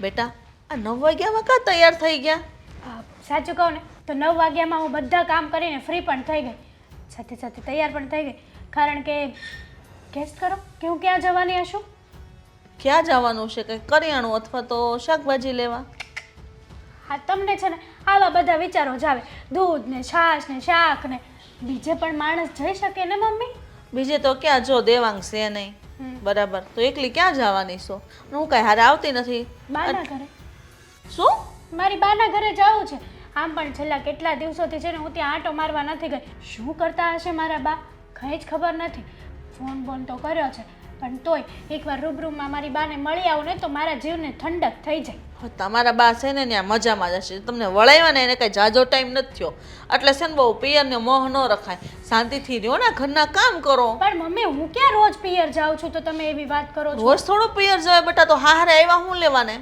બેટા આ 9 વાગ્યામાં કાં તૈયાર થઈ ગયા? સાચું કહું ને તો 9 વાગ્યામાં હું બધા કામ કરીને ફ્રી પણ થઈ ગઈ, સાથે સાથે તૈયાર પણ થઈ ગઈ. કારણ કે ગેસ કરો કે હું ક્યાં જવાની હશું? ક્યાં જવાનું છે? કંઈ કરિયાણું અથવા તો શાકભાજી લેવા? હા, તમને છે ને આવા બધા વિચારો જ આવે. દૂધ ને છાશ ને શાક ને બીજે પણ માણસ જઈ શકે ને મમ્મી? બીજે તો ક્યાં, જો દેવાંગ છે નહીં બરાબર, તો એકલી ક્યાં જવાની છો? હું કાંઈ હારે આવતી નથી. બાના ઘરે. શું? મારી બાના ઘરે જવું છે. આમ પણ છેલ્લા કેટલા દિવસોથી છે ને હું ત્યાં આંટો મારવા નથી ગઈ. શું કરતા હશે મારા બા કંઈ જ ખબર નથી. ફોન બોન તો કર્યો છે પણ તોય એકવાર રૂબરૂમાં મારી બાને મળી આવું ને તો મારા જીવને ઠંડક થઈ જાય. તમારા બા છે ને ત્યાં મજામાં જ હશે. તમને વળાવ્યા ને એને કાંઈ જાજો ટાઈમ નથી થયો, એટલે છે ને બહુ પિયરને મોહ ન રખાય. શાંતિથી રહ્યો ને, ઘરના કામ કરો. પણ મમ્મી હું ક્યાં રોજ પિયર જાઉં છું તો તમે એવી વાત કરો છો? રોજ થોડું પિયર જાય બેટા, તો હારે આવ્યા હું લેવાને?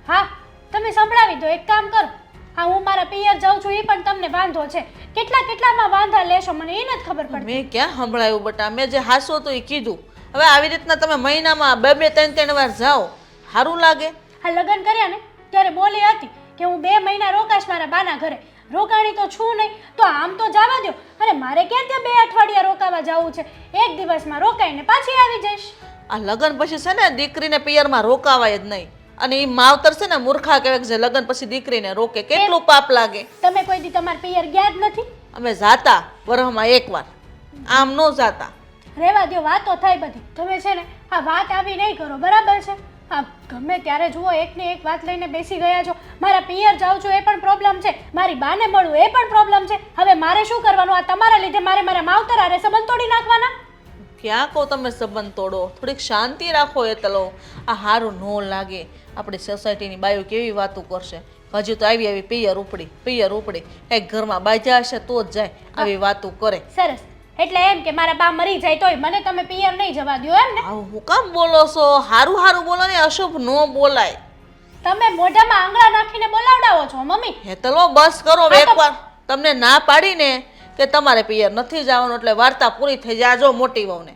હા, તમે સંભળાવી દો. એક કામ કરો, હા હું મારા પિયર જાઉં છું એ પણ તમને વાંધો છે. કેટલામાં વાંધા લેશો મને એ નથી ખબર પડતી. મેં ક્યાં સંભળાયું બેટા, મેં જે હાસો તો એ કીધું. હવે આવી રીતના તમે મહિનામાં 2-3 વાર જાઓ, સારું લાગે? હા, લગ્ન કર્યા ને ત્યારે બોલી હતી કે હું 2 મહિના રોકાશ મારા બાના ઘરે. રોકાણી તો છું નહીં તો આમ તો જવા દો. અને મારે ક્યાં ત્યાં 2 અઠવાડિયા રોકાવા જવું છે? એક દિવસમાં રોકાઈને પાછી આવી જઈશ. આ લગ્ન પછી છે ને દીકરીને પિયરમાં રોકાવાય જ નહીં. અને એ માવતર છે ને મૂર્ખા કહેવાય કે જે લગ્ન પછી દીકરીને રોકે. કેટલું પાપ લાગે. તમે કોઈ દી તમારા પિયર ગયા જ નથી? અમે જાતા વરહમાં એકવાર, આમ ન જાતા. રહેવા દો, વાતો થાય બધી. તમે છે ને આ વાત આવી નહીં કરો, બરાબર છે? હા, ગમે ત્યારે જુઓ એકને એક વાત લઈને બેસી ગયા છો. મારા પિયર જાઉં છું એ પણ પ્રોબ્લેમ છે, મારી બાને મળું એ પણ પ્રોબ્લેમ છે. હવે મારે શું કરવાનું? આ તમારા લીધે મારે મારા માવતર હારે સંબંધ તોડી નાખવાના? ક્યાં કહો તમે સંબંધ તોડો? થોડીક શાંતિ રાખો. એ તલો આ હારું ન લાગે. આપણી સોસાયટીની બાયો કેવી વાતો કરશે. હજુ તો આવી પિયર ઉપડી એક ઘરમાં બાજા હશે તો જ જાય આવી વાતો કરે. સરસ, એટલે એમ કે મારા બા મરી જાય તોય મને તમે પિયર નહીં જવા દો એમ ને? આવું હું કામ બોલો છો? હારું બોલો ને, અશુભ ન બોલાય. તમે મોઢામાં આંગળા નાખીને બોલાવડાવો છો મમ્મી. હે તલો બસ કરો. એકવાર તમને ના પાડીને કે તમારે પિયર નથી જવાનું એટલે વાર્તા પૂરી થઈ જાય. જો મોટી વહુને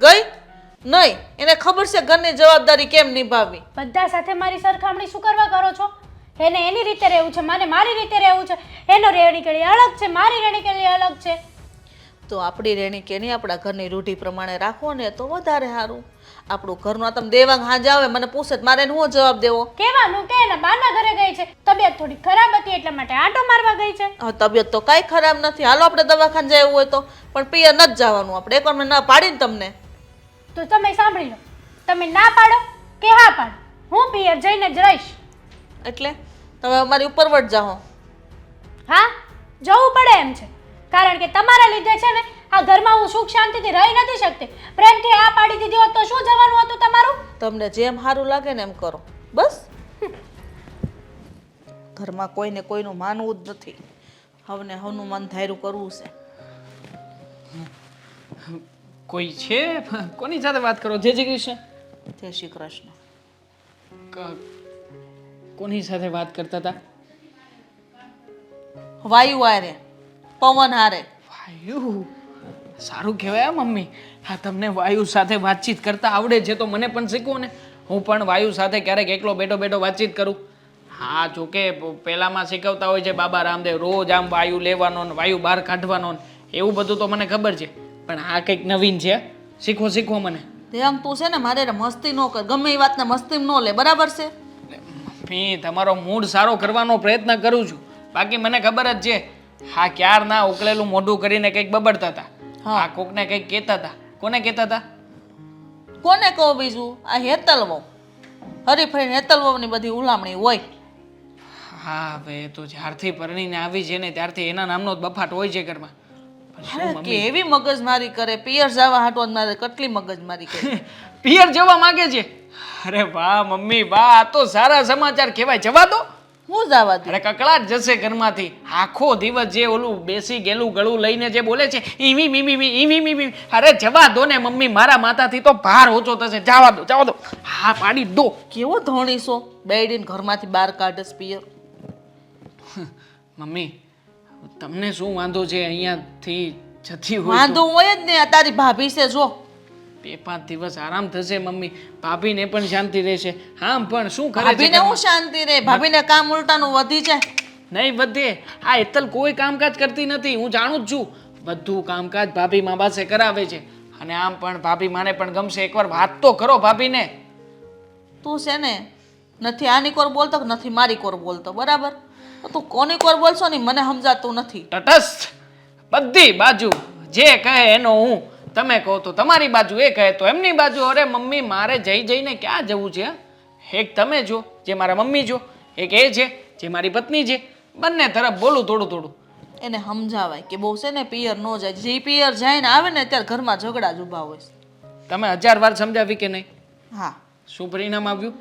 ગઈ નહીં, એને ખબર છે ઘરની જવાબદારી કેમ નિભાવવી. બધા સાથે મારી સરખામણી શું કરવા કરો છો? એને એની રીતે રહેવું છે, મને મારી રીતે રહેવું છે. એનો રહેણી કેળી અલગ છે, મારી રહેણી કેળી અલગ છે. તો આપણી રહેણી કેણી આપણા ઘરની રૂઢિ પ્રમાણે રાખો ને તો વધારે સારું. આપણું ઘરનું તમે દેવાંગ હાજે આવે મને પૂછે મારે શું જવાબ દેવો? કહેવાનું કે એના બાના ઘરે ગઈ છે, તબિયત થોડી ખરાબ હતી એટલા માટે આંટો મારવા ગઈ છે. હવે તબિયત તો કાંઈ ખરાબ નથી, હાલો આપણે દવાખાને જવું હોય તો. પણ પિયર નથી જવાનું આપણે. એકવાર મેં ના પાડીને તમને. તો તમે સાંભળી લો, તમે ના પાડો કે હા પાડો, હું પિયર જઈને જ રહીશ. એટલે તમે અમારી ઉપર વટ જાઓ? હા, જવું પડે એમ છે. કારણ કે તમારા લીધે છે ને આ ઘરમાં હું સુખ શાંતિથી રહી નથી શકતી. પ્રેમથી આ પાડી દીધી હોત તો શું જવાનું હતું તમારું? તમને જેમ સારું લાગે ને એમ કરો બસ. ઘરમાં કોઈને કોઈનું માનવું જ નથી. હવને હવનું મન ધાર્યું કરવું છે. કોઈ છે? કોની સાથે વાત કરો? જય શ્રી કૃષ્ણ. જય શ્રી કૃષ્ણ. કોની સાથે વાત કરતા હતા? વાયુ હારે, પવન હારે. વાયુ? સારું કહેવાય મમ્મી. હા, તમને વાયુ સાથે વાતચીત કરતા આવડે છે તો મને પણ શીખવો ને. હું પણ વાયુ સાથે ક્યારેક એકલો બેઠો વાતચીત કરું. હા, જોકે પહેલામાં શીખવતા હોય છે બાબા રામદેવ, રોજ આમ વાયુ લેવાનો ને વાયુ બહાર કાઢવાનો ને એવું બધું તો મને ખબર છે. પણ આ કંઈક નવીન છે. શીખવો મને. દેવાંગ તું છે ને મારે મસ્તી ન કર. ગમે એ વાતને મસ્તી ન લે, બરાબર છે? મમ્મી, તમારો મૂડ સારો કરવાનો પ્રયત્ન કરું છું. બાકી મને ખબર જ છે હા ક્યારના ઉકળેલું મોઢું કરીને કંઈક બબડતા હતા. હા, કોકને કંઈક કહેતા હતા. કોને કહેતા હતા? કોને કહો બીજું? આ હેતલ વહુ. હરીફરીને હેતલ વહુની બધી ઉલામણી હોય. હા, હવે તો જ્યારથી પરણીને આવી છે ને ત્યારથી એના નામનો જ બફાટ હોય છે ઘરમાં. કેવી મગજમારી કરે. પિયર જવા હાટો મારે કેટલી મગજમારી કરે. પિયર જવા માંગે છે? અરે વાહ મમ્મી વાહ, આ તો સારા સમાચાર કહેવાય. જવા દો. હું જવા દઉં? અરે કકળાટ જશે ઘરમાંથી. આખો દિવસ જે ઓલું બેસી ગયેલું ગળું લઈને જે બોલે છે ઈવી મીમી. અરે જવા દો ને મમ્મી, મારા માથાથી તો ભાર ઓછો થશે. જવા દો. હા, પાડી દો. કેવો ધોણીસો બેડીને ઘરમાંથી બહાર કાઢસ પિયર. મમ્મી, તમને શું વાંધો છે અહીંયાથી જતી હોય? વાંધો હોય જ ને. તારી ભાભી છે જો. 2-5 દિવસ આરામ થશે મમ્મી, ભાભીને પણ શાંતિ રહેશે. હા પણ શું કરે છે ભાભીને હું શાંતિ રે, ભાભીને કામ ઉલટાનું વધી જાય. નહીં વધે. આ હેતલ કોઈ કામકાજ કરતી નથી, હું જાણું જ છું. બધું કામકાજ ભાભી મા પાસે કરાવે છે. અને આમ પણ ભાભી માને પણ ગમશે. એકવાર વાત તો કરો ભાભીને. તું છે ને નથી આની કોર બોલતો કે નથી મારી કોર બોલતો, બરાબર? તો તું કોની કોર બોલશો ને મને સમજાતું નથી. તટસ્થ, બધી બાજુ જે કહે એનો હું. તમે કહો તો તમારી બાજુ, એ કહે તો એમની બાજુ. અરે મમ્મી, મારે જઈ જઈને ક્યાં જવું છે? એક તમે જો, જે મારા મમ્મી જો, એક એ છે જે મારી પત્ની છે. બંને તરફ બોલું થોડું થોડું. એને સમજાવાય કે બહુ છે ને પિયર ન જાય. જે પિયર જાય ને આવે ને ત્યારે ઘરમાં ઝઘડા જ ઊભા હોય છે. તમે 1000 વાર સમજાવી કે નહીં? હા, શું પરિણામ આવ્યું?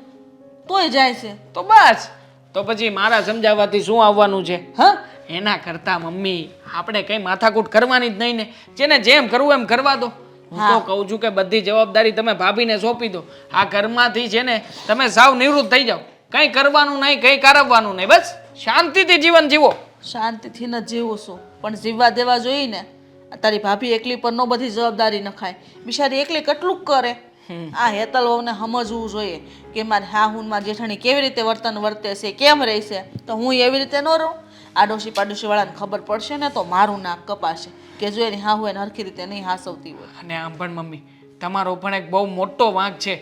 તોય જાય છે. તો બસ, તો પછી મારા સમજાવવાથી શું આવવાનું છે? હા, એના કરતા મમ્મી આપણે કઈ માથાકૂટ કરવાની જ નહીં ને. જેને જેમ કરવું એમ કરવા દો. હું તો કહું છું કે બધી જવાબદારી તમે ભાભીને સોંપી દો. આ ઘરમાંથી છે ને તમે સાવ નિવૃત્ત થઈ જાઓ. કંઈ કરવાનું નહીં, કંઈ કારવવાનું નહીં. બસ શાંતિથી જીવન જીવો. શાંતિથી ન જીવું છું પણ જીવવા દેવા જોઈએ ને. તારી ભાભી એકલી પર નો બધી જવાબદારી નખાય. બિચારી એકલી કેટલું કરે. આ હેતલ વહુને સમજવું જોઈએ કે મારે હાહુનમાં જેઠાણી કેવી રીતે વર્તન વર્તે છે, કેમ રહેશે. તો હું એવી રીતે ન રહું. આડોશી પાડોશી વાળાને ખબર પડશે ને તો મારું નાક કપાશે કે જો એની હાહુ એને હરખી રીતે નહીં હાસવતી હોય. અને આમ પણ મમ્મી, તમારો પણ એક બહુ મોટો વાંક છે.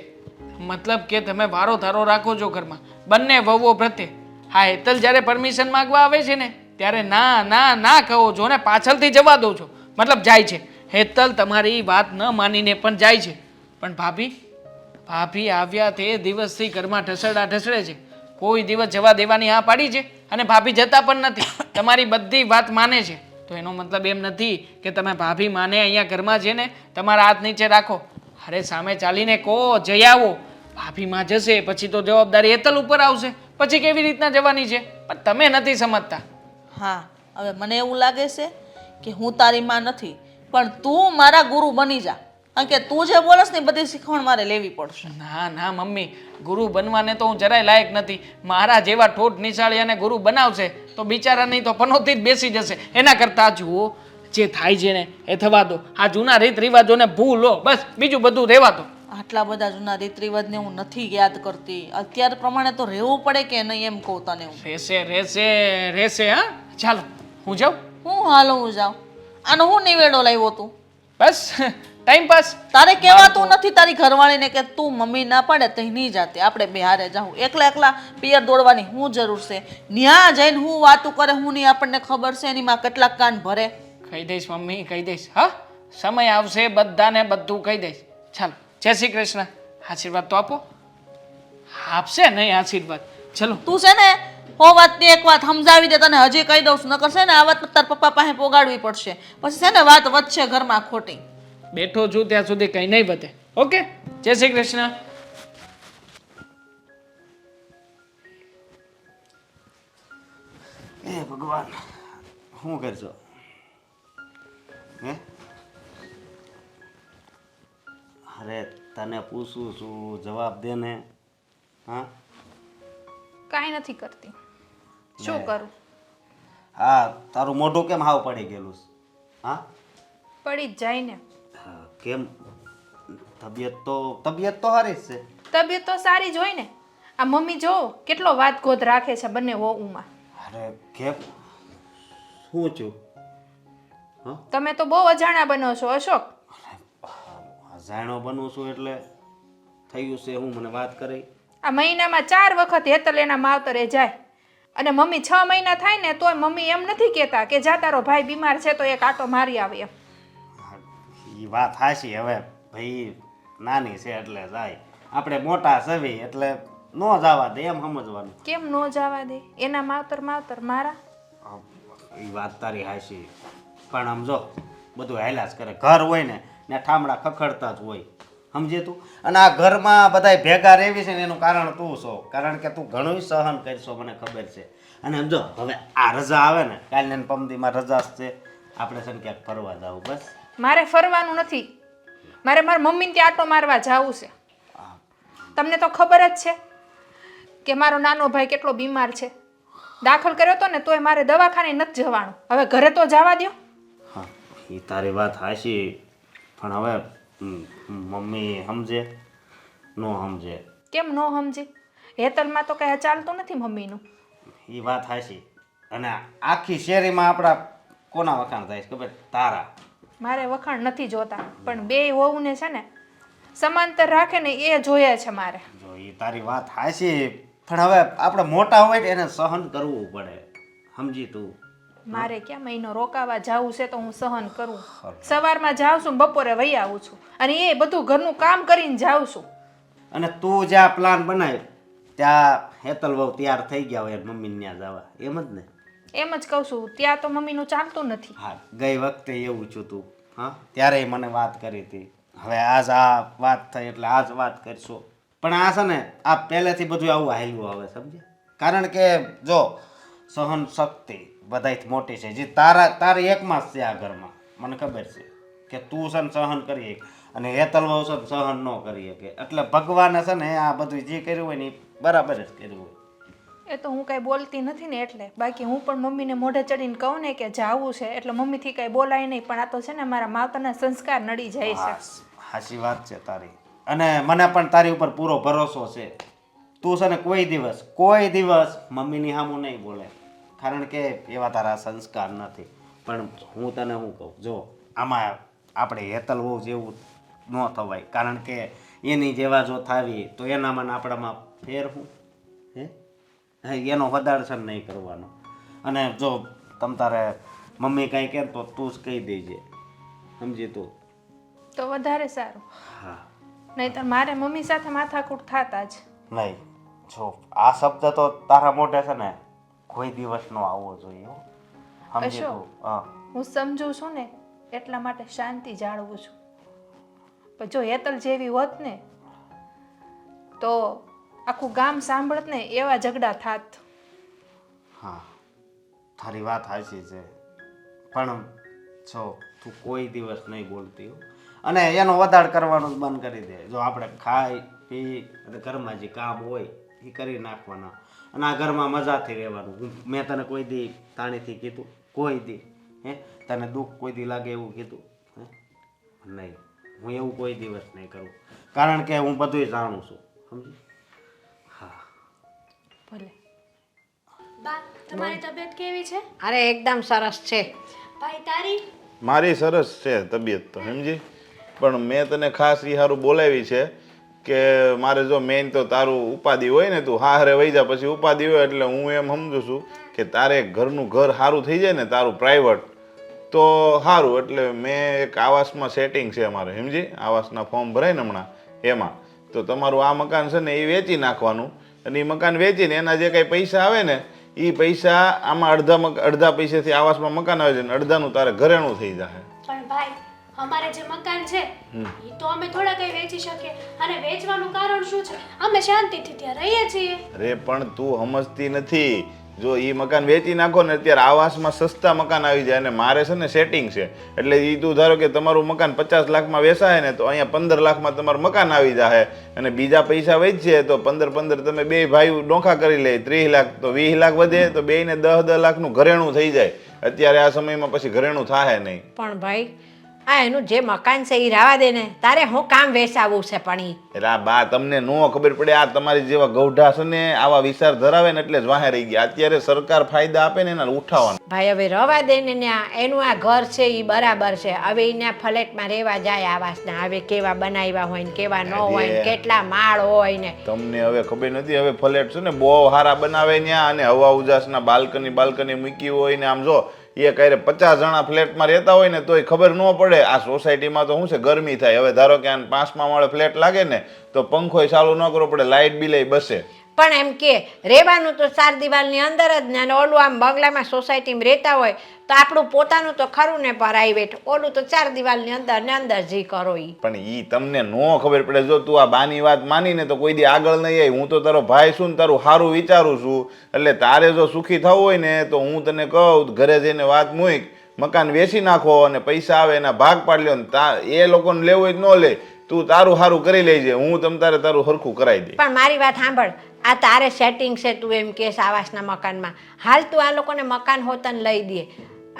મતલબ કે તમે વારો ધારો રાખો છો ઘરમાં બંને વહુઓ પ્રત્યે. હા, હેતલ જ્યારે પરમિશન માંગવા આવે છે ને ત્યારે ના ના ના કહો છો ને પાછળથી જવા દો છો. મતલબ જાય છે. હેતલ તમારી વાત ન માનીને પણ જાય છે. પણ ભાભી આવ્યા તે દિવસથી ઘરમાં ઢસડા ઢસડે છે. કોઈ દિવસ જવા દેવાની હા પાડી છે અને ભાભી જતા પણ નથી. તમારી બધી વાત માને છે. તો એનો મતલબ એમ નથી કે તમે ભાભી માને અહીંયા ઘરમાં છે ને તમારા હાથ નીચે રાખો. અરે સામે ચાલીને કહો જઈ આવો. ભાભી માં જશે પછી તો જવાબદારી હેતલ ઉપર આવશે. પછી કેવી રીતના જવાની છે? પણ તમે નથી સમજતા. હા, હવે મને એવું લાગે છે કે હું તારી માં નથી પણ તું મારા ગુરુ બની જા. કારણ કે તું જે બોલસ ને એ બધી શીખવણ મારે લેવી પડશે. ના ના મમ્મી, ગુરુ બનવાને તો હું જરાય લાયક નથી. મારા જેવા ઠોઠ નિશાળી અને ગુરુ બનાવશે તો બિચારા નહીં તો પનોતી જ બેસી જશે. એના કરતાં જુઓ જે થાય છે ને એ થવા દો. આ જૂના રીત રિવાજોને ભૂલો, બસ બીજું બધું રહેવા દો. આટલા બધા જૂના રીત રિવાજને હું નથી યાદ કરતી. અત્યારે પ્રમાણે તો રહેવું પડે કે નહીં એમ કહું તને હું. રહેશે રહેશે રહેશે. હા ચાલો હું જાઉં. હું હાલો હું જાઉં. આનો હું નિવેડો લાવ્યો તું? બસ ટાઈમ પાસ. તારે કહેવાતું નથી તારી ઘરવાળીને કે તું મમ્મી ના પાડે તો નહીં જાતે, આપણે બે હારે જાઉં. એકલા એકલા પિયર દોડવાની શું જરૂર છે? ન્યા જઈને હું વાતું કરે હું નહીં આપણને ખબર છે એની માં કેટલાક કાન ભરે. કહી દઈશ મમ્મી, કહી દઈશ. હા, સમય આવશે બધાને બધું કહી દઈશ. ચાલો, જય શ્રી કૃષ્ણ. આશીર્વાદ તો આપો. આપશે નહીં આશીર્વાદ? ચલો. તું છે ને હો વાતની એક વાત સમજાવી દે, તને હજી કહી દઉં છું. નકર છે ને આ વાત તાર પપ્પા પાસે પોગાડવી પડશે. પછી છે ને વાત વધશે ઘરમાં ખોટી. બેઠો છું ત્યાં સુધી કંઈ નહીં વધે. ઓકે, જય શ્રી કૃષ્ણ. એ ભગવાન, શું કરશો? હે, અરે તને પૂછું છું, જવાબ દે ને. હા, કાંઈ નથી કરતી. શું કરું? હા, તારું મોઢું કેમ હાવ પડી ગયેલું છે? હા, પડી જ જાય ને. કેમ? તબિયત તો સારી જ છે. તબિયત તો સારી જ હોય ને. આ મમ્મી જો કેટલો વાત ગોદ રાખે છે બંને વહુમાં. અરે કેમ? શું થયું? હા, તમે તો બહુ અજાણા બનો છો અશોક. અજાણ્યો બનું છું એટલે થયું છે હું? મને વાત કરી. આ મહિનામાં 4 વખત હેતલ એના માવતરે જાય અને મમ્મી 6 મહિના થાય ને તોય મમ્મી એમ નથી કહેતા કે જા તારો ભાઈ બીમાર છે તો એક આટો મારી આવે એમ. એ વાત હાશી. હવે ભાઈ નાની છે એટલે જાય, આપણે મોટા સવી એટલે નો જવા દે એમ સમજવાનું. કેમ નો જવા દે? એના માવતર મારા. એ વાત તારી હાશી, પણ આમ જો બધું હાલ્યા જ કરે. ઘર હોય ને ઠામડા ખખડતા જ હોય, સમજે તું? અને આ ઘરમાં બધાય ભેગા રહેવી છે ને એનું કારણ તું છો. કારણ કે તું ઘણું સહન કરશો, મને ખબર છે. અને આમ જો હવે આ રજા આવે ને, કાલ ને પમદીમાં રજા છે, આપણે છે ને ક્યાંક ફરવા જાવ. બસ મારે ફરવાનું નથી, મારે મારા મમ્મીને ત્યાં આટો મારવા જાવું છે. તમને તો ખબર જ છે કે મારો નાનો ભાઈ કેટલો બીમાર છે. દાખલ કર્યો તો ને તોય મારે દવાખાને નથી જવાનું. હવે ઘરે તો જવા દો. હા, એ તારી વાત હાશી, પણ હવે મમ્મી સમજે નો સમજે કેમ ન સમજી? હેતલમાં તો કઈ ચાલતું નથી મમ્મીનું. એ વાત હાચી. અને આખી શેરીમાં આપણા કોના વખાણ થાય છે ખબર? તારા. મારે વખાણ નથી જોતા, પણ બે વહુને છે ને સમાંતર રાખે ને એ જોઈએ છે મારે. જો એ તારી વાત હાચી, પણ હવે આપણે મોટા હોય ને એને સહન કરવું પડે, સમજી તું? મારે ક્યાં મહિનો રોકાવા જાવું છે તો હું સહન કરું. સવારમાં જાઉં છું ને બપોરે વહી આવું છું, અને એ બધું ઘરનું કામ કરીને જાઉં છું. અને તું જ્યાં પ્લાન બનાવ્યો ત્યાં હેતલ વહુ તૈયાર થઈ ગયા હોય મમ્મીને ત્યાં જવા, એમ જ ને? એમ જ કહું છું, ત્યાં તો મમ્મીનું ચાલતું નથી. હા, ગઈ વખતે એવું છું તું, હા, ત્યારે મને વાત કરી હતી. હવે આજ આ વાત થઈ એટલે આજ વાત કરશો. પણ આ છે ને આ પહેલેથી બધું આવું હાલ્યું આવે, સમજે? કારણ કે જો સહન શક્તિ બધાથી મોટી છે, જે તારી એકમાં જ છે આ ઘરમાં. મને ખબર છે કે તું છે ને સહન કરી શકે, અને હેતલ વહુ છે ને સહન ન કરી શકે. એટલે ભગવાને છે ને આ બધું જે કર્યું હોય ને એ બરાબર જ કર્યું હોય. એ તો હું કાંઈ બોલતી નથી ને એટલે. બાકી હું પણ મમ્મીને મોઢે ચડીને કહું ને કે જાવું છે એટલે મમ્મીથી કાંઈ બોલાય નહીં, પણ આ તો છે ને મારા માતાના સંસ્કાર નડી જાય છે. સાચી વાત છે તારી, અને મને પણ તારી ઉપર પૂરો ભરોસો છે. તું છે ને કોઈ દિવસ મમ્મીની સામું નહીં બોલે, કારણ કે એવા તારા સંસ્કાર નથી. પણ હું તને શું કહું, જો આમાં આપણે હેતલ વહુ જેવું ન થવાય, કારણ કે એની જેવા જો થાવી તો એનામાં ને આપણામાં ફેર હું હે એનો વધારસન નહીં કરવાનો. અને જો તમ તારે મમ્મી કાંઈ કહે તો તું જ કહી દેજે, સમજી તું? તો વધારે સારું. હા, નહીંતર મારે મમ્મી સાથે માથાકૂટ થાતા જ નહીં. જો આ શબ્દ તો તારા મોઢે છે ને કોઈ દિવસ નો આવવો જોઈએ, હો. સમજી અશોક, તું? હા, હું સમજુ છું ને એટલા માટે શાંતિ જાળવું છું. પણ જો હેતલ જેવી હોત ને તો આખું ગામ સાંભળત ને એવા ઝઘડા થાત. હા, તારી વાત સાચી છે, પણ જો તું કોઈ દિવસ નહીં બોલતી હો. અને એનો વધાર કરવાનું જ બંધ કરી દે. જો આપણે ખાઈ પી અને ઘરમાં જે કામ હોય એ કરી નાખવાના, અને આ ઘરમાં મજાથી રહેવાનું. મેં તને કોઈ દી તાણીથી કીધું? કોઈ દી હે તને દુઃખ કોઈ દી લાગે એવું કીધું? હે નહીં, હું એવું કોઈ દિવસ નહીં કરું, કારણ કે હું બધુંય જાણું છું, સમજી? હા. ભલે. બા, તમારી તબિયત કેવી છે? અરે એકદમ સરસ છે. ભાઈ તારી? મારી સરસ છે તબિયત તો, સમજી? પણ મેં તને ખાસ એ સારું બોલાવી છે કે મારે જો મેઇન તો તારું ઉપાધિ હોય ને, તું હારે વહી જા પછી ઉપાધિ હોય, એટલે હું એમ સમજુ છું કે તારે ઘરનું ઘર સારું થઈ જાય ને તારું પ્રાઇવેટ તો સારું. એટલે મેં એક આવાસમાં સેટિંગ છે અમારે, સમજી? આવાસના ફોર્મ ભરાય ને હમણાં, એમાં તો તમારું આ મકાન છે ને એ વેચી નાખવાનું, અને એ મકાન વેચીને એના જે કંઈ પૈસા આવે ને એ પૈસા આમાં અડધા પૈસાથી આવાસમાં મકાન આવે છે ને અડધાનું તારે ઘરેણું થઈ જાય. પણ ભાઈ, અમારે જે મકાન છે એ તો અમે થોડા કઈ વેચી શકીએ, અને વેચવાનું કારણ શું છે? અમે શાંતિથી ત્યાં રહીએ છીએ. અરે પણ તું સમજતી નથી. જો એ મકાન વેચી નાખો ને અત્યારે આવાસમાં સસ્તા મકાન આવી જાય, અને મારે છે ને સેટિંગ છે, એટલે એ તું ધારો કે તમારું મકાન 50 લાખમાં વેચાય ને તો અહીંયા 15 લાખમાં તમારું મકાન આવી જાય, અને બીજા પૈસા વેચીએ તો 15 તમે બે ભાઈ ડોંખા કરી લે, 30 લાખ તો 20 લાખ વધે તો બેયને 10 લાખનું ઘરેણું થઈ જાય. અત્યારે આ સમયમાં પછી ઘરેણું થાય નહીં. પણ ભાઈ આ એનું જે મકાન છે એ રાવા દે ને, તારે હું કામ વેચાવવું છે? પણ ઈ એટલે આ બા તમને નો ખબર પડે, આ તમારી જેવા ગૌઢા છે ને આવા વિચાર ધરાવે ને એટલે જ વાહે રહી ગયા. અત્યારે સરકાર ફાયદા આપે ને એના ઉઠાવવાના. ભાઈ હવે રવા દે ને, ત્યાં એનું આ ઘર છે એ બરાબર છે. હવે એના ફ્લેટમાં રહેવા જાય આવાસના, હવે કેવા બનાવ્યા હોય ને કેવા ન હોય ને કેટલા માળ હોય ને. તમને હવે ખબર નથી, હવે ફ્લેટ છે ને બહુ સારા બનાવે ત્યાં, અને હવા ઉજાસના બાલ્કની મૂકી હોય ને આમ જો એ ક્યારે 50 જણા ફ્લેટમાં રહેતા હોય ને તોય ખબર ન પડે. આ સોસાયટીમાં તો શું છે ગરમી થાય. હવે ધારો કે આને 5મા માળે ફ્લેટ લાગે ને તો પંખોય ચાલુ ન કરવો પડે, લાઇટ બિલ બસે. પણ એમ કે રહેવાનું તો 4 દિવાલની અંદર જ ને, અને ઓલું આમ બંગલામાં સોસાયટીમાં રહેતા હોય તો આપણું પોતાનું તો ખરું ને પ્રાઇવેટ, ઓલું તો 4 દિવાલની અંદર ને અંદર જી કરો ઈ. પણ ઈ તમને નો ખબર પડે. જો તું આ બાની વાત માનીને તો કોઈ દી આગળ નહીં આવી. હું તો તારો ભાઈ છું ને તારું સારું વિચારું છું, એટલે તારે જો સુખી થવું હોય ને તો હું તને કહું ઘરે જઈને વાત મૂક, મકાન વેચી નાખો અને પૈસા આવે એના ભાગ પાડી લ્યો ને એ લોકોને લેવું હોય ન લે, તું તારું સારું કરી લેજે, હું તમ તારે તારું હરખું કરાવી દે. પણ મારી વાત સાંભળ, આ તારે સેટિંગ છે તું એમ કેસ આવાસના મકાનમાં, હાલ તું આ લોકોને મકાન હોતન લઈ દે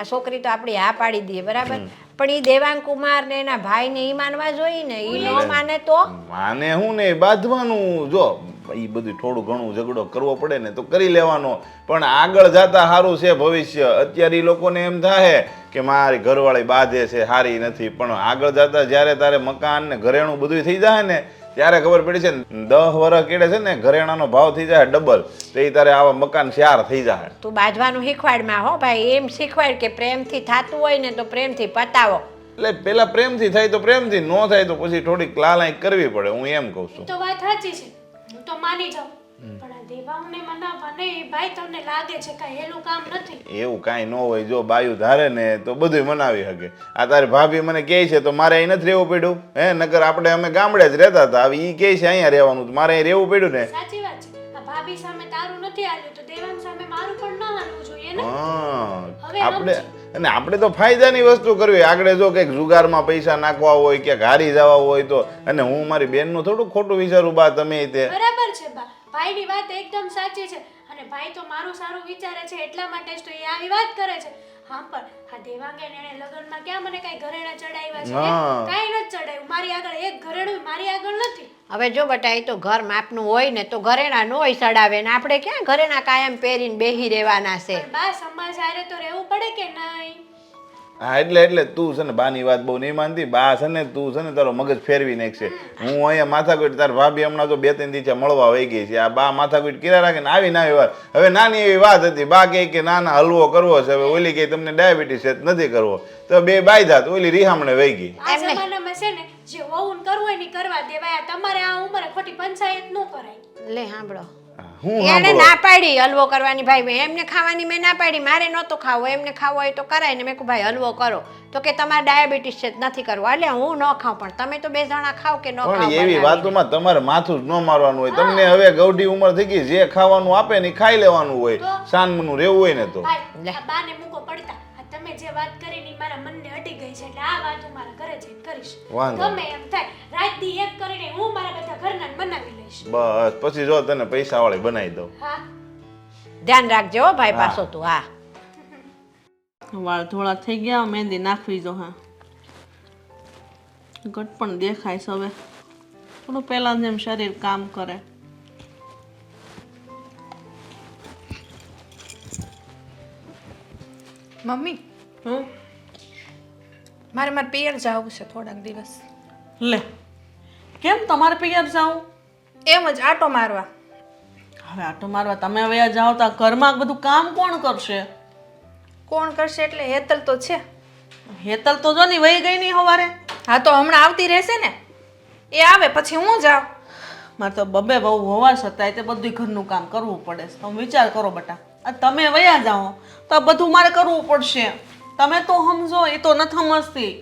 આ છોકરી તો આપણી હા પાડી દે બરાબર, પણ એ દેવાંગ કુમાર ને એના ભાઈને ઈ માનવા જોઈએ ને, ઈ ન માને તો માને હું ને બાંધવાનું. જો એ બધું થોડું ઘણું ઝઘડો કરવો પડે ને તો કરી લેવાનો, પણ આગળ જતા સારું છે ભવિષ્ય. અત્યારે એ લોકોને એમ થાય કે મારી ઘરવાળી બાંધે છે સારી નથી, પણ આગળ જતા જ્યારે તારે મકાન ને ઘરેણું બધું થઈ જાય ને ત્યારે ખબર પડી છે 10 વર્ષ કેડે છે ને ઘરેણાનો ભાવ થઈ જાય ડબલ, તો એ તારે આવા મકાન 4 થઈ જાય. તું બાજવાનું શીખવાડમાં હો ભાઈ, એમ શીખવાડ કે પ્રેમથી થતું હોય ને તો પ્રેમથી પતાવો. એટલે પેલા પ્રેમથી થાય તો પ્રેમથી, ન થાય તો પછી થોડીક લાલાઈ કરવી પડે, હું એમ કહું છું. તો વાત સાચી છે, હું તો માની જાઉં, પણ આ દેવાંગને મનાવવા નહીં, ભાઈ તમને લાગે છે કાંઈ હેલું કામ નથી. એવું કાંઈ ન હોય. જો બાયું ધારે ને તો બધું મનાવી શકે. આ તારી ભાભી મને કહે છે તો મારે અહીં નથી રહેવું પડ્યું હે, નકર આપણે અમે ગામડે જ રહેતા હતા, હવે એ કહે છે અહીંયા રહેવાનું, મારે અહીં રહેવું પડ્યું ને. સાચી વાત છે, આ ભાભી સામે તારું નથી હાલ્યું તો દેવાંગ સામે મારું પણ ન હાલવું જોઈએ ને. હવે આપણે અને આપણે તો ફાયદાની વસ્તુ કરવી. આગળ જો કંઈક જુગારમાં પૈસા નાખવા હોય કે હારી જવા હોય તો, અને હું મારી બેનનું થોડું ખોટું વિચારું બા તમે તે. બરાબર છે બા, ભાઈની વાત એકદમ સાચી છે, અને ભાઈ તો મારું સારું વિચારે છે એટલા માટે જ તો એ આવી વાત કરે છે. હા પણ આ દેવાંગે ને એને લગનમાં ક્યાં મને કઈ ઘરેણા ચડાવ્યા છે? કાંઈ નથી ચડાવ્યું મારી આગળ, એક ઘરેણું મારી આગળ નથી. હવે જો બટા, એ તો ઘર માપનું હોય ને તો ઘરેણા ન હોય ચડાવે ને, આપણે ક્યાં ઘરેણા કાયમ પહેરીને બેહી રહેવાના છે? પણ બા સમાજ હારે તો રહેવું પડે કે નહીં? હા એટલે તું છે ને બાની વાત બહુ નહીં માનતી. બા છે ને તું છે ને તારો મગજ ફેરવી નાખશે. હું અહીંયા માથાકૂટ, તાર ભાભી હમણાં તો 2-3 દિવસે મળવા વહી ગઈ છે. આ બા માથાકૂટ કર્યા રાખે ને આવી નાવી વાત. હવે નાની એવી વાત હતી, બા કહે કે ના ના હલવો કરવો છે, હવે ઓલી કહે તમને ડાયાબિટીસ છે નથી કરવો, તો બે બાઈ જાત ઓલી રીહામણે વહી ગઈ. આ જમાનામાં છે ને જે વહુન કરવું હોય ને કરવા દેવાય, તમારે આ ઉંમરે ખોટી પંચાયત ન કરાય. લે સાંભળો, હું એને ના પાડી હલવો કરવાની. ભાઈ એમને ખાવાની મેં ના પાડી, મારે નહોતો ખાવો, એમને ખાવો હોય તો કરાય ને. મેં કહું ભાઈ હલવો કરો, તો કે તમારે ડાયાબિટીસ છે નથી કરવો. એટલે હું ન ખાઉં, પણ તમે તો 2 જણા ખાવ કે ન ખાવ. પણ એવી વાતોમાં તમારે માથું જ ન મારવાનું હોય. તમને હવે ગૌઢી ઉંમર થઈ ગઈ, જે ખાવાનું આપે ને ખાઈ લેવાનું હોય, સાનમનું રહેવું હોય ને તો. ભાઈ આ બાને મૂકો પડતા, આ તમે જે વાત કરી ની મારા મનને અડી ગઈ છે, એટલે આ વાત હું મારા ઘરે જઈને કરીશ. ગમે એમ થાય, રાત દી એક કરીને હું મારા બધા ઘરના બનાવી લઈશ. બસ પછી જો તને પૈસા વાળી બનાવી દઉં. હા, ધ્યાન રાખજો હો ભાઈ પાછો તું. હા, વાળ થોડા થઈ ગયા, મહેંદી નાખવી જો. હા ઘટ પણ દેખાય છે હવે, થોડું પહેલાં જેમ શરીર કામ કરે. મમ્મી મારે પિયર જવું છે થોડાક દિવસ. લે કેમ તમારે પિયર જાવું? એમ જ આટો મારવા. હવે આટો મારવા તમે હવે જાઓ તો ઘરમાં બધું કામ કોણ કરશે? કોણ કરશે એટલે હેતલ તો છે. હેતલ તો જો ની વહી ગઈ ની હવારે. હા તો હમણાં આવતી રહેશે ને, એ આવે પછી હું જાઉં. મારે તો બબે બહુ હોવા છતાંય તે બધું ઘરનું કામ કરવું પડે છે. તમે વિચાર કરો બટા, આ તમે વયા જાઓ તો આ બધું મારે કરવું પડશે. તમે તો સમજો, એ તો નથી સમજતી.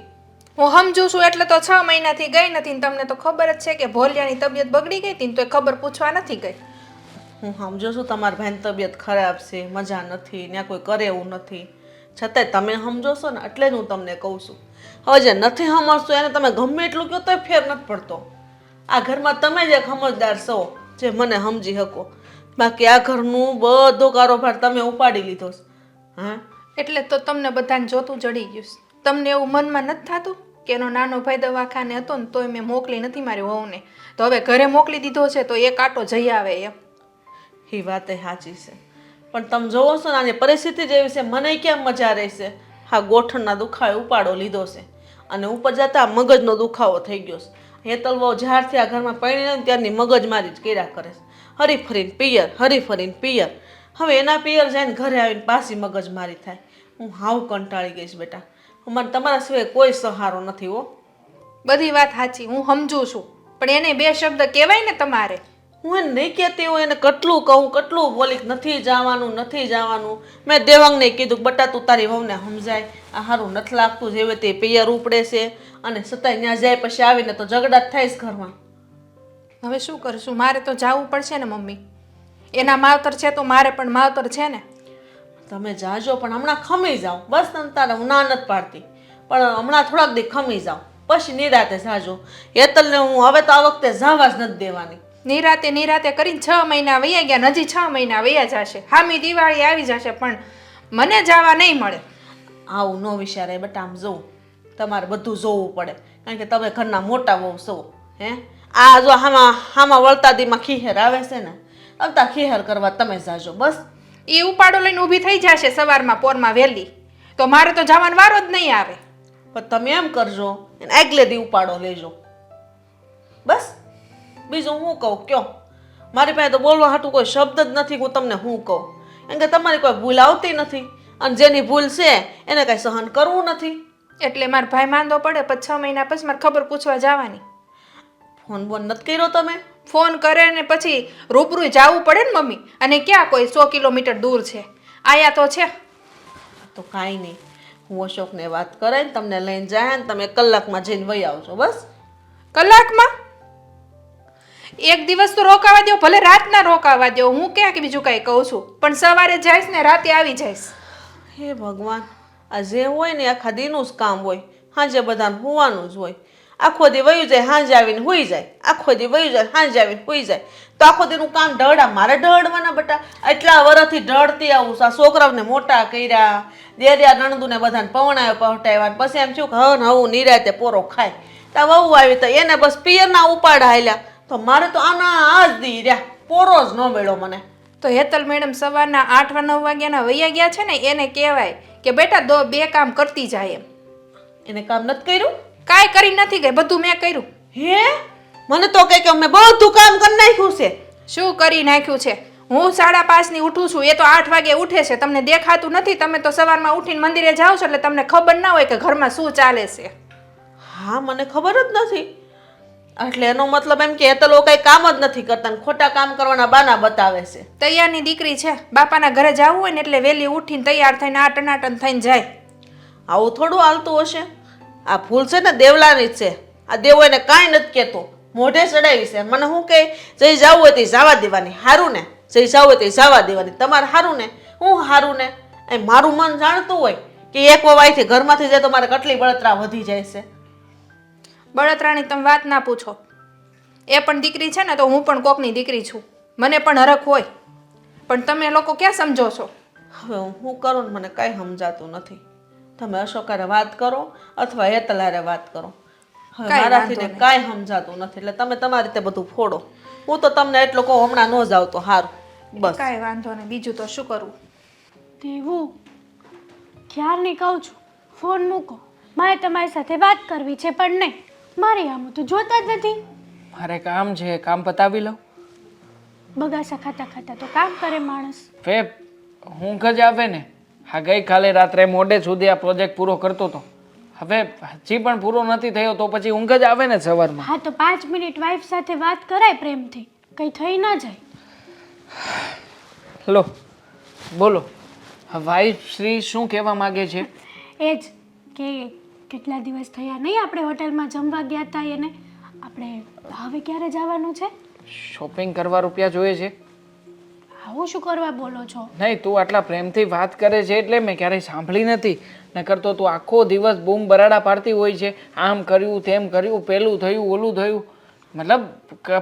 હું સમજુ છું એટલે તો 6 મહિનાથી ગઈ નથી. તમને તો ખબર જ છે કે ભોલિયાની તબિયત બગડી ગઈ હતી, તો એ ખબર પૂછવા નથી ગઈ. હું સમજો છું તમારી ભાઈની તબિયત ખરાબ છે, મજા નથી, ત્યાં કોઈ કરે એવું નથી, છતાંય તમે સમજો છો ને એટલે જ હું તમને કહું છું. હવે જે નથી સમજતો એને તમે ગમે એટલું કહો તોય ફેર નથી પડતો. આ ઘરમાં તમે જ એક સમજદાર છો જે મને સમજી શકો, બાકી આ ઘરનું બધો કારોબાર તમે ઉપાડી લીધો છે. હા એટલે તો તમને બધાને જોતું જડી ગયું છે. તમને એવું મનમાં નથી થતું કે એનો નાનો ભાઈ દવાખાને હતો ને તોય મેં મોકલી નથી મારી વહુને, તો હવે ઘરે મોકલી દીધો છે તો એક આટો જઈ આવે એમ. એ વાત એ સાચી છે, પણ તમે જોવો છો ને આની પરિસ્થિતિ જેવી છે, મને કેમ મજા રહેશે? હા ગોઠણના દુખાવે ઉપાડો લીધો છે અને ઉપર જતા મગજનો દુખાવો થઈ ગયો છે. હેતલવો જ્યારથી આ ઘરમાં પૈણી ને ત્યારની મગજમારી જ કર્યા કરે છે. હરીફરીને પિયર, હરીફરીને પિયર. હવે એના પિયર જઈને ઘરે આવીને પાછી મગજમારી થાય. હું હાવ કંટાળી ગઈશ બેટા. અમારે તમારા સિવાય કોઈ સહારો નથી હો. બધી વાત સાચી, હું સમજુ છું, પણ એને 2 શબ્દ કહેવાય ને તમારે. હું એને નહીં કહેતી હું એને કેટલું કહું, કેટલું બોલી નથી જવાનું, નથી જવાનું. મેં દેવાંગને કીધું બટા તું તારી વહુને સમજાય, આ સારું નથી લાગતું, જેવી તે પિયર ઉપડે છે અને છતાંય ત્યાં જાય પછી આવીને તો ઝઘડા જ થાય ઘરમાં. હવે શું કરશું? મારે તો જવું પડશે ને મમ્મી. એના માવતર છે તો મારે પણ માવતર છે ને. તમે જાજો પણ હમણાં ખમી જાઓ બસ. તને તારે હું ના નથી પાડતી, પણ હમણાં થોડાક દી ખમી જાઓ પછી નિરાતે જાજો. હેતલને હું હવે તો આ વખતે જવા જ નથી દેવાની. નિરાતે કરીને 6 મહિના વયા ગયા, હજી 6 મહિના વયા જશે. હામી દિવાળી આવી જશે પણ મને જવા નહીં મળે. આવું ન વિચારે બેટા. આમ જોવું તમારે બધું જોવું પડે, કારણ કે તમે ઘરના મોટા વહુ છો. હે આ જો હામાં વળતાદીમાં ખીહેર આવે છે ને, આવતા ખીહેર કરવા તમે જાજો બસ. એ ઉપાડો લઈને ઊભી થઈ જશે સવારમાં પોરમાં વહેલી, તો મારે તો જવાનો વારો જ નહીં આવે. પણ તમે એમ કરજો, એને આગલે દી ઉપાડો લેજો બસ. બીજું હું કહું કયો? મારી પાસે તો બોલવા હાટું કોઈ શબ્દ જ નથી. હું તમને શું કહું, એમ કે તમારી કોઈ ભૂલ આવતી નથી, અને જેની ભૂલ છે એને કાંઈ સહન કરવું નથી. એટલે મારા ભાઈ માંદો પડે પછી 6 મહિના પછી મારે ખબર પૂછવા જવાની. ફોન બોન નથી કર્યો તમે? ફોન કરે ને પછી રૂબરૂ જવું પડે ને મમ્મી, અને ક્યાં કોઈ 100 કિલોમીટર દૂર છે, આયા તો છે. તો કાંઈ નહીં, હું અશોકને વાત કરાય ને તમને લઈને જાય ને તમે કલાકમાં જઈને વહી આવજો બસ. કલાકમાં? એક દિવસ તો રોકાવા દો, ભલે રાતના રોકાવા દો, હું ક્યાં કે બીજું કાંઈ કહું છું, પણ સવારે જઈશ ને રાતે આવી જઈશ. હે ભગવાન, આ જે હોય ને આખા દીનું જ કામ હોય, સાંજે બધાને હોવાનું જ હોય. આખો દી વયું જાય, સાંજે આવીને હોઈ જાય, આખો દી વયું જાય, સાંજે આવીને હોઈ જાય, તો આખો દીનું કામ ઢળા મારે ઢળવાના બેટા. એટલા વર્ષથી ઢળતી આવું, આ છોકરાઓને મોટા કર્યા, દેર્યા નણંદુને બધાને પવણાયો પહોંટાવ્યા, પછી એમ થયું કે હવું નિરાતે પોરો ખાય. ત્યાં વહુ આવી તો એને બસ પિયરના ઉપાડા હાલ્યા, તો મારે તો આના આ જ દી રહ્યા, પોરો જ ન મળ્યો મને. તો હેતલ મેડમ સવારના 8-9 વાગ્યાના વૈયા ગયા છે ને, એને કહેવાય કે બેટા 2 કામ કરતી જાય. એમ એને કામ નથી કર્યું? કાંઈ કરી નથી ગઈ, બધું મેં કર્યું. હે મને તો કહે કે અમે બધું કામ કરી નાખ્યું છે. શું કરી નાખ્યું છે? હું 5:30 ઉઠું છું, એ તો 8 વાગે ઉઠે છે. તમને દેખાતું નથી, તમે તો સવારમાં ઉઠીને મંદિરે જાઓ છો એટલે તમને ખબર ના હોય કે ઘરમાં શું ચાલે છે. હા મને ખબર જ નથી. એટલે એનો મતલબ એમ કે એ તો લોકો કઈ કામ જ નથી કરતા ને ખોટા કામ કરવાના બાના બતાવે છે. તૈયારની દીકરી છે, બાપાના ઘરે જવું હોય ને એટલે વહેલી ઉઠીને તૈયાર થઈને આ ટનાટન થઈને જાય. આવું થોડું હાલતું હશે? આ ભૂલ છે ને દેવલાની જ છે. આ દેવો એને કાંઈ નથી કહેતો, મોઢે ચડાવી છે. મને શું કહે, જઈ જવું હોય તે જવા દેવાની, સારું ને? જઈ જવું હોય તે જવા દેવાની, તમારે સારું ને? હું સારું ને? એ મારું મન જાણતું હોય કે એક વવાઈથી ઘરમાંથી જાય તો મારે કેટલી બળતરા વધી જાય છે. બળતરાની તમે વાત ના પૂછો. એ પણ દીકરી છે ને તો હું પણ કોકની દીકરી છું, મને પણ હરખ હોય, પણ તમે લોકો ક્યાં સમજો છો? હવે હું કરું ને મને કાંઈ સમજાતું નથી. તમે અશોકારે વાત કરો અથવા હેતલારે વાત કરો. હવે કાંઈ મારાથી વાંધો ને કાંઈ સમજાતું નથી, એટલે તમે તમારી રીતે બધું ફોડો. હું તો તમને એટલો કહું હમણાં ન જાવ તો સારું બસ. કાંઈ વાંધો નહીં, બીજું તો શું કરવું. દેવું, ક્યારની કહું છું ફોન મૂકો, મારે તમારી સાથે વાત કરવી છે, પણ નહીં, મારી આમ તો જોતા જ નથી. મારે કામ છે, કામ પતાવી લઉં. બગાસા ખાતા ખાતા તો કામ કરે માણસ. ફે ઊંઘ જ આવે ને. હા ગઈકાલે રાત્રે મોડે સુધી આ પ્રોજેક્ટ પૂરો કરતો હતો, હવે હજી પણ પૂરો નથી થયો તો પછી ઊંઘ જ આવે ને સવારમાં. હા તો 5 મિનિટ વાઈફ સાથે વાત કરાય પ્રેમથી, કંઈ થઈ ના જાય. લો બોલો, વાઈફ શ્રી શું કહેવા માંગે છે? એ જ કે કેટલા દિવસ થયા નહીં આપણે હોટલમાં જમવા ગયા હતા, એને આપણે હવે ક્યારે જવાનું છે? શોપિંગ કરવા રૂપિયા જોઈએ છે. આવું શું કરવા બોલો છો? નહીં, તું આટલા પ્રેમથી વાત કરે છે એટલે મેં ક્યારેય સાંભળી નથી. નકર તો તું આખો દિવસ બૂમ બરાડા પાડતી હોય છે, આમ કર્યું તેમ કર્યું, પેલું થયું ઓલું થયું. મતલબ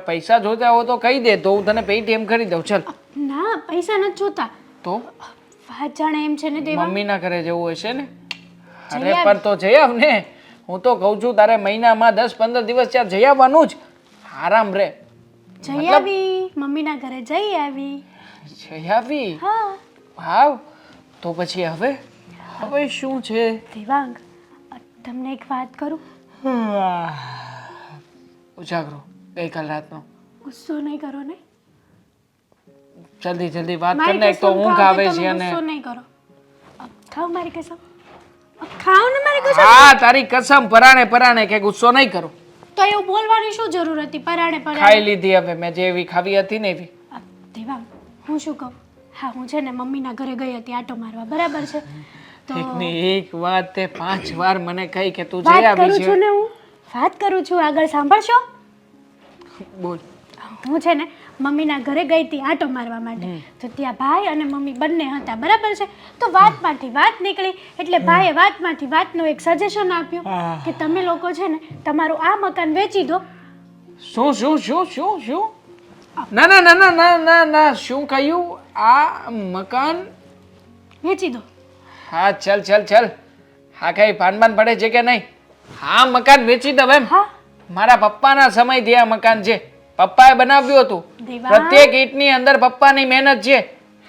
પૈસા જોતા હોય તો કહી દે તો હું તને પેટીએમ કરી દઉં. ચાલ. ના, પૈસા નથી જોતા. તો વાત જાણે એમ છે ને દેવા. મમ્મીના ઘરે જવું હોય છે ને? અરે પર તો જઈ આવ ને. હું તો કહું છું તારે મહિનામાં 10-15 દિવસ ત્યાં જઈ આવવાનું જ, આરામ રે. જઈ આવી, મમ્મીના ઘરે જઈ આવી. જઈ આવી? હા. વાવ. તો પછી હવે હવે શું છે? દેવાંગ, તમને એક વાત કરું? ઉજાગરો ગઈકાલ રાતનો. ગુસ્સો નહીં કરો ને. જલ્દી જલ્દી વાત મારી કરને, એક તો કસમ ઊંઘ ખાઓ આવે કે તમે છે અને ગુસ્સો નહીં કરો. ખાઓ મારી કસમ. ખાઓ ને મારી કસમ. હા તારી કસમ પરાણે પરાણે કે ગુસ્સો નહીં કરું. તો એવું બોલવાની શું જરૂર હતી? પરાણે ખાઈ પરાણે. લીધી હવે મેં જેવી ખાવી હતી ને એવી. દેવાંગ, હું શું કહું? હા, હું છે ને મમ્મીના ઘરે ગઈ હતી આટો મારવા, બરાબર છે? તો એકની એક વાત તે 5 વાર મને કહી કે તું જઈ વાત આવી કરું છે. છું ને, હું વાત કરું છું, આગળ સાંભળશો? બોલ. હું છે ને મમ્મીના ઘરે ગઈ હતી આટો મારવા માટે, તો ત્યાં ભાઈ અને મમ્મી બંને હતા, બરાબર છે? તો વાતમાંથી વાત નીકળી એટલે ભાઈએ વાતમાંથી વાતનું એક સજેશન આપ્યું કે તમે લોકો છે ને તમારું આ મકાન વેચી દો. શું શું શું શું શું? ના ના ના ના ના ના ના, શું કહ્યું? આ મકાન વેચી દો. હા ચાલ ચાલ ચાલ, હા કઈ ભાન પડે છે કે નહીં? હા મકાન વેચી દઉં એમ? હા મારા પપ્પાના સમયથી આ મકાન છે. પપ્પાએ બનાવ્યું હતું. દેવા. પ્રત્યેક ઈંટની અંદર પપ્પાની મહેનત છે.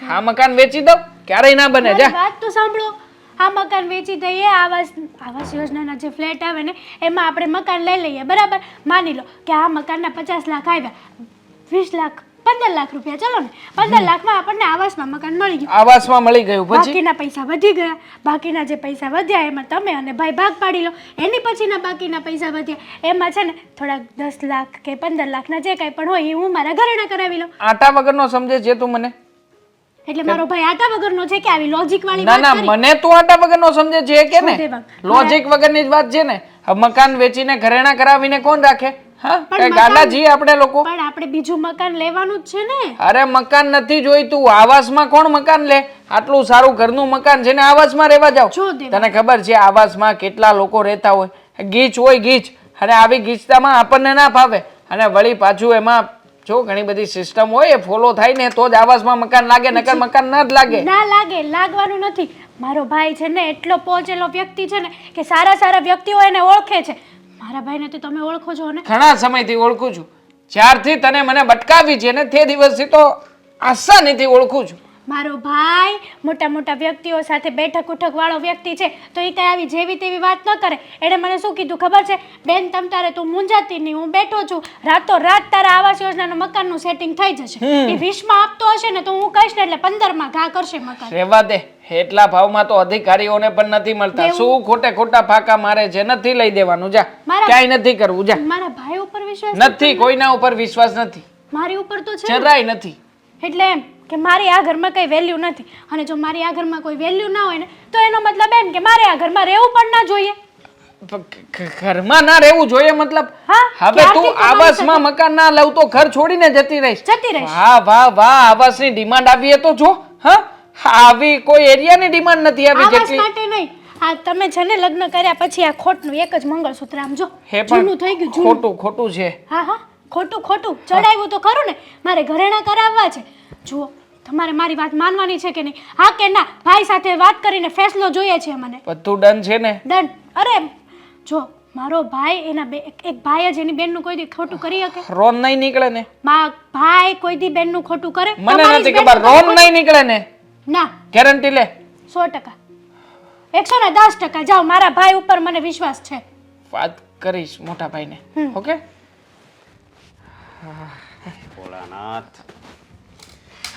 આ મકાન વેચી દઉં? ક્યારેય ના બને. જા. મારી વાત તો સાંભળો. આ મકાન વેચી દઈએ, આવાસ યોજનાના જે ફ્લેટ આવે ને એમાં આપણે મકાન લઈ લઈએ, બરાબર? માની લો કે આ મકાનના 50 લાખ આવ્યા, 20 લાખ 15 લાખ રૂપિયા, ચલો ને 15 લાખમાં આપણને આવાસમાં મકાન મળી ગયું. આવાસમાં મળી ગયું પછી? બાકીના પૈસા વધી ગયા. બાકીના જે પૈસા વધ્યા એમાં તમે અને ભાઈ ભાગ પાડી લો. એની પછીના બાકીના પૈસા વધ્યા એમાં છે ને થોડાક 10 લાખ કે 15 લાખના જે કાંઈ પણ હોય એ હું મારા ઘરેણા કરાવી લઉં. આટા વગરનો સમજે છે તું મને? એટલે મારો ભાઈ આટા વગરનો છે કે આવી લોજિક વાળી ના વાત ના, કરી? મને તું આટા વગરનો સમજે છે કે ને? શું દેવાંગ? લોજિક વગરની જ વાત છે ને. હવે મકાન વેચીને ઘરેણા કરાવીને કોણ રાખે? હા પણ કઈ મકાન- ગાંડા છીએ આપણે લોકો? પણ આપણે બીજું મકાન લેવાનું જ છે ને. અરે મકાન નથી જોઈતું. આવાસમાં કોણ મકાન લે? આટલું સારું ઘરનું મકાન છે ને આવાસમાં રહેવા જાવ. જો દેવાંગ. તને ખબર છે આવાસમાં કેટલા લોકો રહેતા હોય? ગીચ હોય ગીચ. અને આવી ગીચતામાં આપણને ના ફાવે. અને વળી પાછું એમાં જો ઘણી બધી સિસ્ટમ હોય એ ફોલો થાય ને તો જ આવાસમાં મકાન લાગે, નકર મકાન ના જ લાગે. ના લાગે, લાગવાનું નથી. મારો ભાઈ છે ને એટલો પહોંચેલો વ્યક્તિ છે ને કે સારા સારા વ્યક્તિઓ એને ઓળખે છે. મારા ભાઈને તો તમે ઓળખો છો ને? ઘણા સમયથી ઓળખું છું. જ્યારથી તને મને બટકાવી છે ને તે દિવસથી તો આસાનીથી ઓળખું છું. મારો ભાઈ મોટા મોટા વ્યક્તિઓ સાથે બેઠક ઉઠક વાળો વ્યક્તિ છે તો એ કઈ આવી જેવી તેવી વાત ન કરે. એણે મને શું કીધું ખબર છે? બેન તમ તારે તું મૂંઝાતી નહીં, હું બેઠો છું, રાતો રાત તારા આવાસ યોજનાનું મકાનનું સેટિંગ થઈ જશે. એ 20માં આપતો હશે ને તો હું કહીશ ને એટલે 15માં ઘા કરશે મકાન. રહેવા દે. એટલા ભાવમાં તો અધિકારીઓને પણ નથી મળતા. શું ખોટે ખોટા ફાકા મારે છે? નથી લઈ દેવાનું. જા. મારા- ક્યાંય નથી કરવું. જા. મારા ભાઈ ઉપર વિશ્વાસ નથી, કોઈના ઉપર વિશ્વાસ નથી. મારી ઉપર તો છે ને. જરાય નથી. એટલે એમ કે મારી આ ઘરમાં કઈ વેલ્યુ નથી. અને જો મારી આ ઘરમાં કોઈ વેલ્યુ ના હોય ને તો એનો મતલબ એમ કે મારે આ ઘરમાં રહેવું પણ ના જોઈએ. ઘરમાં ના રહેવું જોઈએ મતલબ? હા, હવે ક્યારથી તું તમારી આવાસમાં મકાન ના લઉં તો ઘર છોડીને જતી રહીશ? જતી રહીશ. વાહ વાહ વાહ, આવાસની ડિમાન્ડ આવી તો જો. હા, આવી કોઈ એરિયાની ડિમાન્ડ નથી આવી આવાસ જેટલી. માટે નહીં. આ તમે છે ને લગ્ન કર્યા પછી આ ખોટનું એક જ મંગળસૂત્ર આમ જો હે જૂનું થઈ પણ ગયું, જૂનું. ખોટું ખોટું છે. હા હા, ખોટું ખોટું ચડાવ્યું તો ખરું ને. મારે ઘરેણા કરાવવા છે. જુઓ, તમારે મારી વાત માનવાની છે કે નહીં? હા કે ના? ભાઈ સાથે વાત કરીને ફેસલો જોઈએ છે મને. બધું ડન છે ને? ડન. અરે જો મારો ભાઈ એના એક ભાઈ જ એની બેનનું કોઈ દી ખોટું કરી શકે? રોન નહીં નીકળે ને? ભાઈ કોઈ દી બેનનું ખોટું કરે? મને તમારી નથી જ ખબર. બેનનું રોન ખોટું? નહીં નીકળે ને? ના, ગેરંટી લે. 100%. 110%. જાઓ, મારા ભાઈ ઉપર મને વિશ્વાસ છે. વાત કરીશ મોટા ભાઈને. ઓકે? ભોળાનાથ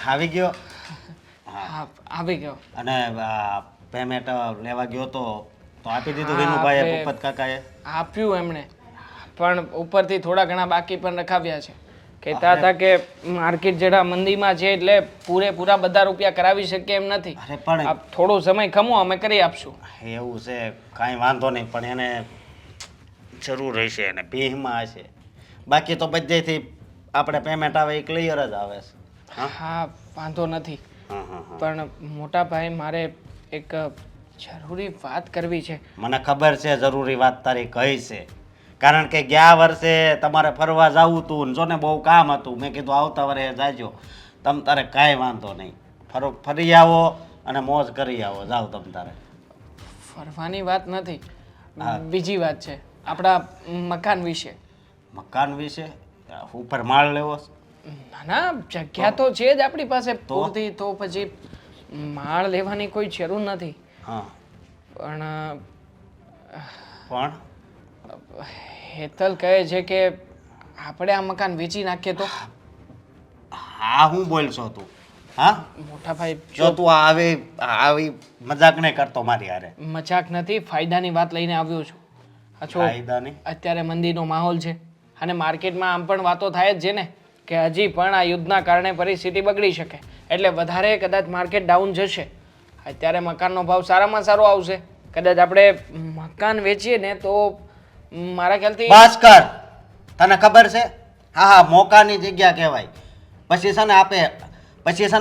આવી ગયો. હા, આવી ગયો. અને પેમેન્ટ લેવા ગયો તો આપી દીધું વિનુભાઈએ, આપણે- ભૂપત કાકાએ? આપ્યું એમણે, પણ ઉપરથી થોડા ઘણા બાકી પણ રખાવ્યા છે. કહેતા હતા કે માર્કેટ જેડા મંદીમાં છે એટલે પૂરેપૂરા બધા રૂપિયા કરાવી શકીએ એમ નથી. અરે પણ આપ થોડો સમય ખમો, અમે કરી આપશું. એવું છે, કાંઈ વાંધો નહીં, પણ એને જરૂર રહેશે એને ભીહમાં હશે. બાકી તો બધેથી આપણે પેમેન્ટ આવે એ ક્લિયર જ આવે છે. હા, વાંધો નથી. હા હા હા, પણ મોટા ભાઈ મારે એક જરૂરી વાત કરવી છે. મને ખબર છે જરૂરી વાત તારી કઈ છે. કારણ કે ગયા વર્ષે તમારે ફરવા જવું હતું, જો ને બહુ કામ હતું. મેં કીધું આવતા વર્ષે જાજો. તમ તારે કાંઈ વાંધો નહીં, ફરી આવો અને મોજ કરી આવો. જાઓ તમ તારે. ફરવાની વાત નથી, બીજી વાત છે આપણા મકાન વિશે. મકાન વિશે? ઉપર માળ લેવો છે? ના ના, જગ્યા તો છે જ આપણી પાસે પૂરતી, તો પછી માળ લેવાની કોઈ જરૂર નથી. હા, પણ પણ હેતલ કહે છે કે આપણે આ મકાન વેચી નાખીએ તો? હા, હું બોલશો તું? હા મોટા ભાઈ, જો તું આવી મજાક નહીં કરતો મારી હારે. મજાક નથી, ફાયદાની વાત લઈને આવ્યો છું. અચ્છો, ફાયદાની? અત્યારે મંદીનો માહોલ છે અને માર્કેટમાં આમ પણ વાતો થાય જ છે ને કે હજી પણ આ યુદ્ધના કારણે પરિસ્થિતિ બગડી શકે, એટલે વધારે કદાચ માર્કેટ ડાઉન જશે. અત્યારે મકાનનો ભાવ સારામાં સારો આવશે. કદાચ આપણે મકાન વેચીએ ને તો મારા ખ્યાલથી બસ કર. તને ખબર છે? હા હા, મોકાની જગ્યા કહેવાય. પછી છે ને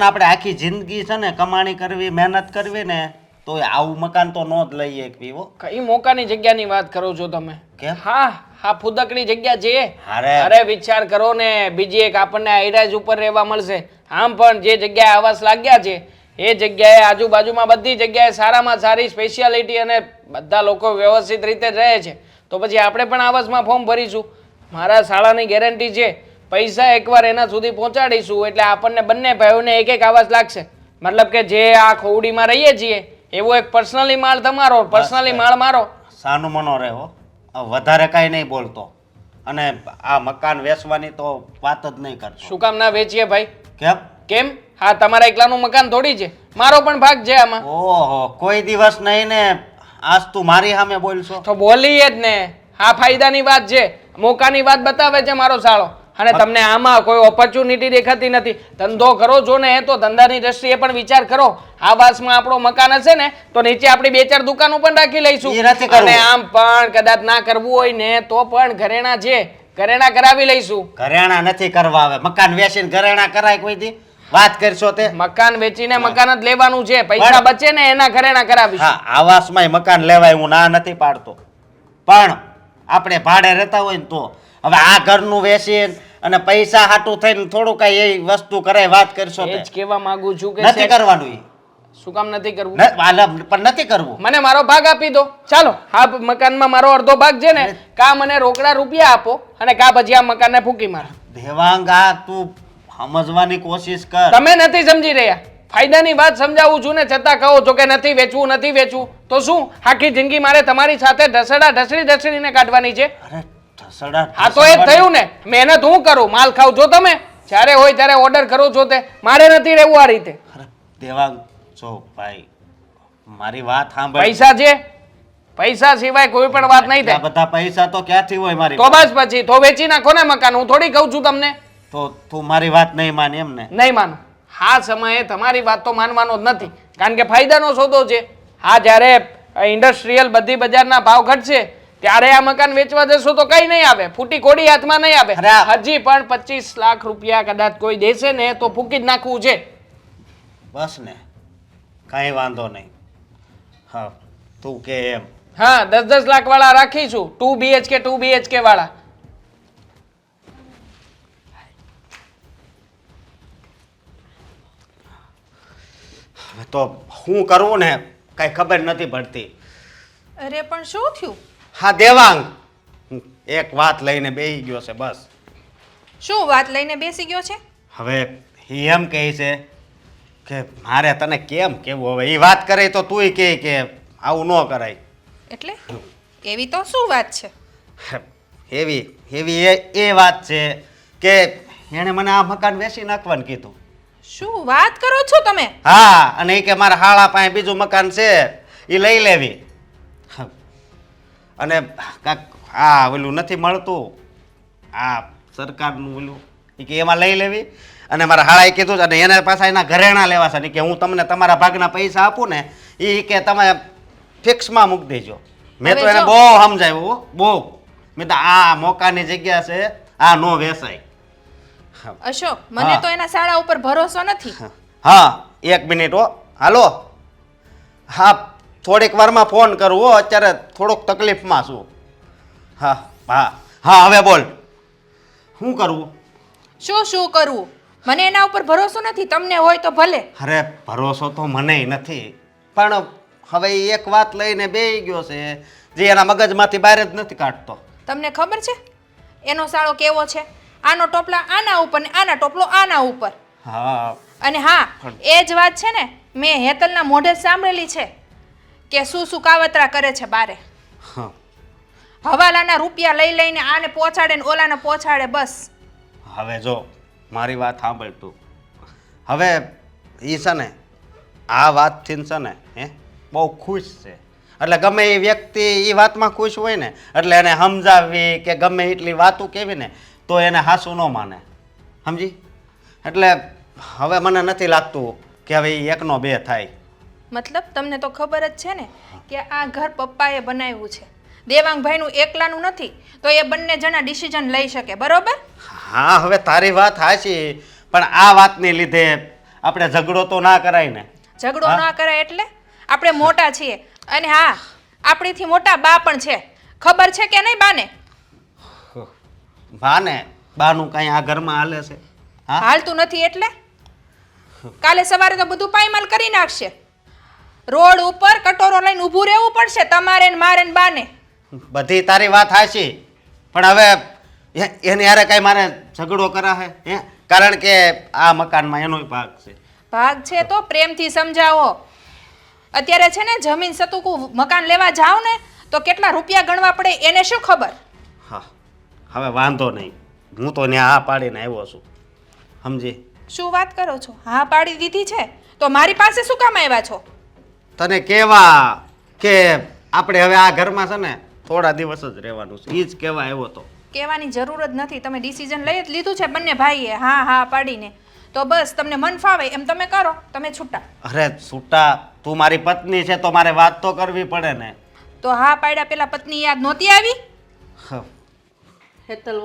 આપણે આખી જિંદગી છે ને કમાણી કરવી, મહેનત કરવી ને તો આવું મકાન તો નો જ લઈએ એક પીવો. કઈ મોકાની જગ્યાની વાત કરો છો તમે? કેમ? હા હા, ફુદકની જગ્યા છે. અરે અરે વિચાર કરો ને, બીજી એક આપણને આઈરાજ ઉપર રહેવા મળશે. આમ પણ જે જગ્યાએ આવાસ લાગ્યા છે એ જગ્યાએ આજુબાજુમાં બધી જગ્યાએ સારામાં સારી સ્પેશિયાલિટી અને બધા લોકો વ્યવસ્થિત રીતે જ રહે છે તો પછી આપણે પણ આવાસમાં ફોર્મ ભરીશું. મારા શાળાની ગેરંટી છે, પૈસા એકવાર એના સુધી પહોંચાડીશું એટલે આપણને બંને ભાઈઓને એક એક આવાસ લાગશે. મતલબ કે જે આ ખોવડીમાં રહીએ છીએ એવો એક પર્સનલી માળ તમારો, પર્સનલી માળ મારો. સાનું મનો રહે હો, વધારે કાંઈ નહીં બોલતો. અને આ મકાન વેચવાની તો વાત જ નહીં કરતો. શું કામ ના વેચીએ ભાઈ? કેમ? કેમ? હા, તમારા એકલાનું મકાન થોડી છે, મારો પણ ભાગ છે આમાં. ઓહો, કોઈ દિવસ નહીં ને આજ તું મારી સામે બોલશો? તો બોલીએ જ ને. હા, ફાયદાની વાત છે, મોકાની વાત બતાવે છે મારો સાળો. અને તમને આમાં કોઈ ઓપોર્ચ્યુનિટી દેખાતી નથી. ધંધો કરો છો ને તો ધંધાની દ્રષ્ટિએ પણ વિચાર કરો. આવાસમાં આપણો મકાન હશે ને તો નીચે આપણી 2-4 દુકાનો પણ રાખી લઈશું. એ નથી કરવું. અને આમ પણ કદાચ ના કરવું હોય ને તો પણ ઘરેણા છે, ઘરેણા કરાવી લઈશું. ઘરેણા નથી કરવા. હવે મકાન વેચીને ઘરેણા કરાય કોઈ દી? વાત કરશો તે? મકાન વેચીને મકાન જ લેવાનું છે, પૈસા બચે ને એના ઘરેણા કરાવીશું. હા, આવાસમાંય મકાન લેવાય, હું ના નથી પાડતો, પણ આપણે ભાડે રહેતા હોય ને તો. હવે આ ઘરનું વેચીને અને પૈસા હાટું થઈને થોડું કઈ એ વસ્તુ કરાય, વાત કરશો તે? એ જ કહેવા માંગુ છું કે નથી કરવાનું ઈ. શું કામ નથી કરવું? પણ નથી કરવું. મને મારો ભાગ આપી દો. ચાલો, આ મકાનમાં મારો અડધો ભાગ છે ને, કા મને રોકડા રૂપિયા આપો અને કા પછી આ મકાનને ફૂંકી મારો. દેવાંગ, આ તું સમજવાની કોશિશ કર. તમે નથી સમજી રહ્યા. ફાયદાની વાત સમજાવું છું ને છતાં કહો છો કે નથી વેચવું, નથી વેચવું. તો શું આખી જિંદગી મારે તમારી સાથે ઢસડીને કાઢવાની છે? અરે ઢસડા હા, તો એ જ થયું ને. મહેનત હું કરું, માલ ખાવ છો તમે. જ્યારે હોય ત્યારે ઓર્ડર કરો છો તે. મારે નથી રહેવું આ રીતે. અરે દેવાંગ, જો ભાઈ મારી વાત સાંભળ. પૈસા છે, પૈસા સિવાય કોઈ પણ વાત નહીં આ થાય. બધા પૈસા તો ક્યાંથી હોય મારી તો પાસે? બસ પછી તો વેચી નાખો ને મકાન. હું થોડી કહું છું તમને. તો તું મારી વાત નહીં માને એમ ને? નહીં માનો. હા, સમયે તમારી વાત તો માનવાનો જ નથી, કારણ કે ફાયદાનો સોદો છે. હા, જ્યારે ઇન્ડસ્ટ્રીયલ બધી બજારના ભાવ ઘટશે ત્યારે આ મકાન વેચવા જશો તો કઈ નહીં આવે, ફૂટી કોડી હાથમાં નહીં આવે. અરે હજી પણ 25 લાખ રૂપિયા કદાચ કોઈ દેશે ને તો ફૂકી જ નાખવું છે. બસ ને, કાંઈ વાંધો નહીં. હા, તું કે એમ. હા, 10-10 લાખ વાળા રાખીશું, 2 BHK વાળા. હવે તો શું કરવું ને કાંઈ ખબર નથી પડતી. અરે પણ શું થયું? હા દેવાંગ, એક વાત લઈને બેસી ગયો છે બસ. શું વાત લઈને બેસી ગયો છે? હવે એ એમ કહે છે કે મારે તને કેમ કેવું. હવે એ વાત કરે તો તુંય કહે કે આવું ન કરાય. એટલે એવી તો શું વાત છે? એવી એ વાત છે કે એણે મને આ મકાન વેચી નાખવાનું કીધું. શું વાત કરો છો તમે? હા, અને એ કે મારા હાળા પાસે બીજું મકાન છે એ લઈ લેવી. અને કાંક આ ઓલું નથી મળતું, આ સરકારનું ઓલું, એ કે એમાં લઈ લેવી. અને મારા હાળાએ કીધું અને એના પાછા એના ઘરેણા લેવા છે કે હું તમને તમારા ભાગના પૈસા આપું ને એ કે તમે ફિક્સમાં મૂકી દેજો. મેં તો હવે એને જો. બહુ સમજાવ્યું, બહુ. મેં તો આ મોકાની જગ્યા છે, આ નો વેચાય. અશોક, મને હા. તો એના શાળા ઉપર ભરોસો નથી. હા, 1 મિનિટ હો. હાલો. હા, થોડીક વારમાં ફોન કરું હો, અત્યારે થોડોક તકલીફમાં છું. હા હા હા, હવે બોલ શું કરવું? શું કરવું? મને એના ઉપર ભરોસો નથી. તમને હોય તો ભલે. અરે ભરોસો તો મનેય નથી, પણ હવે ઈ એક વાત લઈને બેસી ગયો છે જે એના મગજમાંથી બહાર જ નથી કાઢતો. તમને ખબર છે એનો શાળો કેવો છે? આનો ટોપલા આના ઉપર ને આના ટોપલો આના ઉપર. હા, અને હા, એ જ વાત છે ને મેં હેતલના મોઢે જ સાંભળેલી છે કે શું કાવતરા કરે છે બારે. હા. હવાલાના રૂપિયા લઈ લઈને આને પહોંચાડે ને ઓલાને પહોંચાડે. બસ હવે જો મારી વાત સાંભળ તું. હવે એ છે ને આ વાતથી છે ને બહુ ખુશ છે. એટલે ગમે એ વ્યક્તિ એ વાતમાં ખુશ હોય ને એટલે એને સમજાવવી કે ગમે એટલી વાતો કહેવી ને તો એને હાસું ન માને, સમજી? એટલે હવે મને નથી લાગતું કે હવે એ 1 નો 2 થાય. મતલબ તમને તો ખબર જ છે ને કે આ ઘર પપ્પાએ બનાવ્યું છે, દેવાંગભાઈનું એકલાનું નથી. તો એ બંને જણા ડિસિઝન લઈ શકે, બરોબર? હા, હવે તારી વાત સાચી, પણ આ વાતને લીધે આપણે ઝઘડો તો ના કરાય ને. ઝઘડો ના કરાય એટલે આપણે મોટા છીએ. અને હા, આપણીથી મોટા બા પણ છે. ખબર છે કે નહીં બાને? બાને બાનું કાંઈ આ ઘરમાં હાલે છે? હા, હાલતું નથી એટલે કાલે સવારે તો બધું પાયમાલ કરી નાખશે. રોડ ઉપર કટોરો લઈને ઊભું રહેવું પડશે તમારે ને મારે ને બાને. બધી તારી વાત હાચી, પણ હવે એની હારે કઈ મારે ઝઘડો કરાશે હે? કારણ કે આ મકાનમાં એનોય ભાગ છે. ભાગ છે તો પ્રેમથી સમજાવો. અત્યારે છે ને જમીન સતુકું મકાન લેવા જાવ ને તો કેટલા રૂપિયા ગણવા પડે એને શું ખબર. હા, હવે વાંધો નહીં, હું તો ત્યાં હા પાડીને આવ્યો છું, સમજી? શું વાત કરો છો? હા પાડી દીધી છે તો મારી પાસે શું કામ આવ્યા છો? તને કહેવા કે આપણે હવે આ ઘરમાં છે ને થોડા દિવસ જ રહેવાનું છે, એ જ કહેવા આવ્યો તો. કહેવાની જરૂર જ નથી, તમે ડિસિઝન લઈ જ લીધું છે બંને ભાઈએ હા હા પાડીને. તો બસ તમને મન ફાવે એમ તમે કરો, તમે છૂટા. અરે છૂટા, તું મારી પત્ની છે તો મારે વાત તો કરવી પડે ને. તો હા પાડ્યા પેલા પત્ની યાદ નહોતી આવી? હ, હેતલ,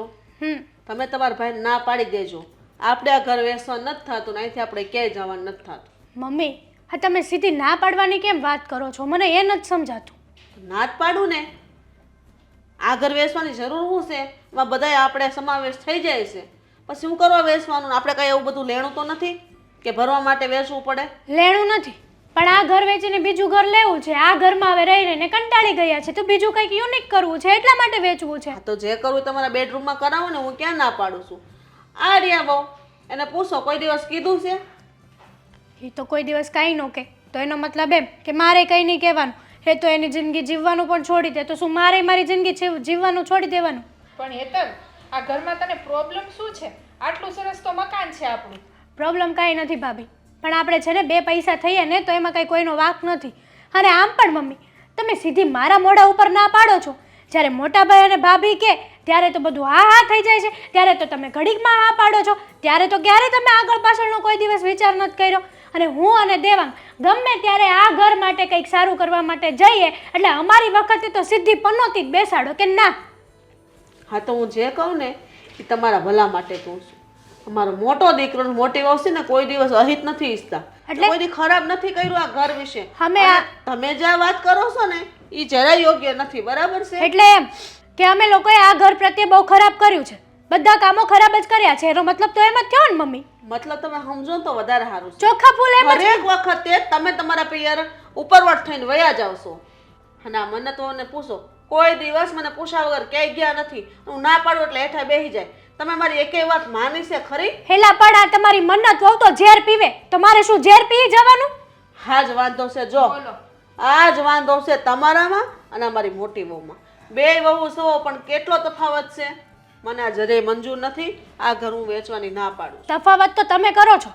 તમે તમારા ભાઈને ના પાડી દેજો. આપણે આ ઘર વેસવા નથી થતું ને અહીંથી આપણે ક્યાંય જવાનું નથી થતું. મમ્મી, હા તમે સીધી ના પાડવાની કેમ વાત કરો છો? મને એ નથી સમજાતું. ના જ પાડું ને, આ ઘર વેસવાની જરૂર શું છે? એમાં બધાય આપણે સમાવેશ થઈ જાય છે. પછી શું કરવા વેસવાનું? આપણે કઈ એવું બધું લેણું તો નથી કે ભરવા માટે વેચવું પડે. લેણું નથી, પણ આ ઘર વેચીને બીજું ઘર લેવું છે. આ ઘરમાં હવે રહી રહીને કંટાળી ગયા છે તો બીજું કંઈક યુનિક કરવું છે, એટલા માટે વેચવું છે. હા, તો જે કરવું તમારા બેડરૂમમાં કરાવો ને, હું ક્યાં ના પાડું છું. આ રહ્યા બહુ, એને પૂછો કોઈ દિવસ કીધું છે? એ તો કોઈ દિવસ કાંઈ ન કહે તો એનો મતલબ એમ કે મારે કંઈ નહીં કહેવાનું. એ તો એની જિંદગી જીવવાનું પણ છોડી દે, તો શું મારે મારી જિંદગી જીવવાનું છોડી દેવાનું? પણ હેતલ, આ ઘરમાં તને પ્રોબ્લેમ શું છે? આટલું સરસ તો મકાન છે આપણું. પ્રોબ્લેમ કાંઈ નથી ભાભી, પણ આપણે છે ને બે પૈસા થઈએ ને તો એમાં કાંઈ કોઈનો વાંક નથી. અને આમ પણ મમ્મી, તમે સીધી મારા મોઢા ઉપર ના પાડો છો. જ્યારે મોટા ભાઈ અને ભાભી કે ત્યારે તો બધું હા હા થઈ જાય છે, ત્યારે તો તમે ઘડીકમાં હા પાડો છો. ત્યારે તો ક્યારે તમે આગળ પાછળનો કોઈ દિવસ વિચાર નથી કર્યો. અને હું અને દેવાંગ ગમે ત્યારે આ ઘર માટે કંઈક સારું કરવા માટે જઈએ એટલે અમારી વખતે તો સીધી પનોતી જ બેસાડો કે ના. હા, તો હું જે કહું ને એ તમારા ભલા માટે કહું છું. અમારો મોટો દીકરો ને મોટી વહુ છે ને કોઈ દિવસ અહિત નથી ઈચ્છતા, એટલે? કોઈ દી ખરાબ નથી કર્યું આ ઘર વિશે. અમે અને તમે જે વાત કરો છો ને એ જરાય યોગ્ય નથી, બરાબર છે? એટલે એમ કે અમે લોકોએ આ ઘર પ્રત્યે બહુ ખરાબ કર્યું છે, બધા કામો ખરાબ જ કર્યા છે, એનો મતલબ તો એમ જ થયો ને મમ્મી? મતલબ તમે સમજો ને તો વધારે સારું છે. ચોખ્ખા ફૂલ એમ જ. હરેક વખતે તમે તમારા પિયર ઉપરવટ થઈને વયા જાવ છો. અને આ મને તો એને પૂછો, કોઈ દિવસ મને પૂછ્યા વગર ક્યાંય ગયા નથી. હું ના પાડું એટલે હેઠા બેસી જાય. તમે મારી એકેય વાત માની છે ખરી? હેલા પડા તમારી મન્નત વહુ તો ઝેર પીવે, તો મારે શું ઝેર પી જવાનું? હા જ વાંધો છે. જો આ જ વાંધો છે તમારામાં અને અમારી મોટી વહુમાં. બે વહુ છો પણ કેટલો તફાવત છે, મને આ જરાય મંજૂર નથી. આ ઘર હું વેચવાની ના પાડું. તફાવત તો તમે કરો છો,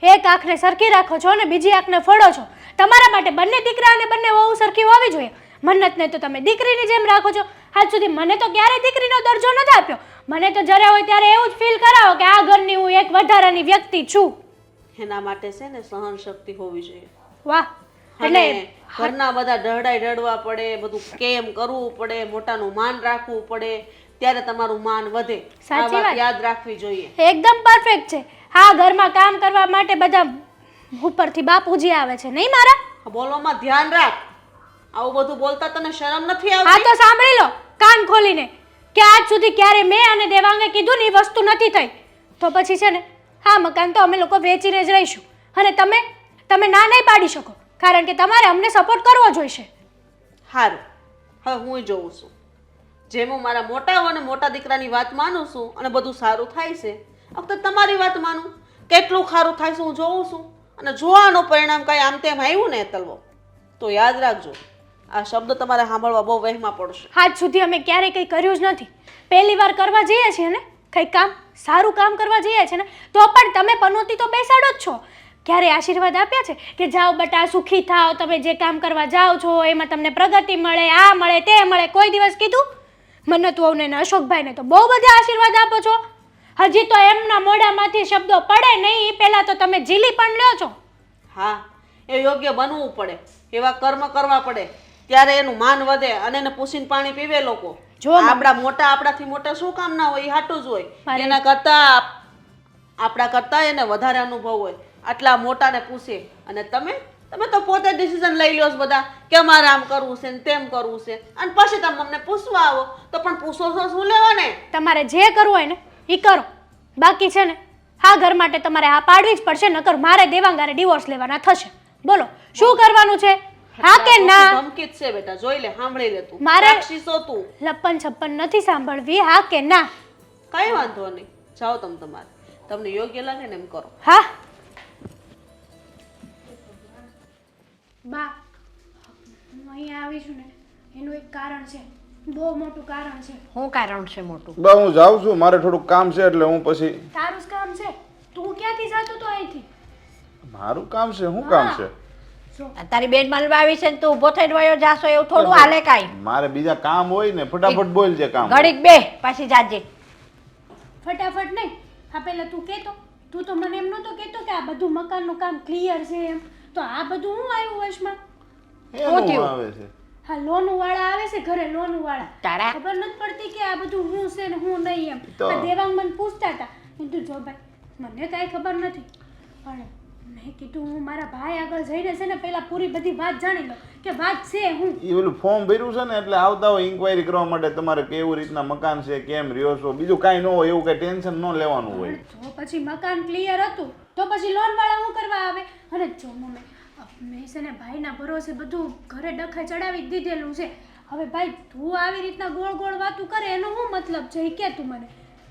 એક આંખને સરખી રાખો છો અને બીજી આંખને ફોડો છો. તમારા માટે બંને દીકરા અને બંને વહુ સરખી હોવી જોઈએ. મન્નતને તો તમે દીકરીની જેમ રાખો છો. આજ સુધી મને તો ક્યારેય દીકરીનો દરજ્જો નથી આપ્યો. મને તો જ્યારે હોય ત્યારે એવું જ ફીલ કરાવો કે આ ઘરની હું એક વધારાની વ્યક્તિ છું. એના માટે છે ને સહન શક્તિ હોવી જોઈએ. વાહ, અને એટલે ઘરના બધા ઢળાઈ ઢળવા પડે, બધું કેમ કરવું પડે, મોટાનું માન રાખવું પડે, ત્યારે તમારું માન વધે. આ સાચી વાત વાત. યાદ રાખવી જોઈએ. એકદમ પરફેક્ટ છે. આ ઘરમાં કામ કરવા માટે બધા ઉપરથી બાપુજી આવે છે નહીં મારા? બોલવામાં ધ્યાન રાખ. આવું બધું બોલતા તને શરમ નથી હા આવતી? તો સાંભળી લો કાન ખોલીને કે આજ સુધી ક્યારે મેં અને દેવાંગે કીધું ને એ વસ્તુ નથી થઈ. તો પછી છે ને હા મકાન તો અમે લોકો વેચીને જ રહીશું. અને તમે ના નહીં પાડી શકો, કારણ કે તમારે અમને સપોર્ટ કરવો જોઈશે. સારું, હવે હું જોઉં છું. જેમ હું મારા મોટા અને મોટા દીકરાની વાત માનું છું અને બધું સારું થાય છે, વખતે તમારી વાત માનું. કેટલું સારું થાય છે હું જોઉં છું. અને જોવાનું પરિણામ કાંઈ આમ તેમ આવ્યું ને તલવો તો યાદ રાખજો, આ શબ્દ તમારે સાંભળવા બહુ વહેમાં પડશે. આજ સુધી અમે ક્યારેય કંઈ કર્યું જ નથી. પહેલી વાર કરવા જઈએ છીએ ને કંઈક કામ, સારું કામ કરવા જઈએ છીએ ને તો પણ તમે પનોતી તો બેસાડો જ છો. ક્યારે આશીર્વાદ આપ્યા છે કે જાઓ બટા સુખી થાઓ, તમે જે કામ કરવા જાઓ છો એમાં તમને પ્રગતિ મળે, આ મળે તે મળે? કોઈ દિવસ કીધું? મન્નત વહુને ને અશોકભાઈને તો બહુ બધા આશીર્વાદ આપો છો. હજી તો એમના મોઢામાંથી શબ્દો પડે નહીં પહેલાં તો તમે ઝીલી પણ લ્યો છો. હા, એ યોગ્ય બનવું પડે, એવા કર્મ કરવા પડે, ત્યારે એનું માન વધે અને એને પૂછીને પાણી પીવે લોકો. જો આપણા આપણાથી મોટા શું કામ ના હોય, એ હાટું જ હોય. એના કરતા આપણા કરતા એને વધારે અનુભવ હોય. આટલા મોટાને પૂછે અને તમે તો પોતે ડિસિઝન લઈ લો છો બધા કે મારે આમ કરવું છે ને તેમ કરવું છે, અને પછી તમે અમને પૂછવા આવો તો પણ પૂછો છો શું લેવા ને? તમારે જે કરવું હોય ને એ કરો. બાકી છે ને આ ઘર માટે તમારે આ પાડવી જ પડશે, નકર મારે દેવાંગારે ડિવોર્સ લેવાના થશે. બોલો શું કરવાનું છે? હા કે ના? ધમકી જ છે બેટા, જોઈ લે, સાંભળી લે તું. મારે- સાક્ષી છો તું. લપન છપ્પન નથી સાંભળવી. હા કે ના? કઈ વાંધો નહીં, જાઓ તમે તમારે, તમને યોગ્ય લાગે ને એમ કરો. હા બા, હું અહીંયા આવી છું ને એનું એક કારણ છે, બહુ મોટું કારણ છે. શું કારણ છે મોટું? બા હું જાઉં છું, મારે થોડુંક કામ છે એટલે હું પછી. તારું જ કામ છે? તું ક્યાંથી જતો તો અહીંથી? મારું કામ છે, શું કામ છે? તારી બેન મળવા આવી છે ને તું ઊભો થઈને વયો જાશો એવું થોડું હાલે કાંઈ? મારે બીજા કામ હોય ને, ફટાફટ બોલ જે કામ. ઘડીક બે પાછી જાજે. ફટાફટ નહીં, હા પહેલા તું કહેતો, તું તો મને એમ નહોતો કહેતો કે આ બધું મકાનનું કામ ક્લિયર છે એમ, તો આ બધું હું આવ્યું વશમાં? એનું આવે છે. હા લોનું વાળા આવે છે ઘરે, લોનું વાળા. તારા ખબર નથી પડતી કે આ બધું હું છે ને હું નહીં એમ. તો. આ દેવાંગ મને પૂછતા હતા, મેં કીધું જો ભાઈ મને કાંઈ ખબર નથી, પણ મેં કીધું હું મારા ભાઈ આગળ જઈને છે ને પહેલા પૂરી બધી વાત જાણી લઉં કે વાત છે હું. એ પેલું ફોર્મ ભર્યું છે ને એટલે આવતા હોય ઇન્ક્વાયરી કરવા માટે તમારે કેવું રીતના મકાન છે, કેમ રહ્યો છો, બીજું કાંઈ ન હોય, એવું કઈ ટેન્શન ન લેવાનું હોય. જો પછી મકાન ક્લિયર હતું તો પછી લોન વાળા હું કરવા આવે? અને જો મમ્મી મેં છે ને ભાઈના ભરોસે બધું ઘરે ડખે ચડાવી જ દીધેલું છે. હવે ભાઈ તું આવી રીતના ગોળ ગોળ વાતું કરે એનો શું મતલબ છે એ કે તું મને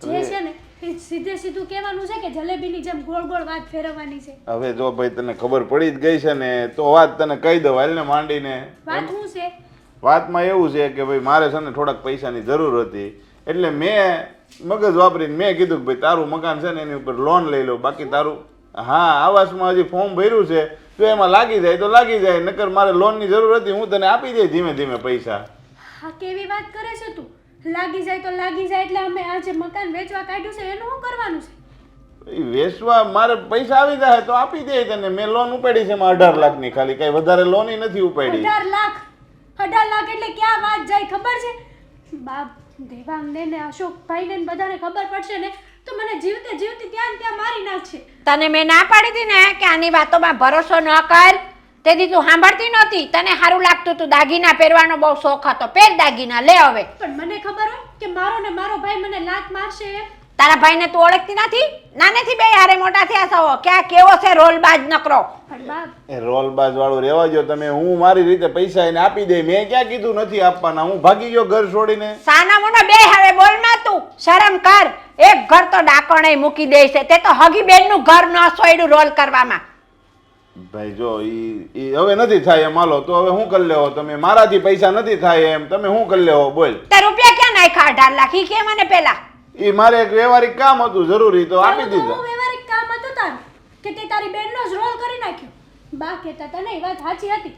જે છે ને એ સીધે સીધું કહેવાનું છે કે જલેબીની જેમ ગોળ ગોળ વાત ફેરવવાની છે? હવે જો ભાઈ તને ખબર પડી જ ગઈ છે ને તો વાત તને કહી દઉં હાલ ને માંડીને. વાત શું છે? વાતમાં એવું છે કે ભાઈ મારે છે ને થોડાક પૈસાની જરૂર હતી એટલે મેં મગજ વાપરીને મેં કીધું કે ભાઈ તારું મકાન છે ને એની ઉપર લોન લઈ લો, બાકી તારું હા આવાસમાં હજી ફોર્મ ભર્યું છે તો એમાં લાગી જાય તો લાગી જાય, નકર મારે લોનની જરૂર હતી હું તને આપી દઈ ધીમે ધીમે પૈસા. હા કેવી વાત કરે છે તું? લાગી જાય તો લાગી જાય એટલે અમે આ જે મકાન વેચવા કાઢ્યું છે એનું શું કરવાનું છે? એ વેચવા મારે પૈસા આવી જાય તો આપી દે તને. મેં લોન ઉપાડી છે એમાં 18 લાખની, ખાલી કઈ વધારે લોન નથી ઉપાડી. 18 લાખ? 18 લાખ એટલે ક્યાં વાત જાય ખબર છે? બાપ દેવાંગને ને અશોકભાઈને ને બધાને ખબર પડશે ને તો મને જીવતે જીવતી ત્યાં ને ત્યાં મારી નાખશે. તને મેં ના પાડી હતી ને કે આની વાતોમાં ભરોસો ન કર, તેથી તું સાંભળતી નહોતી. તને સારું લાગતું તું, દાગીના પહેરવાનો બહુ શોખ હતો, પહેર દાગીના, લે હવે. પણ મને ખબર હોય કે મારો ને મારો ભાઈ મને લાત મારશે. તારા ભાઈને તું ઓળખતી નથી? નાનેથી બે હારે મોટા થયા છો, ક્યાં કેવો છે રોલબાજ નકરો. પણ બાપ એ રોલબાજ વાળું રેવા જો તમે. હું મારી રીતે પૈસા એને આપી દે. મેં ક્યાં કીધું નથી આપવાના. હું ભાગી ગયો ઘર છોડીને. સાના મોનો બે હવે બોલમાં તું, શરમ કર. એક ઘર તો ડાકણે મૂકી દે છે, તે તો હગી બેનનું ઘર ન સોયડું રોલ કરવામાં. ભાઈ જો ઈ હવે નથી થાય એમ. હાલો તો હવે હું કરી લેવો તમે? મારાથી પૈસા નથી થાય એમ, તમે શું કરી લેવો બોલ? તે રૂપિયા ક્યાં નાખ્યા 18 લાખ? ઈ કે મને પેલા. એ મારે એક વ્યવહારિક કામ હતું જરૂરી તો આપી તો દીધા. હું વ્યવહારિક કામ હતું તારું કે તે તારી બેનનો જ રોલ કરી નાખ્યો? બા કહેતા હતા ને એ વાત સાચી હતી,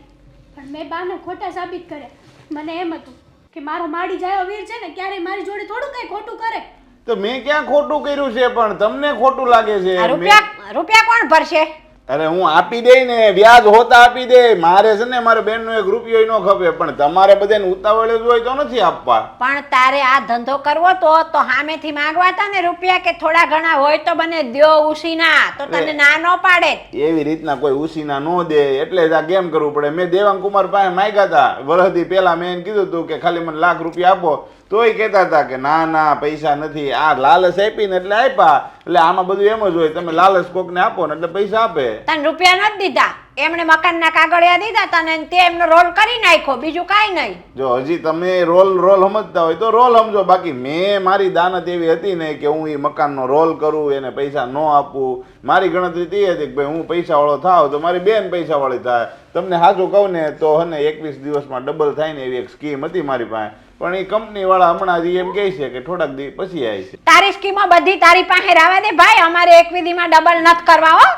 પણ મેં બાને ખોટા સાબિત કર્યા. મને એમ હતું કે મારો માડી જાયો વીર છે ને ક્યારેય મારી જોડે થોડું કઈ ખોટું કરે. તો મેં ક્યાં ખોટું કર્યું છે? પણ તમને ખોટું લાગે છે. આ રૂપિયા કોણ ભરશે? અરે હું આપી દે ને, વ્યાજ હોતા આપી દે. મારે છે ને મારે બેનનો એક રૂપિયો ન ખપે, પણ તમારે બધાને ઉતાવળે જ હોય તો નથી આપવા. પણ તારે આ ધંધો કરવો તો સામેથી માંગવા તા ને રૂપિયા, કે થોડા ઘણા હોય તો મને દ્યો ઉસીના, તો તને ના નો પાડે. એવી રીતના કોઈ ઉસીના ન દે એટલે જ આ ગેમ કરવું પડે. મેં દેવાંગ કુમાર પાસે માંગ્યા હતા વરસથી પહેલા. મેં એને કીધું હતું કે ખાલી મને લાખ રૂપિયા આપો, તોય કહેતા હતા કે ના ના પૈસા નથી. આ લાલચ આપીને એટલે આપ્યા. એટલે આમાં બધું એમ જ હોય, તમે લાલચ કોકને આપો ને એટલે પૈસા આપે. તને રૂપિયા નથી દીધા, એમણે મકાનના કાગળિયા દીધા તને, તે એમનો રોલ કરી નાખ્યો, બીજું કાંઈ નહીં. જો હજી તમે રોલ સમજતા હોય તો રોલ સમજો, બાકી મેં મારી દાનત એવી હતી ને કે હું એ મકાનનો રોલ કરું, એને પૈસા ન આપું. મારી ગણતરી તે હતી કે ભાઈ હું પૈસાવાળો થાવ તો મારી બેન પૈસાવાળી થાય. તમને સાચું કહું ને તો હને 21 દિવસમાં ડબલ થાય ને એવી એક સ્કીમ હતી મારી પાસે, પણ એ કંપની વાળા હમણાં જ એમ કહે છે કે થોડાક દિવસ પછી આવી છે. તારી સ્કીમો બધી તારી પાસે રાવા દે ભાઈ, અમારે એક વિધિમાં ડબલ નથી કરવા હો.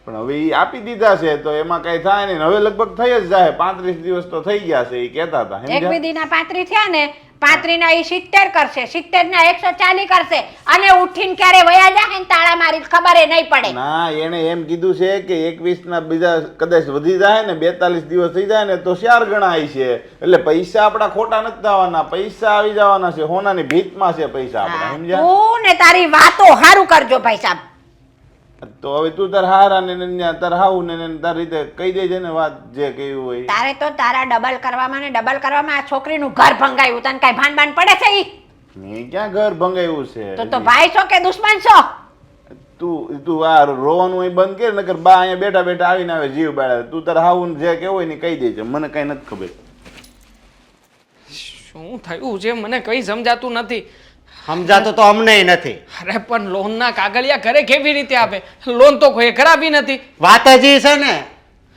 પણ હવે એ આપી દીધા છે તો એમાં કઈ થાય નહીં. હવે લગભગ થઈ જ જાય, 35 દિવસ તો થઈ ગયા છે એ કહેતા હતા. એક વિધિના 35 થયા ને, 35 ના એ 70 કરશે, 70 ના 140 કરશે, અને ઉઠીને ક્યારે વયા જાય ને તાળા મારી ખબર નહીં પડે. ના એને એમ કીધું છે કે 21 ના બીજા કદાચ વધી જાય ને 42 દિવસ થઈ જાય ને તો 4 ગણા આવી છે. એટલે પૈસા આપડા ખોટા નથી થવાના, પૈસા આવી જવાના છે. હોનાની ભીતમાં છે પૈસા આપડા, સમજ્યા? તું ને તારી વાતો હારું કરજો ભાઈ સાહેબ. તો હવે તું તાર હારા ને તાર હાઉ ને તાર રીતે કહી દેજે ને વાત જે કહ્યું હોય. તારે તો તારા ડબલ કરવામાં આ છોકરીનું ઘર ભંગાયું, તને કઈ ભાન પડે છે ઈ? મેં ક્યાં ઘર ભંગાયું છે? તો ભાઈ છો કે દુશ્મન છો? તું આ રોવાનું અહીં બંધ કર, નકર બા અહીંયા બેઠા બેઠા આવીને આવે જીવ બાળા. તું તારે હાવું જે કેવું હોય ને કહી દેજે, મને કઈ નથી ખબર. શું થયું છે મને કંઈ સમજાતું નથી. સમજાતું તો અમને નથી. અરે પણ લોનના કાગળિયા ઘરે કેવી રીતે આપે? લોન તો કોઈ કરાવી નથી. વાત જ ઈ છે ને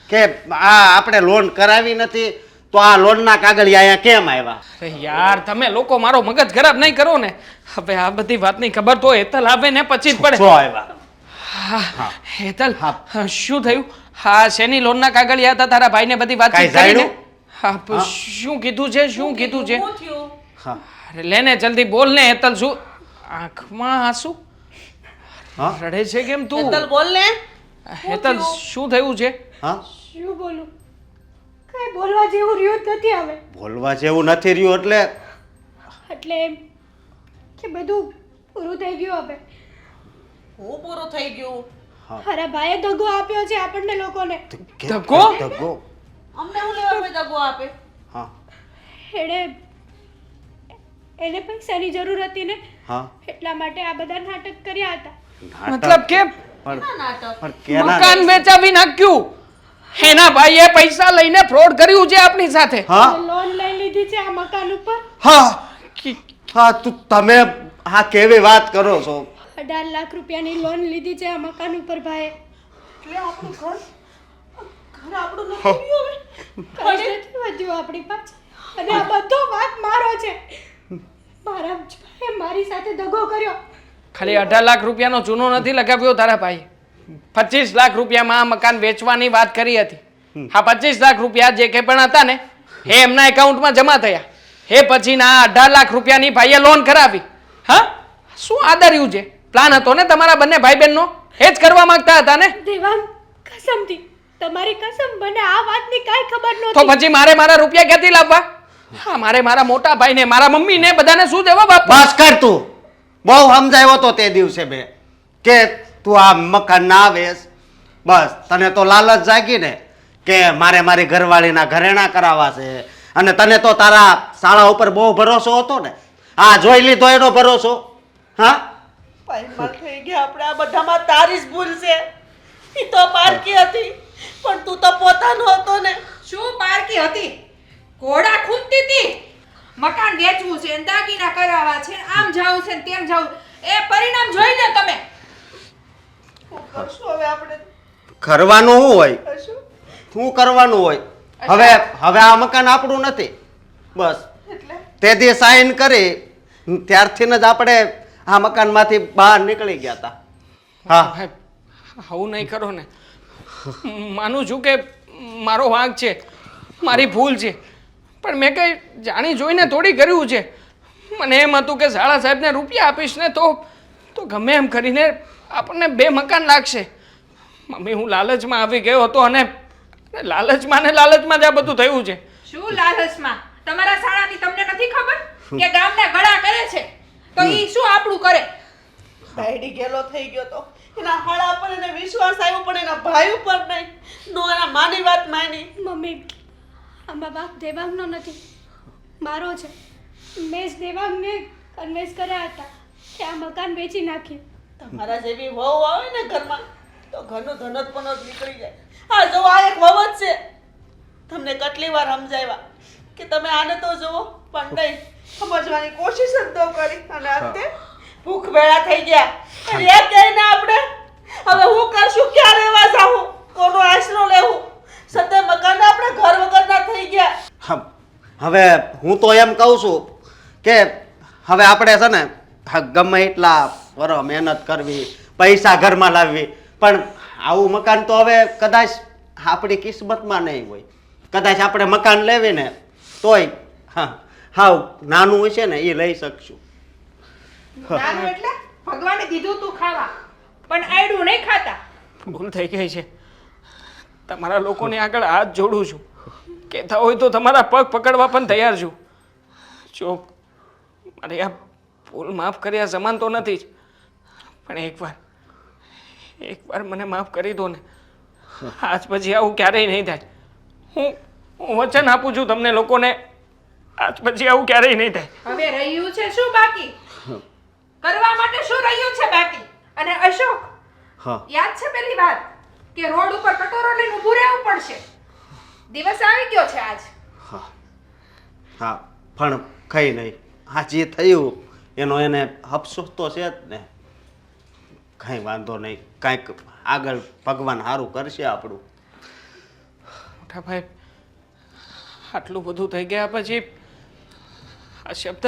કે આ આપણે લોન કરાવી નથી તો આ લોનના કાગળિયા અહીંયા કેમ આવ્યા? અરે યાર તમે લોકો મારો મગજ ખરાબ નહીં કરો ને. હવે આ બધી વાતની ખબર તો હેતલ આવે ને પછી જ પડે. શું આવ્યા? હા હેતલ, શું થયું? હા શેની લોનના કાગળિયા હતા? તારા ભાઈને બધી વાત કાંઈ કરીને? જાણ્યું? હા શું કીધું છે? શું કીધું છે? શું થયું? હા અરે લેને જલ્દી બોલ ને હેતલ. શું આંખમાં આંસુ? હા રડે છે કેમ તું? હેતલ બોલ ને. હેતલ શું થયું છે? હા શું બોલું? કાંઈ બોલવા જેવું રહ્યું જ નથી હવે. બોલવા જેવું નથી રહ્યું એટલે એટલે એમ કે બધું પૂરું થઈ ગયું હવે. હું પૂરું થઈ ગયું. મારા ભાઈએ દગો આપ્યો છે આપણને લોકોને. ધક્કો? ધક્કો? અમને હું લેવા ભાઈ દગો આપે? હા એને પૈસાની જરૂર હતી ને, હા એટલા માટે આ બધા નાટક કર્યા હતા. મતલબ કે પણ ના નાટક. પણ કેના મકાન વેચાવી નાખ્યું? એના ભાઈએ પૈસા લઈને ફ્રોડ કર્યું છે આપણી સાથે. હા લોન લઈ લીધી છે આ મકાન ઉપર. હા હા તમે હા કેવી વાત કરો છો? 18 લાખ રૂપિયાની લોન લીધી છે આ મકાન ઉપર ભાઈએ. એટલે આપણું ઘર આપણું નથી રહ્યું હવે. કઈ નથી વધ્યું આપણી પાસે. અને આ બધો વાંક મારો છે. મારા ભાઈએ મારી સાથે દગો કર્યો. ખાલી 18 લાખ રૂપિયાનો ચૂનો નથી લગાવ્યો તારા ભાઈ. 25 લાખ રૂપિયામાં આ મકાન વેચવાની વાત કરી હતી. હા 25 લાખ રૂપિયા જે કંઈ પણ હતા ને એ એમના એકાઉન્ટમાં જમા થયા. એ પછીના 18 લાખ રૂપિયાની ભાઈએ લોન કરાવી. હા શું આદર્યું છે? પ્લાન હતો ને તમારા બંને ભાઈ બહેનનો? એ જ કરવા માંગતા હતા ને? દેવાંગ, કસમથી તમારી કસમ, મને આ વાતની કાંઈ ખબર તો નહોતી. પછી મારે મારા રૂપિયા ક્યાંથી લાવવા? હા મારે મારા મોટા ભાઈને મારા મમ્મીને બધાને શું જવાબ આપવા? બસ કર તું. બહુ સમજાવ્યો તો તે દિવસે બે કે તું આ મકાન ના વેચ. બસ તને તો લાલચ જાગી ને કે મારે મારી ઘરવાળીના ઘરેણા કરાવવા છે. અને તને તો તારા શાળા ઉપર બહુ ભરોસો હતો ને. આ જોઈ લીધો એનો ભરોસો. હા પાયમાલ થઈ ગયા આપણે. આ બધામાં તારી જ ભૂલ છે. ઈ તો પારકી હતી પણ તું તો પોતાનો હતો ને. શું પારકી હતી? ઘોડા ખૂંદતી હતી. મકાન વેચવું છે, દાગીના કરાવવા છે, આમ જાવું છે ને તેમ જાવું. એ પરિણામ જોઈને તમે શું કરશું હવે આપણે? કરવાનું શું હોય? કરશું શું કરવાનું હોય? હવે હવે આ મકાન આપણું નથી. બસ એટલે તે દી સાઈન કરી ત્યારથી જ આપણે આ મકાનમાંથી બહાર નીકળી ગયા હતા. હા ભાઈ, આવું નહીં કરો ને. માનું છું કે મારો વાંક છે, મારી ભૂલ છે, પણ મેં કંઈ જાણી જોઈને થોડી કર્યું છે. મને એમ હતું કે શાળા સાહેબને રૂપિયા આપીશ ને તો ગમે એમ કરીને આપણને 2 મકાન લાગશે. મમ્મી હું લાલચમાં આવી ગયો હતો અને લાલચમાં ને લાલચમાં જ આ બધું થયું છે. શું લાલચમાં? તમારા શાળાની તમને નથી ખબર કે ગામના ગળા કરે છે તો ઈ શું આપણું કરે? બાયડી ગેલો થઈ ગયો તો એના હાળા પર એને વિશ્વાસ આવ્યો પણ એના ભાઈ ઉપર નહીં. નો એના માની વાત માની. મમ્મી, આમાં વાંક દેવાંગનો નથી, મારો છે. મેં જ દેવાંગને કન્વિન્સ કર્યા હતા કે આ મકાન વેચી નાખીએ. તમારા જેવી વહુ આવે ને ઘરમાં તો ઘરનું ધનત પણ જ નીકળી જાય. હા જો આ એક વહુ જ છે. તમને કેટલી વાર સમજાવ્યા કે તમે આને તો જુઓ પણ નહીં સમજવાની કોશિશ જ તો કરી અને અંતે ભૂખ ભેળા થઈ ગયા. અને એ કહીને આપણે હવે હું કરશું? ક્યાં રહેવા જાવું? કોનો આશરો લેવું? સતે મકાન આપણે ઘર વગરના થઈ ગયા. હવે હું તો એમ કહું છું કે હવે આપણે છે ને ગમે એટલા વરો મહેનત કરવી, પૈસા ઘરમાં લાવવી, પણ આવું મકાન તો હવે કદાચ આપણી કિસ્મતમાં નહીં હોય. કદાચ આપણે મકાન લેવી ને તોય હાવ નાનું હશે ને એ લઈ શકશું. નાનું એટલે ભગવાને દીધું તું ખાવા પણ આયડું નહીં ખાતા. ભૂલ થઈ ગઈ છે. તમારા લોકોને આગળ હાથ જોડું છું. કહેતા હોય તો તમારા પગ પકડવા પણ તૈયાર છું. જો મારે આ ભૂલ માફ કર્યા સમાન તો નથી જ, પણ એકવાર મને માફ કરી દો ને. આજ પછી આવું ક્યારેય નહીં થાય. હું વચન આપું છું તમને લોકોને, આજ પછી આવું ક્યારેય નહીં થાય. હવે રહ્યું છે શું બાકી? કરવા માટે શું રહ્યું છે બાકી? અને અશોક, હા યાદ છે પેલી વાત કે રોડ ઉપર કટોરો લઈને ઊભું રહેવું પડશે? દિવસ આવી ગયો છે આજ. હા હા પણ કંઈ નહીં, આ જે થયું એનો એને અફસોસ તો છે જ ને. કંઈ વાંધો નહીં, કાંઈક આગળ ભગવાન સારું કરશે આપણું. મોટા ભાઈ, આટલું બધું થઈ ગયા પછી આ શબ્દ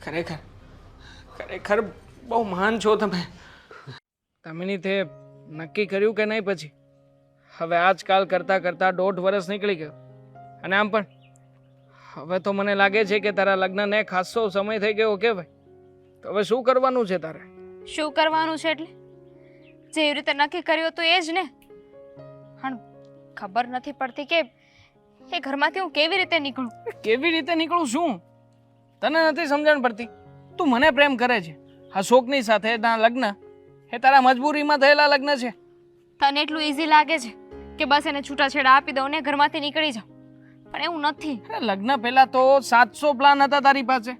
ખરેખર ખરેખર બહુ મહાન છો તમે. તમે તે નક્કી કર્યું કે નહીં? પછી હવે આજકાલ કરતાં કરતાં 1.5 વર્ષ નીકળી ગયો અને આમ પણ હવે તો મને લાગે છે કે તારા લગ્નને ખાસો સમય થઈ ગયો કે ભાઈ. તો હવે શું કરવાનું છે તારે? શું કરવાનું છે એટલે જે રીતે નક્કી કર્યું હતું એ જ ને. પણ ખબર નથી પડતી કે એ ઘરમાંથી હું કેવી રીતે નીકળું. કેવી રીતે નીકળું? શું તને નથી સમજણ પડતી? તું મને પ્રેમ કરે છે, આ શોકની સાથે ના લગ્ન એ તારા મજબૂરીમાં થયેલા લગ્ન છે. તને એટલું ઈઝી લાગે છે કે બસ એને છૂટાછેડા આપી દઉં ને ઘરમાંથી નીકળી જાઉં, પણ એવું નથી. અરે લગ્ન પહેલા તો 700 પ્લાન હતા તારી પાસે.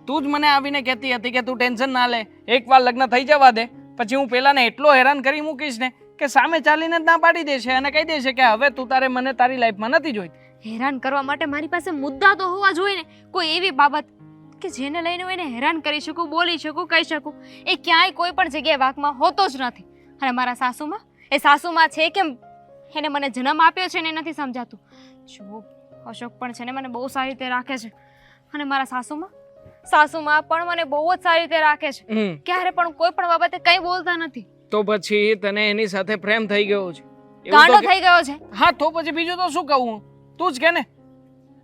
તું જ મને આવીને કહેતી હતી કે તું ટેન્શન ના લે, એકવાર લગ્ન થઈ જવા દે, પછી હું પેલાને એટલો હેરાન કરી મૂકીશ ને કે સામે ચાલીને જ ના પાડી દેશે અને કહી દેશે કે હવે તું તારે મને તારી લાઈફમાં નથી જોઈતી. હેરાન કરવા માટે મારી પાસે મુદ્દા તો હોવા જોઈએ ને, કોઈ એવી બાબત કે જેને લઈને હું એને હેરાન કરી શકું, બોલી શકું, કહી શકું. એ ક્યાંય કોઈ પણ જગ્યાએ વાકમાં હોતો જ નથી. અને મારા સાસુમાં, એ સાસુમાં છે કે એને મને જન્મ આપ્યો છે ને એ નથી સમજાતું. જો અશોક પણ છે ને મને બહુ સારી રીતે રાખે છે, અને મારા સાસુમાં પણ મને બહુ જ સારી રીતે રાખે છે. ક્યારે પણ કોઈ પણ બાબતે કંઈ બોલતા નથી. તો પછી તને એની સાથે પ્રેમ થઈ ગયો છે? એવું ગાંડો તો કે- થઈ ગયો છે. હા તો પછી બીજું તો શું કહું? તું જ કે ને.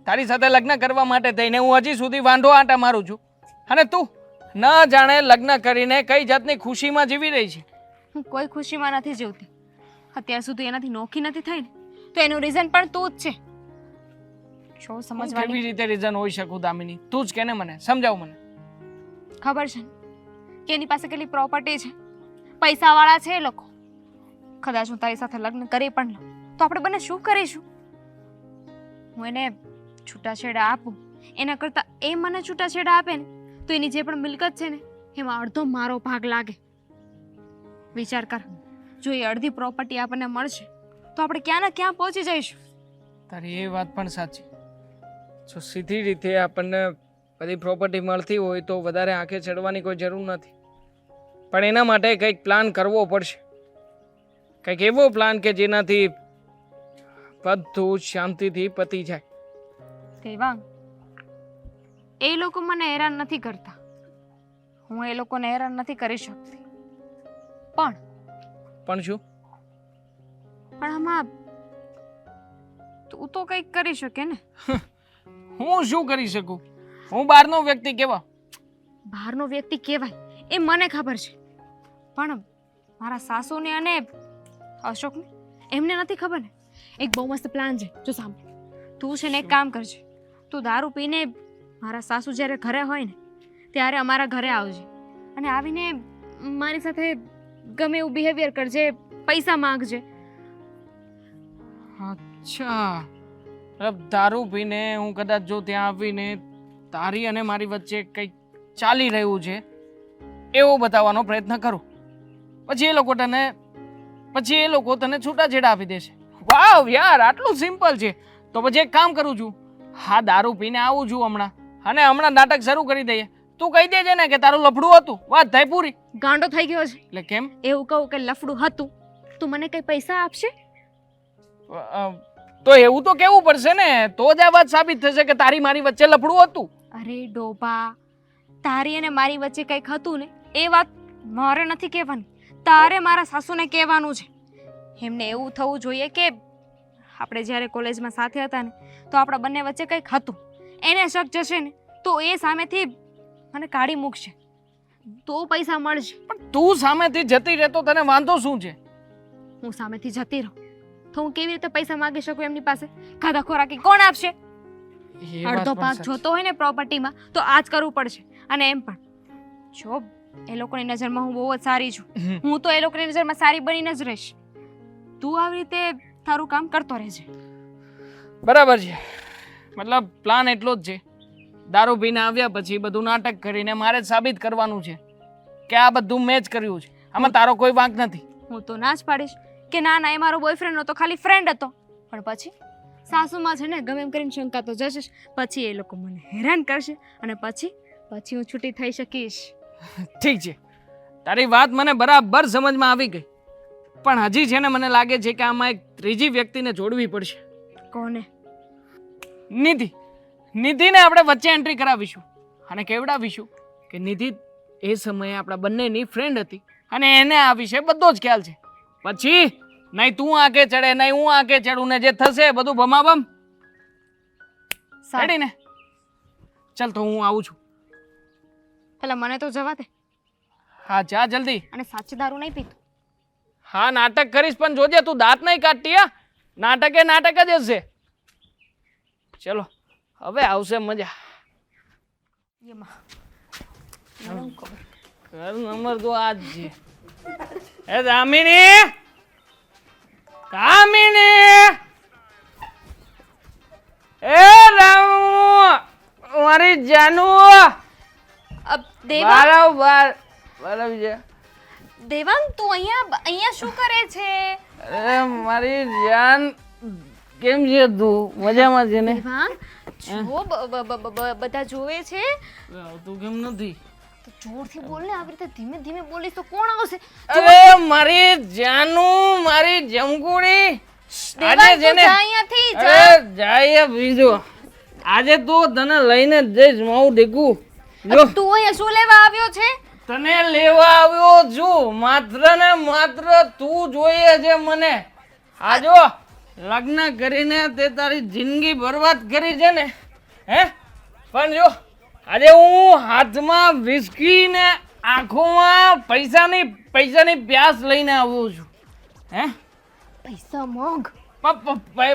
તારી સાથે લગ્ન કરવા માટે થઈને હું હજી સુધી વાંઢો આંટા મારું છું, અને તું ન જાણે લગ્ન કરીને કઈ જાતની ખુશીમાં જીવી રહી છે. હું કોઈ ખુશીમાં નથી જીવતી. અત્યાર સુધી એનાથી નોખી નથી થઈ ને, તો એનું રીઝન પણ તું જ છે. જો હું સમજવાની કેવી રીતે રીઝન હોઈ શકું દામિની? તું જ કે ને, મને સમજાવ. મને ખબર છે ને કે એની પાસે કેટલી પ્રોપર્ટી છે, પૈસાવાળા છે એ લોકો. કદાચ હું તારી સાથે લગ્ન કરી પણ લઉં તો આપણે બંને શું કરીશું? હું એને છૂટાછેડા આપું એના કરતાં એ મને છૂટાછેડા આપે ને તો એની જે પણ મિલકત છે ને એમાં અડધો મારો ભાગ લાગે. વિચાર કર, જો એ અડધી પ્રોપર્ટી આપણને મળશે તો આપણે ક્યાં ને ક્યાં પહોંચી જઈશું. તારી એ વાત પણ સાચી. જો સીધી રીતે આપણને બધી પ્રોપર્ટી મળતી હોય તો વધારે આંખે ચડવાની કોઈ જરૂર નથી. પણ એના માટે કંઈક પ્લાન કરવો પડશે. કંઈક એવો પ્લાન કે જેનાથી બધું શાંતિથી પતી જાય. દેવાંગ, એ લોકો મને હેરાન નથી કરતા, હું એ લોકોને હેરાન નથી કરી શકતી. પણ શું? પણ આમાં તું તો કંઈક કરી શકે ને. હું શું કરી શકું? હું બહારનો વ્યક્તિ કેવા? બહારનો વ્યક્તિ કહેવાય એ મને ખબર છે, પણ મારા સાસુને અને અશોકને એમને નથી ખબર ને. એક બહુ મસ્ત પ્લાન છે, જો સાંભળ. તું છે ને એક કામ કરજે, તું દારૂ પીને મારા સાસુ જ્યારે ઘરે હોય ને ત્યારે અમારા ઘરે આવજે, અને આવીને મારી સાથે ગમે એવું બિહેવિયર કરજે, પૈસા માંગજે. અચ્છા, મતલબ દારૂ પીને હું કદાચ જો ત્યાં આવીને તારી અને મારી વચ્ચે કંઈક ચાલી રહ્યું છે એવો બતાવવાનો પ્રયત્ન કરું, પછી એ લોકો તને છૂટાછેડા આપી દેશે. વાવ યાર, આટલું સિમ્પલ છે. તો પછી એક કામ કરું છું, હા દારૂ પીને આવું છું હમણાં નાટક શરૂ કરી દઈએ. તું કહી દેજે ને કે તારું લફડું હતું, વાત થઈ પૂરી. ગાંડો થઈ ગયો છે. એટલે કેમ? એવું કહું કે લફડું હતું, તું મને કઈ પૈસા આપશે? તો એવું તો કેવું પડશે ને, તો જ આ વાત સાબિત થશે કે તારી મારી વચ્ચે લફડું હતું. અરે ડોબા, તારી અને મારી વચ્ચે કંઈક હતું ને એ વાત મારે નથી કહેવાની, તારે મારા સાસુને કહેવાનું છે. એમને એવું થવું જોઈએ કે આપણે જ્યારે કોલેજમાં સાથે હતા ને તો આપણા બંને વચ્ચે કંઈક હતું. એને શક જશે ને તો એ સામેથી મને કાઢી મૂકશે, તો પૈસા મળશે. પણ તું સામેથી જતી રહે તો તને વાંધો શું છે? હું સામેથી જતી રહું તો હું કેવી રીતે પૈસા માંગી શકું એમની પાસે? ખાધા ખોરાકી કોણ આપશે? એ વાત અડધો પણ ભાગ સાચી. જોતો હોય ને પ્રોપર્ટીમાં તો આ જ કરવું પડશે. અને એમ પણ જો એ લોકોની નજરમાં હું બહુ જ સારી છું, હું તો એ લોકોની નજરમાં સારી બનીને જ રહીશ. તું આવી રીતે તારું કામ કરતો રહેજે. બરાબર છે. મતલબ પ્લાન એટલો જ છે, દારૂ પીને આવ્યા પછી બધું નાટક કરીને મારે જ સાબિત કરવાનું છે કે આ બધું મેં જ કર્યું છે, આમાં તારો કોઈ વાંક નથી. હું તો ના જ પાડીશ કે ના ના એ મારો બોયફ્રેન્ડ નહોતો, ખાલી ફ્રેન્ડ હતો. પણ પછી સાસુમાં છે ને ગમે એમ કરીને શંકા તો જશે જ. પછી એ લોકો મને હેરાન કરશે અને પછી હું છૂટી થઈ શકીશ. ઠીક છે, તારી વાત મને બરાબર સમજમાં આવી ગઈ, પણ હજી છે ને મને લાગે છે કે આમાં એક ત્રીજી વ્યક્તિને જોડવી પડશે. કોને? નિધિને આપણે વચ્ચે એન્ટ્રી કરાવીશું અને કેવડાવીશું કે નિધિ એ સમયે આપણા બંનેની ફ્રેન્ડ હતી અને એને આ વિશે બધો જ ખ્યાલ છે. પછી નહીં તું આંકે ચડે નહીં હું આંકે ચડું ને જે થશે બધું ભમાભમ. રેડી ને? ચાલ તો હું આવું છું. પેલા મને તો જવા દે. હા જા જલ્દી. અને સાચી દારૂ નહીં પીતું. હા નાટક કરીશ પણ જોજે તું દાંત નહીં કાઢતી. હા નાટક જ હશે. ચલો હવે આવશે મજા. ઘર નંબર તો આ જ છે. એ દામિની એ રામુ મારી જાનુ દેવાંગ, બાર છે. દેવાંગ તું અહીંયા શું કરે છે? અરે મારી જાન કેમ છે તું? મજામાં છે ને? દેવાંગ જો બધા જોવે છે. તું કેમ નથી? તો જોરથી બોલ ને, આવી રીતે ધીમે ધીમે બોલીશ તો કોણ આવશે? અરે મારી જાનુ મારી જમકુડી દેવાંગ તું જા અહીંયાથી જા. અરે જાય બીજો આજે તો તને લઈને જ જઈશ માઉ ડીકુ. જો તું અહીંયા શું લેવા આવ્યો છે? તને લેવા આવ્યો છું, માત્ર ને માત્ર તું જોઈએ છે મને. આ જો લગ્ન કરીને તે તારી જિંદગી બરબાદ કરી છે ને, હે? પણ જો આજે હું હાથમાં વિસ્કી ને આંખોમાં પૈસાની પ્યાસ લઈને આવું છું. હે? પૈસા માંગ.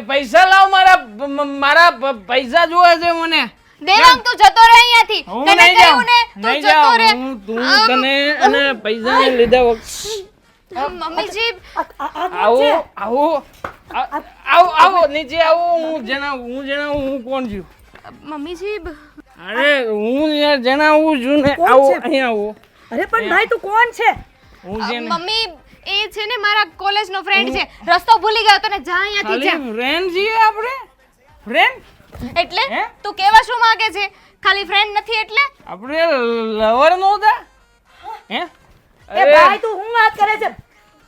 પૈસા લાવ, મારા પૈસા જોવે છે મને. દેવાંગ તું જતો રહે અહીંયાથી. હું તને નહીં કહ્યું ને જાઉં, તું નહીં જતો જાઉં. રહે. તું તને અને પૈસાને લીધા વખત મમ્મીજી આવો નીચે આવો. હું જણાવું હું કોણ છું. મમ્મીજી અરે હું જણાવું છું ને. આવો અહીંયા આવો. અરે પણ ભાઈ તું કોણ છે? હું છે ને મમ્મી એ છે ને મારા કોલેજનો ફ્રેન્ડ છે. રસ્તો ભૂલી ગયો તને જા અહીંયાથી જા. ખાલી ફ્રેન્ડ છીએ આપણે? ફ્રેન્ડ એટલે હે? તું કેવા શું માંગે છે? ખાલી ફ્રેન્ડ નથી એટલે? આપણે લવર નહોતા? હે? એ ભાઈ તું હું વાત કરે છે?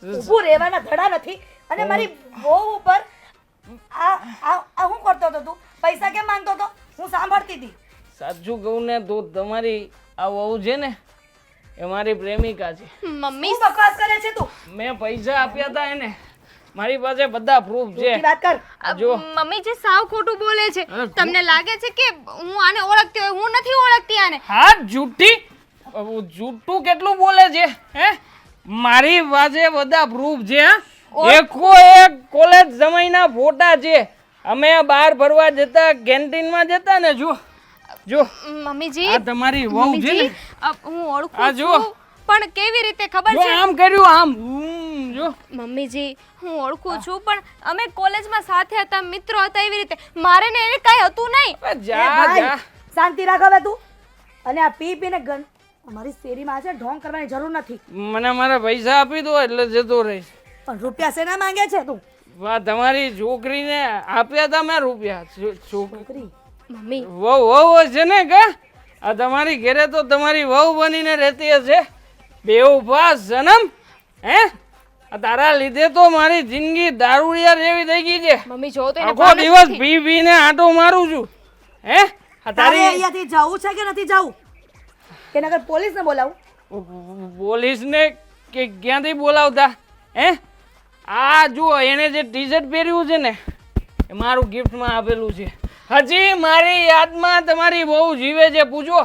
ઊભું રહેવાના ધડા નથી અને મારી વહુ ઉપર આ હું કરતો હતો તું? પૈસા કેમ માંગતો હતો? હું સાંભળતી હતી. સાચું કહું ને તો તમારી આ વહુ છે ને એ મારી પ્રેમિકા છે. મમ્મી શું બકવાસ કરે છે તું? મેં પૈસા આપ્યા હતા એને. મારી પાસે બધા પ્રૂફ છે. તું વાત કર. જો મમ્મી જે સાવ ખોટું બોલે છે. અરે તમને લાગે છે કે હું આને ઓળખતી હોય? હું નથી ઓળખતી આને. હા જૂઠી જૂઠું કેટલું બોલે છે? હે? મારી પાસે બધા પ્રૂફ છે. એકો એક કોલેજ સમયના ફોટા છે. અમે બહાર ફરવા જતા, કેન્ટીનમાં જતા ને. જો મમ્મીજી આ તમારી વહુ છે ને, હું આ ઓળખું જુઓ. છું પણ કેવી રીતે ખબર જો છે? આમ કર્યું આમ. જો મમ્મીજી હું ઓળખું છું પણ અમે કોલેજમાં સાથે હતા, મિત્રો હતા, એવી રીતે. મારે ને એને કઈ હતું નહીં. અબે એ જા ભાઈ જા. શાંતિ રાખ હવે તું. અને આ પીને અમારી શેરીમાં છે ઢોંગ કરવાની જરૂર નથી. મને મારા પૈસા આપી દો એટલે જતો રહીશ. પણ રૂપિયા શેના માંગે છે તું? વાહ તમારી છોકરીને આપ્યા હતા મેં રૂપિયા. છોકરી મમ્મી વહુ છે ને કે આ તમારી ઘરે તો તમારી વહુ બનીને રહેતી હશે. બેઉ પાસ જન્મ. હે? આ તારા લીધે તો મારી જિંદગી દારૂડિયા જેવી થઈ ગઈ છે. મમ્મી જો તો એને આખો ભાન જ દિવસ નથી. પી પીને આંટો મારું છું. હે? આ તારે તારી અહીંયાથી જવું છે કે નથી જવું? કે નગર પોલીસને બોલાવું? પોલીસને કે ક્યાંથી બોલાવતા? હે? આ જુઓ એને જે ટી શર્ટ પહેર્યું છે ને એ મારું ગિફ્ટમાં આપેલું છે. હજી મારી યાદમાં તમારી બહુ જીવે છે. પૂછો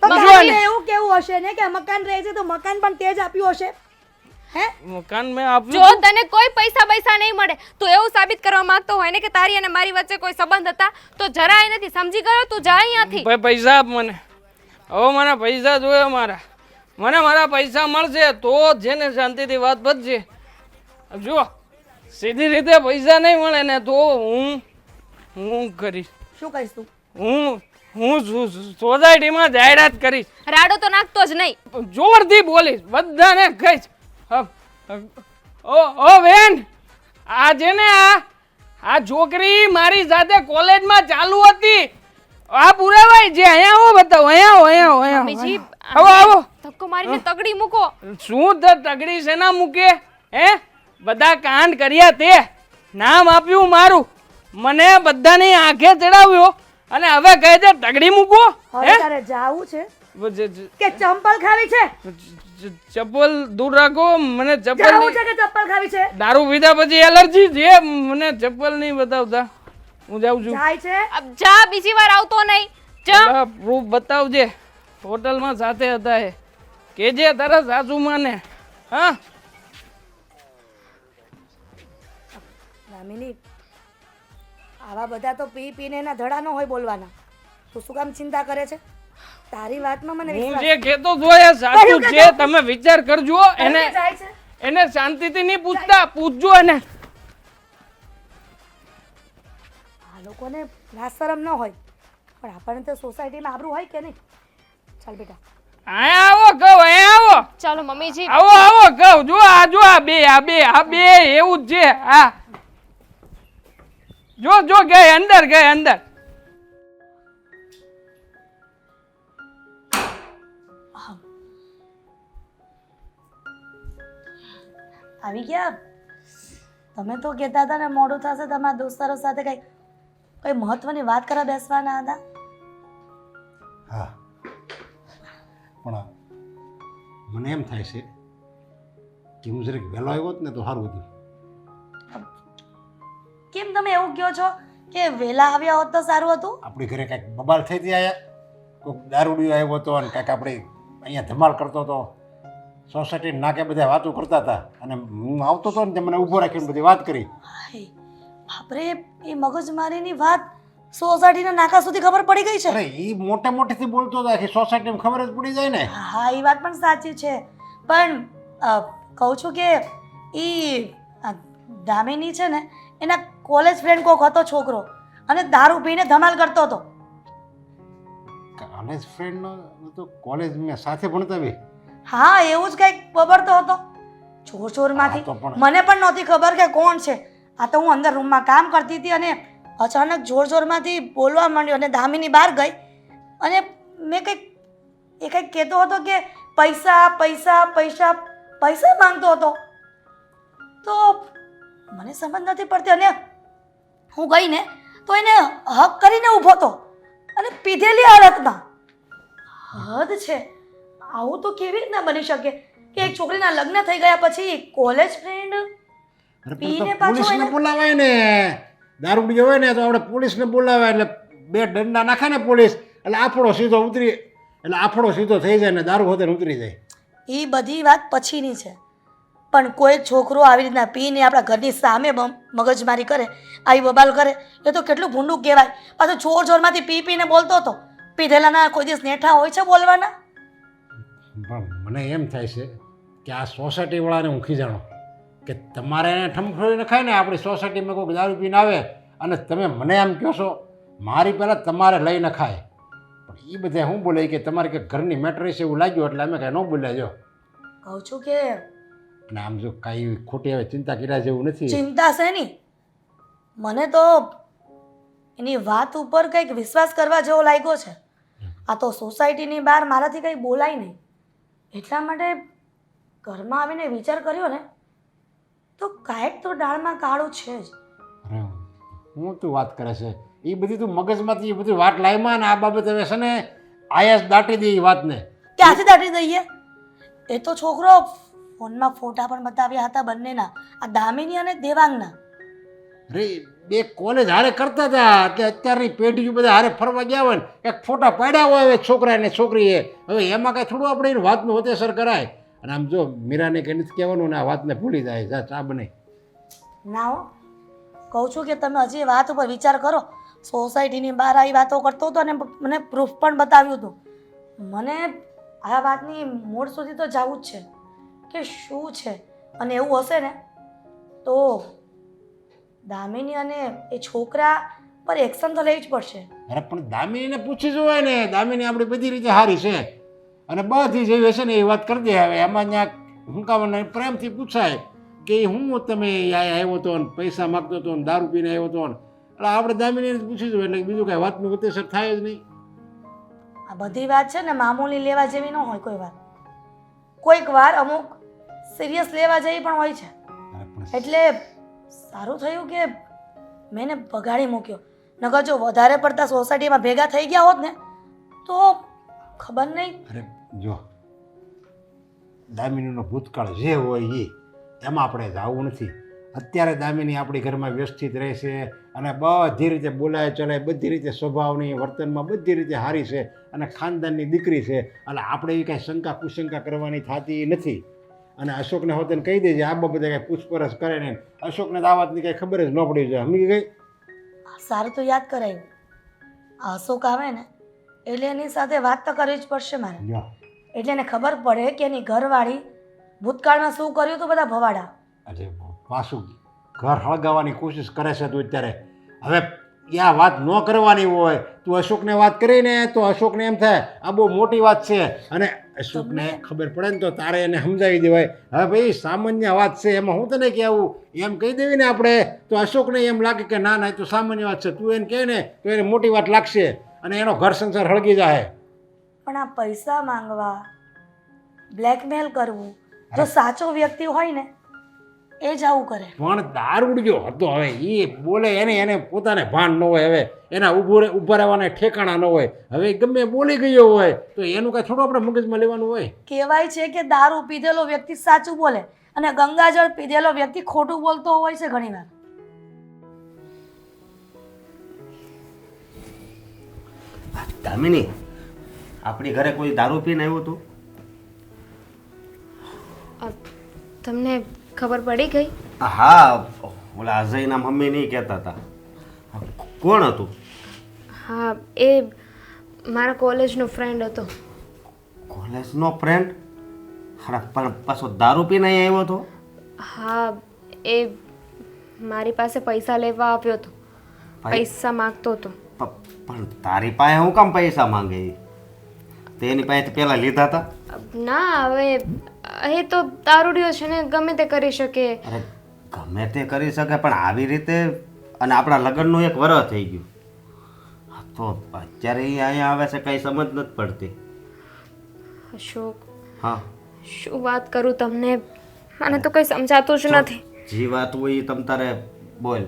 પૂછો તારે એને. એવું કેવું હશે ને કે મકાન રહે છે તો મકાન પણ તે જ આપ્યું હશે? હે? મકાન મેં આપ્યું જો હતું. તને કોઈ પૈસા નહીં મળે, તું એવું સાબિત કરવા માંગતો હોય ને કે તારી અને મારી વચ્ચે કોઈ સંબંધ હતા, તો જરાય નથી. સમજી ગયો? તું જા અહીંયાથી. ભાઈ પૈસા આપ મને. હવે મને પૈસા જોઈએ મારા. મને મારા પૈસા મળશે તો છે ને શાંતિથી વાત બચશે. જો સીધી રીતે પૈસા નહીં મળે ને તો હું કરીશ. શું કહીશ તું? હું સોસાયટીમાં જાહેરાત કરીશ. રાડો તો નાખતો જ નહીં. જોરથી બોલીશ, બધાને કહીશ. ઓ બેન, આ છે ને આ છોકરી મારી સાથે કોલેજમાં ચાલુ હતી. આ પુરાવાય છે. અહીંયા આવો બતાવો. અહીંયા મમ્મીજી આવો આવો. ધક્કો મારીને તગડી મૂકો. શું તગડી સેના મૂકે? હે, બધા કાંડ કર્યા તે, નામ આપ્યું મારું, મને બધાની આંખે ચડાવ્યો અને હવે કહે છે તગડી મૂકો. હવે તારે જાવું છે કે ચંપલ ખાવી છે? ચપ્પલ દૂર રાખો. મને ચપ્પલ જાવું છે કે ચંપલ ખાવી છે? દારૂ પીધા પછી એલર્જી છે. મને ચપ્પલ નહીં બતાવતા. હું જાઉં છું. જાય છે? અબ જા, બીજી વાર આવતો નહીં. જા. પ્રૂફ બતાવજે. હોટલમાં સાથે હતા એ. કેજે તારા સાસુમાને. હા, દામિની, આવા બધા તો પી પીને એના ધડા ન હોય બોલવાના. તું શું કામ ચિંતા કરે છે? તારી વાતમાં મને હું વિશ્વાસ જે કહેતો છો એ સાચું છે. તમે વિચાર કરજો. એને જાય છે. એને શાંતિથી નહીં પૂછતા, પૂછજો એને. આ લોકોને લાજ શરમ ન હોય, પણ આપણને તો સોસાયટીમાં આબરૂ હોય કે નહીં? ચાલ બેટા, અહીંયા આવો કહું. અહીંયા આવો. ચાલો મમ્મીજી. આવો કહું. જો આ બે એવું જ છે. હા, જો ગઈ અંદર. આવી ગયા? તમે તો કહેતા હતા ને મોડું થશે, તમારા દોસ્તારો સાથે કઈ મહત્વની વાત કરવા બેસવાના હતા. હા, પણ મને એમ થાય છે કે હું જરાક વહેલો આવ્યો હોત ને તો સારું હતું. કેમ તમે એવું કહો છો કે વહેલા આવ્યા હોત તો સારું હતું? આપણી ઘરે કાંઈક બબાલ થઈ હતી આયા, કોઈક દારૂડિયો આવ્યો હતો અને કાંઈક આપણે અહીંયા ધમાલ કરતો હતો. સોસાયટી નાકે બધા વાતો કરતા હતા અને હું આવતો હતો ને તે મને ઊભો રાખીને બધી વાત કરી. હાય, બાપરે, એ મગજમારીની વાત સોસાયટીના નાકા સુધી ખબર પડી ગઈ છે? અરે એ મોટેથી બોલતો હતો, આખી સોસાયટીમાં ખબર જ પડી જાય ને. હા, એ વાત પણ સાચી છે, પણ કહું છું કે એ દામિની છે ને, એના કોલેજ ફ્રેન્ડ કોક હતો છોકરો, અને દારૂ પીને ધમાલ કરતો હતો. કોલેજ ફ્રેન્ડનો તો કોલેજ મેં સાથે ભણતા બી. હા, એવું જ કંઈક બબડતો હતો ચોરમાંથી. હા, તો પણ મને પણ નહોતી ખબર કે કોણ છે. આ તો હું અંદર રૂમમાં કામ કરતી હતી અને અચાનક જોરમાંથી બોલવા માંડ્યો અને દામિની બહાર ગઈ અને મેં કંઈક કહેતો હતો કે પૈસા માંગતો હતો. તો મને સમજ નથી પડતી અને હું ગઈ ને તો એને હક કરીને ઊભો હતો અને પીધેલી હાલતમાં. હદ છે. આવું તો કેવી રીતના બની શકે કે એક છોકરીના લગ્ન થઈ ગયા પછી કોલેજ ફ્રેન્ડ પીને પાછો પોલીસને બોલાવાય ને. દારૂડિયો હોય ને તો આપણે પોલીસને બોલાવાય એટલે બે દંડા નાખે ને પોલીસ, એટલે આફડો સીધો થઈ જાય ને દારૂ હોતે ઉતરી જાય. એ બધી વાત પછીની છે, પણ કોઈ છોકરો આવી રીતના પીને આપણા ઘરની સામે મગજમારી કરે, આવી બબાલ કરે, એ તો કેટલું ભૂંડું કહેવાય. પાછું જોરમાંથી પીને બોલતો હતો. પીધેલાના કોઈ દિવસ નેઠા હોય છે બોલવાના? પણ મને એમ થાય છે કે આ સોસાયટીવાળાને હું ખીજાણો કે તમારે એને ઠમખોડી નખાય ને. આપણી સોસાયટીમાં કોઈ દારૂ પીને આવે અને તમે મને એમ કહો છો મારી પહેલાં તમારે લઈ નખાય. પણ એ બધા શું બોલે કે તમારે કંઈક ઘરની મેટર છે એવું લાગ્યું એટલે અમે કાંઈ ન બોલ્યા. જો કહું છું કે અને આમ જો કાંઈ ખોટી હવે ચિંતા કર્યા જેવું નથી. ચિંતા છે નહીં. મને તો એની વાત ઉપર કંઈક વિશ્વાસ કરવા જેવો લાગ્યો છે. આ તો સોસાયટીની બહાર મારાથી કંઈ બોલાય નહીં, એટલા માટે ઘરમાં આવીને વિચાર કર્યો ને તો કાંઈક તો દાળમાં કાળું છે જ. અરે હું તું વાત કરે છે એ બધી તું મગજમાંથી એ બધી વાત લાવમાં ને આ બાબત હવે છે ને આયાસ દાટી દે એ વાતને. ક્યાંથી દાટી દઈએ? એ તો છોકરો ફોનમાં ફોટા પણ બતાવ્યા હતા બંનેના, આ દામિની અને દેવાંગના. અરે બે કોલેજ હારે કરતા હતા એટલે અત્યારની પેઢી બધા હારે ફરવા ગયા હોય ને એક ફોટા પાડ્યા હોય હવે છોકરા ને છોકરીએ. હવે એમાં કાંઈ થોડું આપણે એની વાતનું હોતેસર કરાય. અને આમ જો મીરાને કંઈ નથી કહેવાનું ને આ વાતને ભૂલી જાય. જા ચા બને. ના હો, કહું છું કે તમે હજી એ વાત ઉપર વિચાર કરો. સોસાયટીની બહાર આવી વાતો કરતો હતો અને મને પ્રૂફ પણ બતાવ્યું હતું. મને આ વાતની મૂળ સુધી તો જવું જ છે કે શું છે, અને એવું હશે ને તો દામિની અને એ છોકરા પર એક્શન તો લેવી જ પડશે. અરે પણ દામિનીને પૂછી જોવાય ને. દામિની આપણી બધી રીતે સારી છે અને બધી જેવી હશે ને એ વાત કરી દે. હવે એમાં ત્યાં હુંકાવાને પ્રેમથી પૂછાય કે હું તમે અહીંયા આવ્યો હતો ને પૈસા માગતો હતો ને દારૂ પીને આવ્યો હતો ને એટલે આપણે દામિનીને પૂછી દઉં એટલે બીજું કાંઈ વાતનું ઉત્તેસર થાય જ નહીં. આ બધી વાત છે ને મામૂલી લેવા જેવી ન હોય કોઈ વાત. કોઈક વાર અમુક સિરિયસ લેવા જેવી પણ હોય છે. અરે પણ એટલે સારું થયું કે મેં એને બગાડી મૂક્યો. નકર જો વધારે પડતા સોસાયટીમાં ભેગા થઈ ગયા હોત ને તો ખબર નહીં. અરે જો દામિનીનો ભૂતકાળ જે હોય એ એમાં આપણે જવું નથી. અત્યારે દામિની આપણી ઘરમાં વ્યવસ્થિત રહે છે અને બધી રીતે બોલાય ચલાય બધી રીતે સ્વભાવની વર્તનમાં બધી રીતે સારી છે અને ખાનદાનની દીકરી છે એટલે આપણે એવી કાંઈ શંકા કુશંકા કરવાની થતી નથી. અને અશોકને હોતને કહી દેજે આ બાબતે કાંઈ પૂછપરછ કરે નહીં. અશોકને તો આ વાતની કાંઈ ખબર જ ન પડી જાય. સમજી ગઈ? સારું તો યાદ કરાયું. આ અશોક આવે ને એટલે એની સાથે વાત તો કરવી જ પડશે મારે. લ્યો. એટલે એને ખબર પડે કે એની ઘરવાળી ભૂતકાળમાં શું કર્યું તો બધા ભવાડા. અરે પાછું ઘર હળગાવવાની કોશિશ કરે છે તું અત્યારે. હવે આ વાત ન કરવાની હોય તું અશોકને વાત કરીને તો અશોકને એમ થાય આ બહુ મોટી વાત છે અને અશોકને ખબર પડે ને તો તારે એને સમજાવી દેવાય. હવે ભાઈ સામાન્ય વાત છે એમાં હું તને કહેવું એમ કહી દેવી ને આપણે તો અશોકને એમ લાગે કે ના ના એ તો સામાન્ય વાત છે. તું એને કહે ને તો એને મોટી વાત લાગશે અને એનો ઘર સંસાર હળગી જાય. પણ આ પૈસા માંગવા બ્લેકમેલ કરવું જો સાચો વ્યક્તિ હોય ને એ જ આવું કરે. પણ દારૂડિયો હતો. હવે એ બોલે એને પોતાને ભાન ન હોય. હવે એના ઊભા રહેવાના ઠેકાણા ન હોય. હવે ગમે બોલી ગયો હોય તો એનું કાંઈ થોડું આપણે મગજમાં લેવાનું હોય. કહેવાય છે કે દારૂ પીધેલો વ્યક્તિ સાચું બોલે અને ગંગાજળ પીધેલો વ્યક્તિ ખોટું બોલતો હોય છે ઘણીવાર. દામિની આપણી ઘરે કોઈ દારૂ પીને આવ્યું હતું? તમને ખબર પડી ગઈ? હા, ઓલા અજયના મમ્મી નહીં કહેતા હતા. કોણ હતું? હા, એ મારા કોલેજનો ફ્રેન્ડ હતો. કોલેજનો ફ્રેન્ડ? હા, પણ પાછો દારૂ પીને અહીં આવ્યો હતો? હા, એ મારી પાસે પૈસા લેવા આવ્યો હતો. પૈસા માંગતો હતો. પણ તારી પાસે હું કામ પૈસા માંગે? તે એની પાસેથી પહેલા લીધા હતા? ના, હવે એ તો દારૂડિયો છે ને, ગમે તે કરી શકે. અરે ગમે તે કરી શકે પણ આવી રીતે? અને આપણા લગ્નનું 1 વર્ષ થઈ ગયું તો અત્યારે એ અહીંયા આવે છે કઈ સમજ નથી પડતી. અશોક, હા, શું વાત કરું તમને? મને તો કંઈ સમજાતું જ નથી. જે વાત હોય એ તમ તારે બોલ.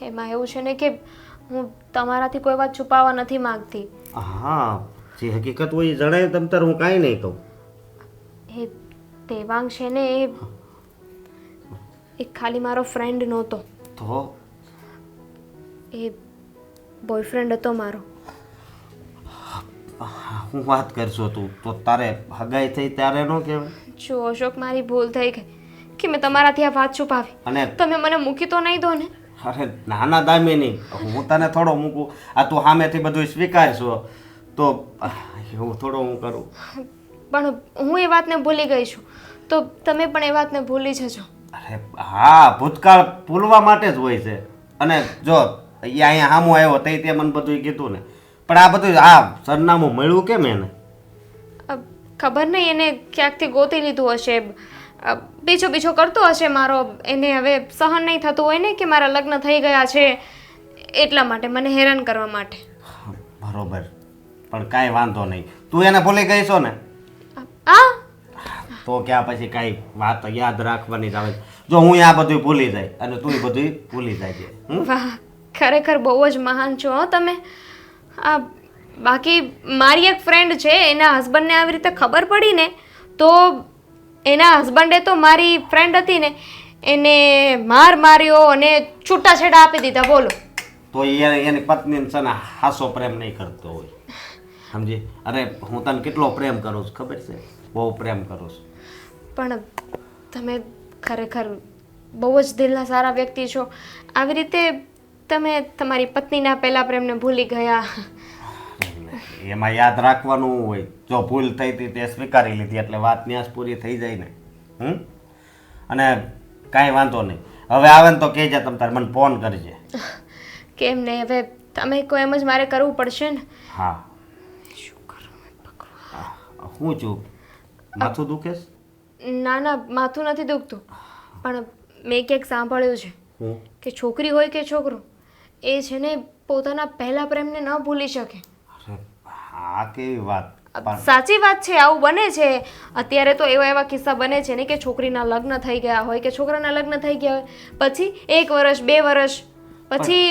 એમાં એવું છે ને કે હું તમારાથી કોઈ વાત છુપાવવા નથી માંગતી. હા, જે હકીકત હોય એ જણાય તમ તારે, હું કાંઈ નહીં કહું. એ દેવાંગ છે ને, એ ખાલી મારો ફ્રેન્ડ નહોતો. તો એ બોયફ્રેન્ડ હતો મારો. હું વાત કરશો તું? તો તારે હગાઈ થઈ ત્યારે ન કહેવાય? જો અશોક, મારી ભૂલ થઈ ગઈ કે મેં તમારાથી આ વાત છુપાવી. અને તમે મને મૂકી તો નહીં દો ને? અરે નાના દામિની, હું તને થોડો મૂકું? આ તું સામેથી બધું સ્વીકારશો તો એવું થોડો હું કરું? પણ હું એ વાતને ભૂલી ગઈ છું, તો તમે પણ એ વાતને ભૂલી જજો. અરે હા, ભૂતકાળ ભૂલવા માટે જ હોય છે. અને જો એ અહીંયા સામું આવ્યો તઈ તે મને બધું કીધું ને, પણ આ બધું આ સરનામું મળ્યું કેમ એને? ખબર નહીં, એને ક્યાંકથી ગોતી લીધું હશે. પીછો કરતો હશે મારો. એને હવે સહન નહીં થતું હોય ને કે મારા લગ્ન થઈ ગયા છે, એટલા માટે મને હેરાન કરવા માટે. બરોબર, પણ કાંઈ વાંધો નહીં. તું એને ભૂલી ગઈ છો ને? આ તો ક્યાં પછી કાંઈ વાત યાદ રાખવાની જ આવે? જો હું આ બધું ભૂલી જાય અને તું બધું ભૂલી જાય છે. વાહ, ખરેખર બહુ જ મહાન છો હો તમે. આ બાકી મારી એક ફ્રેન્ડ છે, એના હસબન્ડને આવી રીતે ખબર પડી ને તો એના હસબન્ડે તો મારી ફ્રેન્ડ હતી ને એને માર્યો અને છૂટાછેડા આપી દીધા. બોલો. તો એની પત્નીને છે ને હાસો પ્રેમ નહીં કરતો હોય, સમજી? અરે હું તને કેટલો પ્રેમ કરું છું ખબર છે? બહુ પ્રેમ કરું છું. પણ તમે ખરેખર બહુ જ દિલના સારા વ્યક્તિ છો. આવી રીતે તમે તમારી પત્નીના પહેલા પ્રેમને ભૂલી ગયા. એમાં યાદ રાખવાનું હોય. જો ભૂલ થઈ હતી તે સ્વીકારી લીધી એટલે વાત ન્યાસ પૂરી થઈ જાય ને. અને કાંઈ વાંધો નહીં, હવે આવે ને તો કહેજે, તમ તારે મને ફોન કરજે. કેમ નહીં, હવે તમે કહો એમ જ મારે કરવું પડશે ને. હા. શું કરું? હું છું? માથું દુખે છે? ના ના માથું નથી દુખતું પણ મેં ક્યાંક સાંભળ્યું છે હું કે છોકરી હોય કે છોકરો એ છે ને પોતાના પહેલા પ્રેમને ન ભૂલી શકે. અરે આ કેવી વાત પણ સાચી વાત છે, આવું બને છે. અત્યારે તો એવા એવા કિસ્સા બને છે ને કે છોકરીના લગ્ન થઈ ગયા હોય કે છોકરાના લગ્ન થઈ ગયા હોય પછી 1 વર્ષ 2 વર્ષ પછી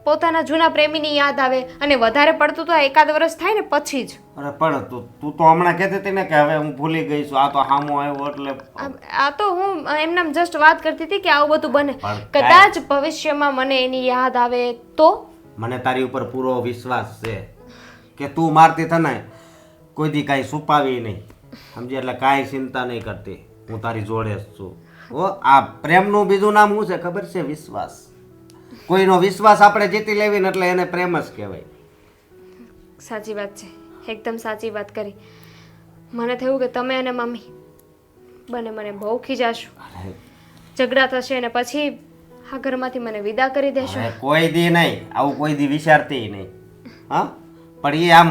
પોતાના જૂના પ્રેમીની યાદ આવે અને વધારે પડતું તો 1 વર્ષ થાય ને પછી જ. અરે પણ તું તો હમણાં કહેતી હતી ને કે હવે હું ભૂલી ગઈ છું, આ તો હામો આવ્યો એટલે આ તો હું એમનામ જસ્ટ વાત કરતી હતી કે આવું બધું બને. પણ કદાચ ભવિષ્યમાં મને એની યાદ આવે તો મને તારી ઉપર પૂરો વિશ્વાસ છે કે તું મારતી થને કોઈ દી કાંઈ છુપાવી નહીં, સમજી? એટલે કાંઈ ચિંતા નહીં કરતી, હું તારી જોડે જ છું. ઓ આ પ્રેમનું બીજું નામ શું છે ખબર છે? વિશ્વાસ. કોઈનો વિશ્વાસ આપણે જીતી લેવી ને એટલે એને પ્રેમ જ કહેવાય. સાચી વાત છે, એકદમ સાચી વાત કરી. મને થયું કે તમે અને મમ્મી બંને મને બહુ ખીજાશો, અરે ઝઘડા થશે અને પછી આ ઘરમાંથી મને વિદા કરી દેશો. હવે કોઈ દી નહીં, આવું કોઈ દી વિચારતી નહીં. હા પણ એ આમ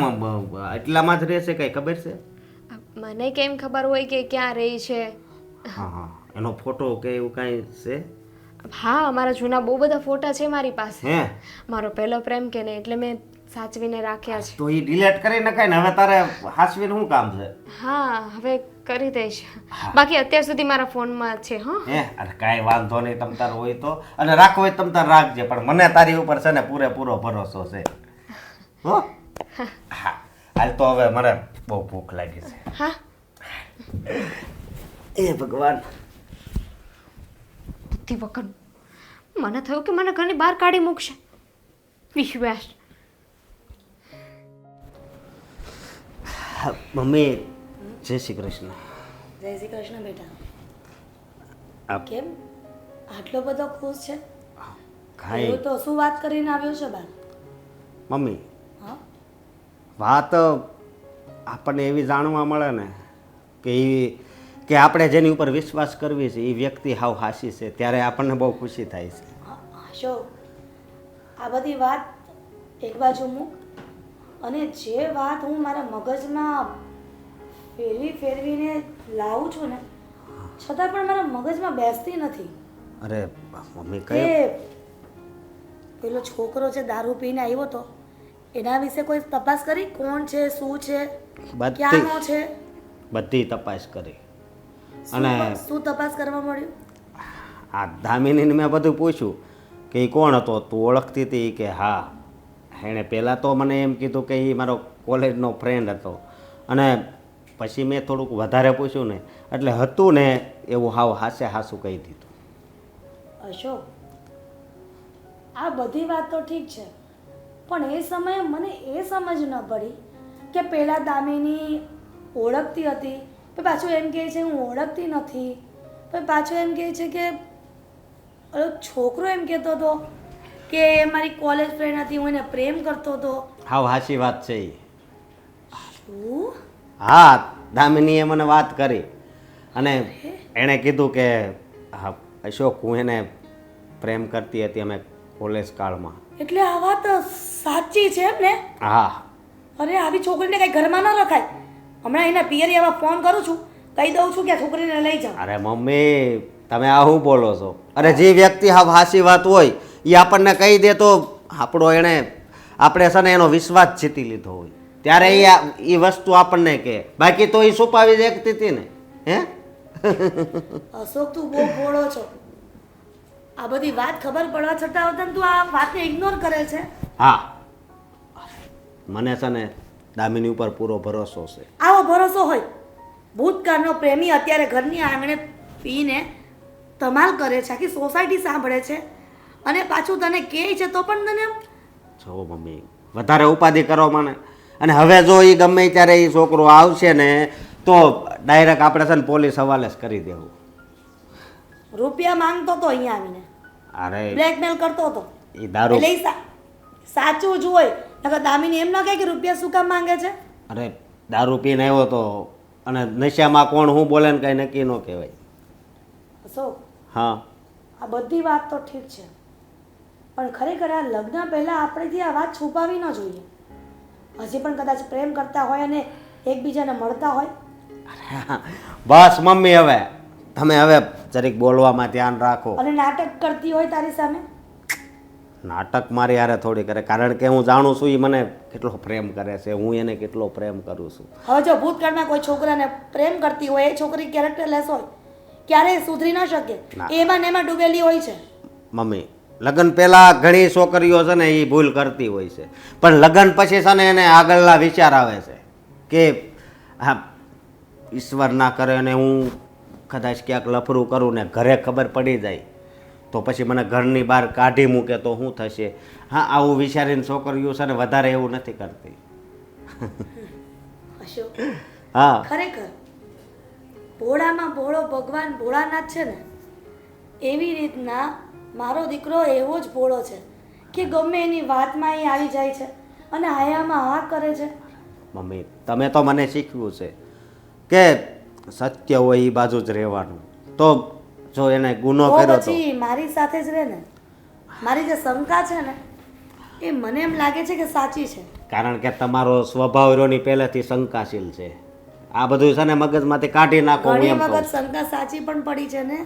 એટલામાં જ રહેશે કઈ ખબર છે? મને કેમ ખબર હોય કે ક્યાં રહી છે? હા હા એનો ફોટો કે એવું કાંઈ છે? હા મારા જૂના બહુ બધા ફોટા છે મારી પાસે. હે મારો પહેલો પ્રેમ કે ને એટલે મેં સાચવીને રાખ્યા છે. તો એ ડિલીટ કરી નખાય ને, હવે તારે હાસવીને શું કામ છે? હા હવે કરી દઈશ. બાકી અત્યાર સુધી મારા ફોનમાં છે. હા હે અરે કાંઈ વાંધો નહીં, તમ તાર હોય તો, અને રાખવો હોય તમ તાર રાખજે, પણ મને તારી ઉપર છે ને પૂરેપૂરો ભરોસો છે. હો હા હાલ તો હવે મને બહુ ભૂખ લાગી છે. હા એ ભગવાન, બુદ્ધિ વગર મને થયું કે મને ઘરની બહાર કાઢી મૂકશે. વિશ્વાસ મમ્મી જય શ્રી કૃષ્ણ. જય શ્રી કૃષ્ણ બેટા. આપ કેમ આટલો બધો ખુશ છે? કાંઈ એવું તો શું વાત કરીને આવ્યો છે બાર? મમ્મી હા વાત આપણને એવી જાણવા મળે ને કે આપણે જેની ઉપર વિશ્વાસ કરવી છે એ વ્યક્તિ હાવ હાસી છે, ત્યારે આપણને બહુ ખુશી થાય છે. અશોક, આ બધી વાત એક બાજુ મૂક અને જે વાત હું મારા મગજમાં ફેરવીને લાવું છું ને છતાં પણ મારા મગજમાં બેસતી નથી. અરે મમ્મી કે કઈ પેલો છોકરો છે દારૂ પીને આવ્યો તો એના વિશે કોઈ તપાસ કરી? કોણ છે, શું છે, ક્યાંનો છે? બધી તપાસ કરી. શું અને શું તપાસ કરવા મળ્યું? આ દામિનીને મેં બધું પૂછ્યું કે એ કોણ હતો, તું ઓળખતી હતી? કે હા. એણે પહેલાં તો મને એમ કીધું કે એ મારો કોલેજનો ફ્રેન્ડ હતો, અને પછી મેં થોડુંક વધારે પૂછ્યું ને એટલે હતું ને એવું હાવ હાસે હાસું કહી દીધું. અશોક, આ બધી વાત તો ઠીક છે પણ એ સમયે મને એ સમજ ન પડી કે પહેલાં દામિની ઓળખતી હતી, પછી પાછું એમ કહે છે હું ઓળખતી નથી, પછી પાછું એમ કહે છે કે ઓલો છોકરો એમ કહેતો હતો કે એ મારી કોલેજ ફ્રેન્ડ હતી, હું એને પ્રેમ કરતો હતો. હાવ હાચી વાત છે એ. શું? હા દામિનીએ મને વાત કરી અને એણે કીધું કે હા અશોક હું એને પ્રેમ કરતી હતી અમે કોલેજ કાળમાં. એટલે આ વાત સાચી છે એમ ને? હા. અરે આવી છોકરીને કઈ ઘરમાં ન રખાય. હમણાં એના પિયરિયામાં ફોન કરું છું, કહી દઉં છું કે આ છોકરીને લઈ જાઓ. અરે મમ્મી તમે આ શું બોલો છો? અરે જે વ્યક્તિ હાવ હાસી વાત હોય એ આપણને કહી દે તો આપણે છે ને એનો વિશ્વાસ જીતી લીધો હોય ત્યારે એ વસ્તુ આપણને કહે, બાકી તો એ છુપાવી દેખતી હતી ને. હે અશોક તું બહુ ભોળો છો. આ બધી વાત ખબર પડવા છતાં હોતા તું આ વાતને ઇગ્નોર કરે છે. હા મને છે ને દામિની ઉપર પૂરો ભરોસો છે. આવો ભરોસો હોય? ભૂતકાળનો પ્રેમી અત્યારે ઘરની આંગણે પીને ધમાલ કરે છે, આખી સોસાયટી સાંભળે છે અને પાછું તને કહે છે તો પણ તને જો મમ્મી વધારે ઉપાધિ કરો મને. અને હવે જો એ ગમે ત્યારે એ છોકરો આવશે ને તો ડાયરેક્ટ આપણે છે ને પોલીસ હવાલે જ કરી દેવું. રૂપિયા માંગતો તો અહીંયા આવીને, અરે બ્લેકમેલ કરતો હતો. એ દારૂ એટલે સાચું જ હોય, નકર દામિની એમ ન કહે કે રૂપિયા શું કામ માંગે છે? અરે દારૂ પીને આવ્યો તો અને નશામાં કોણ હું બોલે ને કાંઈ નક્કી ન કહેવાય. અશોક, હા આ બધી વાત તો ઠીક છે પણ ખરેખર આ લગ્ન પહેલાં આપણેથી આ વાત છુપાવી ન જોઈએ. હજી પણ કદાચ પ્રેમ કરતા હોય અને એકબીજાને મળતા હોય બસ મમ્મી, હવે તમે હવે જરીક બોલવામાં ધ્યાન રાખો. અને નાટક કરતી હોય તારી સામે? નાટક મારી હારે થોડી કરે, કારણ કે હું જાણું છું એ મને કેટલો પ્રેમ કરે છે, હું એને કેટલો પ્રેમ કરું છું. હવે જો ભૂતકાળમાં કોઈ છોકરાને પ્રેમ કરતી હોય, એ છોકરી કેરેક્ટરલેસ હોય, ક્યારેય સુધરી ન શકે, ના. એમાં ને એમાં ડૂબેલી હોય છે. મમ્મી, લગ્ન પહેલા ઘણી છોકરીઓ છે ને એ ભૂલ કરતી હોય છે, પણ લગ્ન પછી છે ને એને આગળના વિચાર આવે છે કે હા ઈશ્વર ના કરે અને હું કદાચ ક્યાંક લફરું કરું ને ઘરે ખબર પડી જાય તો પછી મને ઘરની બહાર કાઢી મૂકે તો શું થશે. હા, આવું વિચારીને છોકરીઓ છે ને વધારે એવું નથી કરતી. અશોક, હા, ખરેખર ભોળામાં ભોળો ભગવાન ભોળાનાથ છે ને, એવી રીતના મારો દીકરો એવો જ ભોળો છે કે ગમે એની વાતમાં એ આવી જાય છે અને આયામાં હા કરે છે. મમ્મી તમે તો મને શીખવ્યું છે કે સત્ય હોય એ બાજુ જ રહેવાનું, તો જો એને ગુનો તો કર્યો તો પછી મારી સાથે જ રહે ને. મારી જે શંકા છે ને એ મને એમ લાગે છે કે સાચી છે. કારણ કે તમારો સ્વભાવ રહ્યોની પહેલેથી શંકાશીલ છે. આ બધું છે ને મગજમાંથી કાઢી નાખો. હું ઘણી એમ કહું વખત છું. શંકા સાચી પણ પડી છે ને.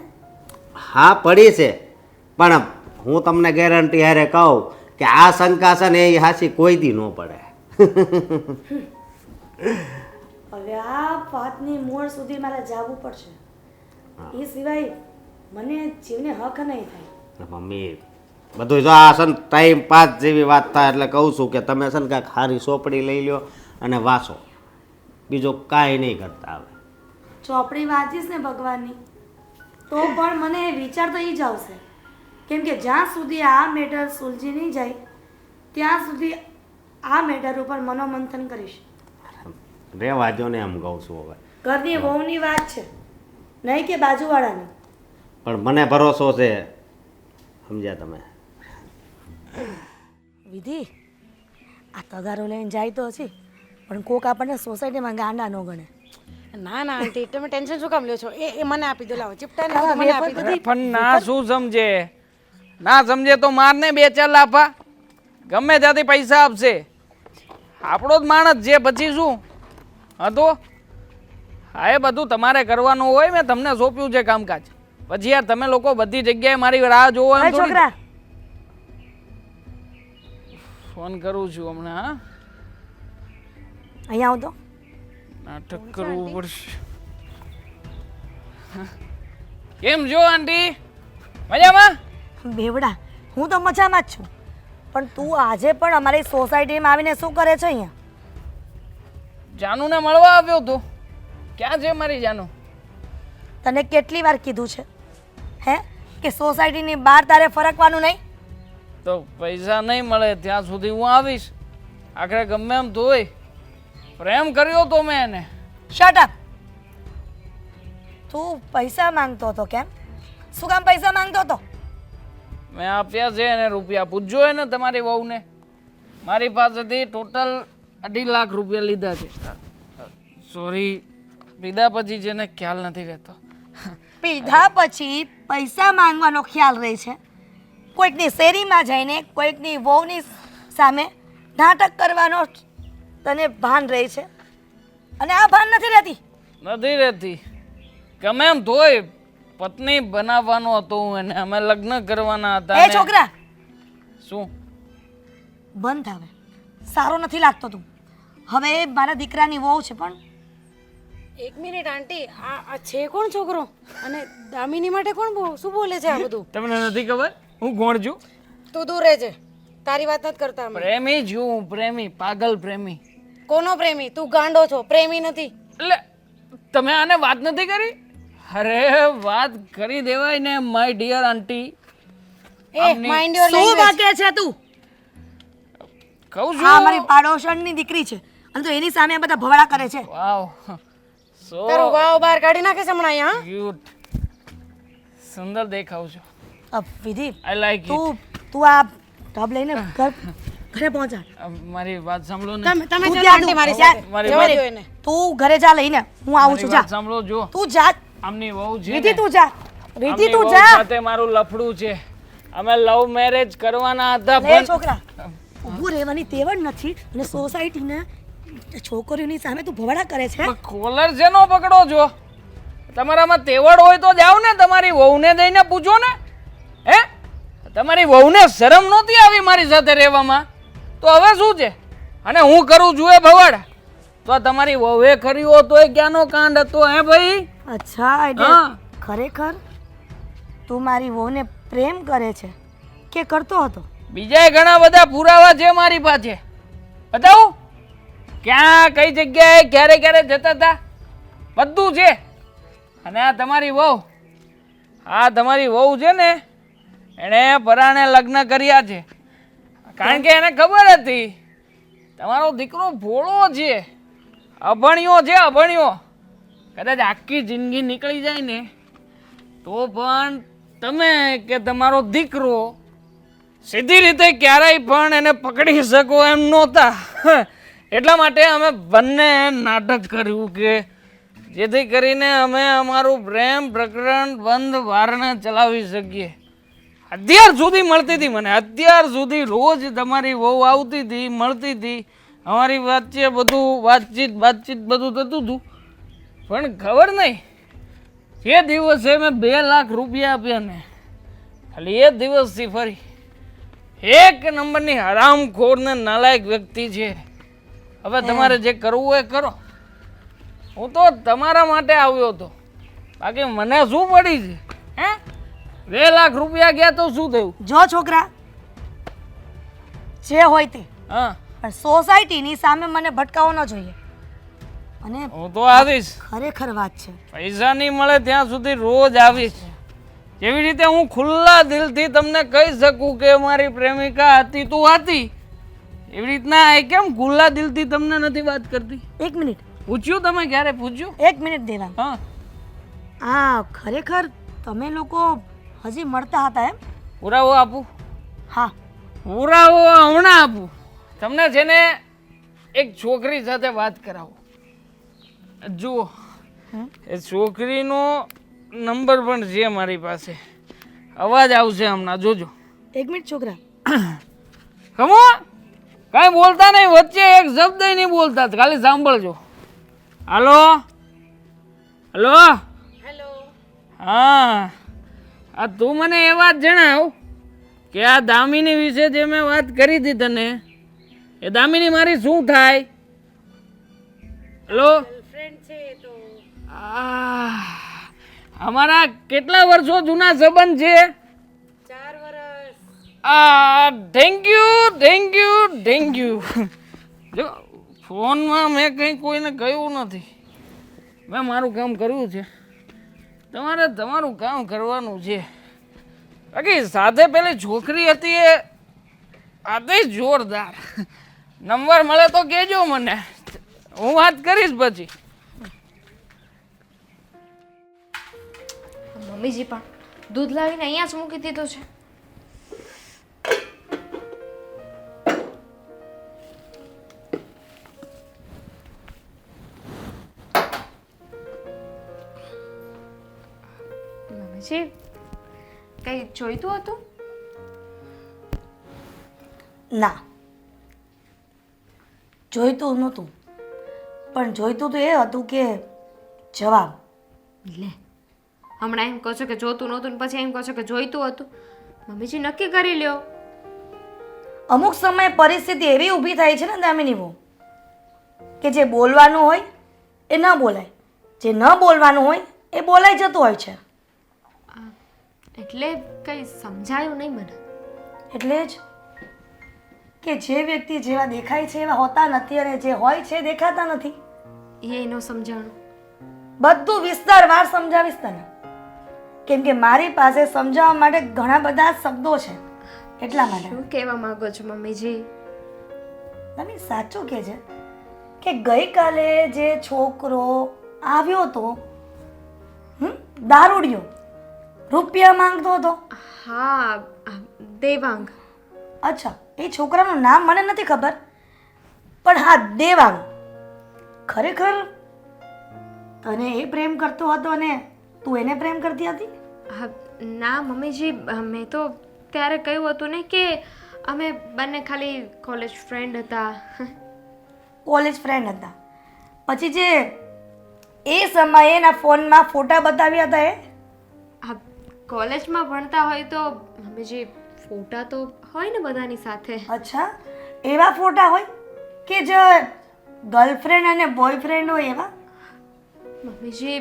હા પડી છે, પણ હું તમને ગેરંટી હારે કહું કે આ શંકા છે ને એ હાચી કોઈ દી ન પડે. હવે આ વાતની મૂળ સુધી મારે જવું પડશે, એ સિવાય મને જીવને હક નહીં થાય. મમ્મી બધું જો આ છે ને ટાઈમ પાસ જેવી વાત થાય એટલે કહું છું કે તમે છે ને કાંઈક સારી ચોપડી લઈ લો અને વાંચો, બીજું કાંઈ નહીં કરતા. હવે ચોપડી વાંચીશ ને ભગવાનની તો પણ મને વિચાર તો એ જ આવશે, કેમ કે જ્યાં સુધી આ મેટર સુલઝી નહીં જાય ત્યાં સુધી આ મેટર ઉપર મનોમંથન કરીશ. રહેવા દો ને એમ કહું છું. હવે ઘરની વહુની વાત છે, નહીં કે બાજુવાળાની. પણ મને ભરોસો છે, સમજ્યા તમે? વિધિ, આ તગારો લઈને જાય તો હશે, પણ કોક આપણને સોસાયટીમાં ગાંડા ન ગણે. ના ના આંટી તમે ટેન્શન શું કામ લ્યો છો? એ મને આપી દો, લાવો ચિપટા ને મને આપી દો. પણ ના શું સમજે, ના સમજે તો મારને 2-4 લાફા ગમે ત્યાંથી પૈસા આપશે, આપણો જ માણસ જે. પછી શું હતો? હા એ બધું તમારે કરવાનું હોય, મેં તમને સોંપ્યું છે કામકાજ. પછી યાર તમે લોકો બધી જગ્યાએ મારી રાહ જોવો એમ થોડી. છોકરા, ફોન કરું છું હમણાં. હા અહીંયા આવતો. નાટક કરવું પડશે. કેમ છો આંટી? મજામાં? બેવડા, હું તો મજામાં જ છું, પણ તું આજે પણ અમારી સોસાયટીમાં આવીને શું કરે છે અહીંયા? જાનુને મળવા આવ્યો તો. ક્યાં છે મારી જાનુ? તને કેટલી વાર કીધું છે હે કે સોસાયટીની બહાર તારે ફરકવાનું નહીં? તો પૈસા નહીં મળે ત્યાં સુધી હું આવીશ. આખરે ગમે એમ તોય પ્રેમ કર્યો તો મેં એને. Shut up. તું પૈસા માંગતો હતો કેમ? શું કામ પૈસા માંગતો હતો? મેં આપ્યા છે એને રૂપિયા. પૂછજો એને તમારી વહુને. મારી પાસેથી ટોટલ 2.5 લાખ રૂપિયા લીધા છે. સોરી, લીધા પછી જેને ખ્યાલ નથી રહેતો. પીધા પછી પૈસા માંગવાનો ખ્યાલ રહે છે? કોઈકની શેરીમાં જઈને કોઈકની વહુની સામે નાટક કરવાનો તને ભાન રહે છે, અને આ ભાન નથી રહેતી? નથી રહેતી. ગમે એમ તોય પત્ની બનાવવાનો હતો હું એને. અમે લગ્ન કરવાના હતા. એ છોકરા, શું? બંધ થાવે. સારો નથી લાગતો તું. હવે મારા દીકરાની વહુ છે, પણ એક મિનિટ આંટી, આ છે કોણ છોકરો? અને દામિની માટે કોણ શું બોલે છે આ બધું? તમને નથી ખબર હું કોણ છું? તું દૂર રહેજે, તારી વાત નથી કરતા અમે. પ્રેમી છું હું. પ્રેમી, પાગલ પ્રેમી. કોનો પ્રેમી? તું ગાંડો છો, પ્રેમી નથી. એટલે તમે આને વાત નથી કરી? અરે વાત કરી દેવાય ને માય ડિયર આંટી. એ માઇન્ડ યોર શું લેંગ્વેજ. વાગે છે તું? કહું આ છું. મારી પાડોશણની દીકરી છે અને તો એની સામે આ બધા ભવડા કરે છે. વાવ, સો તારું વાવ બહાર કાઢી નાખે છે હમણાં અહીંયા. ક્યુટ, સુંદર દેખાવ છો. વિધિ, આઈ લાઈક તું આ ટબ લઈને ઘરે પહોંચાડ. મારી વાત સાંભળો ને. તમે તું જાઓ ત્યાં આંટી મારી તું સાથે. મારી જવા વાત- દ્યો એને. તું ઘરે જા લઈને, હું આવું મારી છું. વાત જા, સાંભળો. જો તું જા. આમની વહુ છે વિધિ ને, તું જા. વિધિ આમની તું વહુ જા. સાથે મારું લફડું છે. અમે લવ મેરેજ કરવાના હતા લે પણ છોકરા, ઊભું રહેવાની તેવડ નથી અને સોસાયટીને છોકરીઓની સામે તું ભવડા કરે છે પણ કોલર શેનો પકડો છો? તમારામાં તેવડ હોય તો જાઓ ને, તમારી વહુને જઈને પૂછો ને. હે, તમારી વહુને શરમ નહોતી આવી મારી સાથે રહેવામાં, તો હવે શું છે? અને હું કરું છું એ ભવાડ, તો તમારી વહુએ કર્યો તો એ ક્યાંનો કાંડ હતો? હે ભાઈ? અચ્છા એટલે હા. ખરેખર તું મારી વહુને પ્રેમ કરે છે કે કરતો હતો? બીજાય ઘણા બધા પુરાવા છે મારી પાસે, બતાવું? ક્યાં કઈ જગ્યાએ ક્યારે ક્યારે જતા હતા બધું છે. અને આ તમારી વહુ છે ને, એણે પરાણે લગ્ન કર્યા છે, કારણ કે એને ખબર હતી તમારો દીકરો ભોળો છે, અભણ્યો છે, અભણ્યો. કદાચ આખી જિંદગી નીકળી જાય ને તો પણ તમે કે તમારો દીકરો સીધી રીતે ક્યારેય પણ એને પકડી શકો એમ નહોતા. એટલા માટે અમે બંને નાટક કર્યું કે જેથી કરીને અમે અમારું પ્રેમ પ્રકરણ બંધ વારણે ચલાવી શકીએ. અત્યાર સુધી મળતી હતી મને, અત્યાર સુધી રોજ તમારી વહુ આવતી હતી, મળતી હતી, અમારી વચ્ચે બધું વાતચીત બધું થતું હતું. પણ ખબર નહીં, જે દિવસે મેં 2 લાખ રૂપિયા આપ્યા ને, ખાલી એ દિવસથી ફરી એક નંબરની હરામખોર ને નાલાયક વ્યક્તિ છે. હવે તમારે જે કરવું હોય કરો. હું તો તમારા માટે આવ્યો હતો, બાકી મને શું પડી છે? હે, 2 લાખ રૂપિયા ગયા તો શું થયું? જો છોકરા, જે હોય તે, હા, પણ સોસાયટીની સામે મને ભટકાવો ન જોઈએ. અને હું તો આવીશ. ખરેખર વાત છે, પૈસા નહીં મળે ત્યાં સુધી રોજ આવીશ. જેવી રીતે હું ખુલ્લા દિલથી તમને કહી શકું કે મારી પ્રેમિકા હતી તું હતી, એવી રીતના એ કેમ ખુલ્લા દિલથી તમને નથી વાત કરતી? 1 મિનિટ પૂછ્યું તમે ક્યારે પૂછ્યું? 1 મિનિટ દેવાંગ, હા, આ ખરેખર તમે લોકો હજી મળતા હતા એમ? પુરાવો આપું? હા. પુરાવો હમણાં આપું તમને. છે ને એક છોકરી સાથે વાત કરાવો. જુઓ, એ છોકરીનો નંબર પણ છે મારી પાસે, અવાજ આવશે હમણાં, જોજો. 1 મિનિટ છોકરા, કમો કાંઈ બોલતા નહીં, વચ્ચે એક શબ્દ નહીં બોલતા, ખાલી સાંભળજો. હાલો હલો, હા, આ તું મને એ વાત જણાવ કે આ દામિની વિશે જે મેં વાત કરી હતી તને, એ દામિની મારી શું થાય? હલો, અમારા કેટલા વર્ષો જૂના સંબંધ છે? 4 વર્ષ. Thank you. જો ફોનમાં મેં કંઈ કોઈને કહ્યું નથી, મેં મારું કામ કર્યું છે, તમારે તમારું કામ કરવાનું છે. બાકી સાથે પેલી છોકરી હતી એ આતે જોરદાર. નંબર મળે તો કહેજો મને, હું વાત કરીશ પછી. મમ્મીજી પણ દૂધ લાવીને અહીંયા જ મૂકી દીધું છે. મમ્મીજી કંઈ જોઈતું હતું? ના જોઈતું નહોતું, પણ જોઈતું તો એ હતું કે જવાબ. લે, હમણાં એમ કહો છો કે જોતું નહોતું ને પછી એમ કહો છો કે જોઈતું હતું. મમ્મીજી નક્કી કરી લ્યો. અમુક સમયે પરિસ્થિતિ એવી ઊભી થાય છે ને દામિની બહુ, કે જે બોલવાનું હોય એ ન બોલાય, જે ન બોલવાનું હોય એ બોલાઈ જતું હોય છે. એટલે કંઈ સમજાયું નહીં મને. એટલે જ કે જે વ્યક્તિ જેવા દેખાય છે એવા હોતા નથી, અને જે હોય છે દેખાતા નથી. એ ન સમજાણું. બધું વિસ્તારવાર સમજાવીશ તને, કેમ કે મારી પાસે સમજાવવા માટે ઘણા બધા શબ્દો છે, એટલા માટે. શું કહેવા માંગો છો મમ્મીજી? તમે સાચું કહેજે કે ગઈકાલે જે છોકરો આવ્યો હતો, દારૂડિયો, રૂપિયા માંગતો હતો. હા, દેવાંગ. અચ્છા, એ છોકરાનું નામ મને નથી ખબર, પણ હા દેવાંગ. ખરેખર તને એ પ્રેમ કરતો હતો અને તું એને પ્રેમ કરતી હતી? ના મમ્મીજી, મેં તો ત્યારે કહ્યું હતું ને કે અમે બંને ખાલી કોલેજ ફ્રેન્ડ હતા. કોલેજ ફ્રેન્ડ હતા. પછી જે એ સમયે એના ફોનમાં ફોટા બતાવ્યા હતા એ આ કોલેજમાં ભણતા હોય તો મમ્મીજી ફોટા તો હોય ને બધાની સાથે. અચ્છા એવા ફોટા હોય કે જે ગર્લફ્રેન્ડ અને બોયફ્રેન્ડ હોય એવા? મમ્મીજી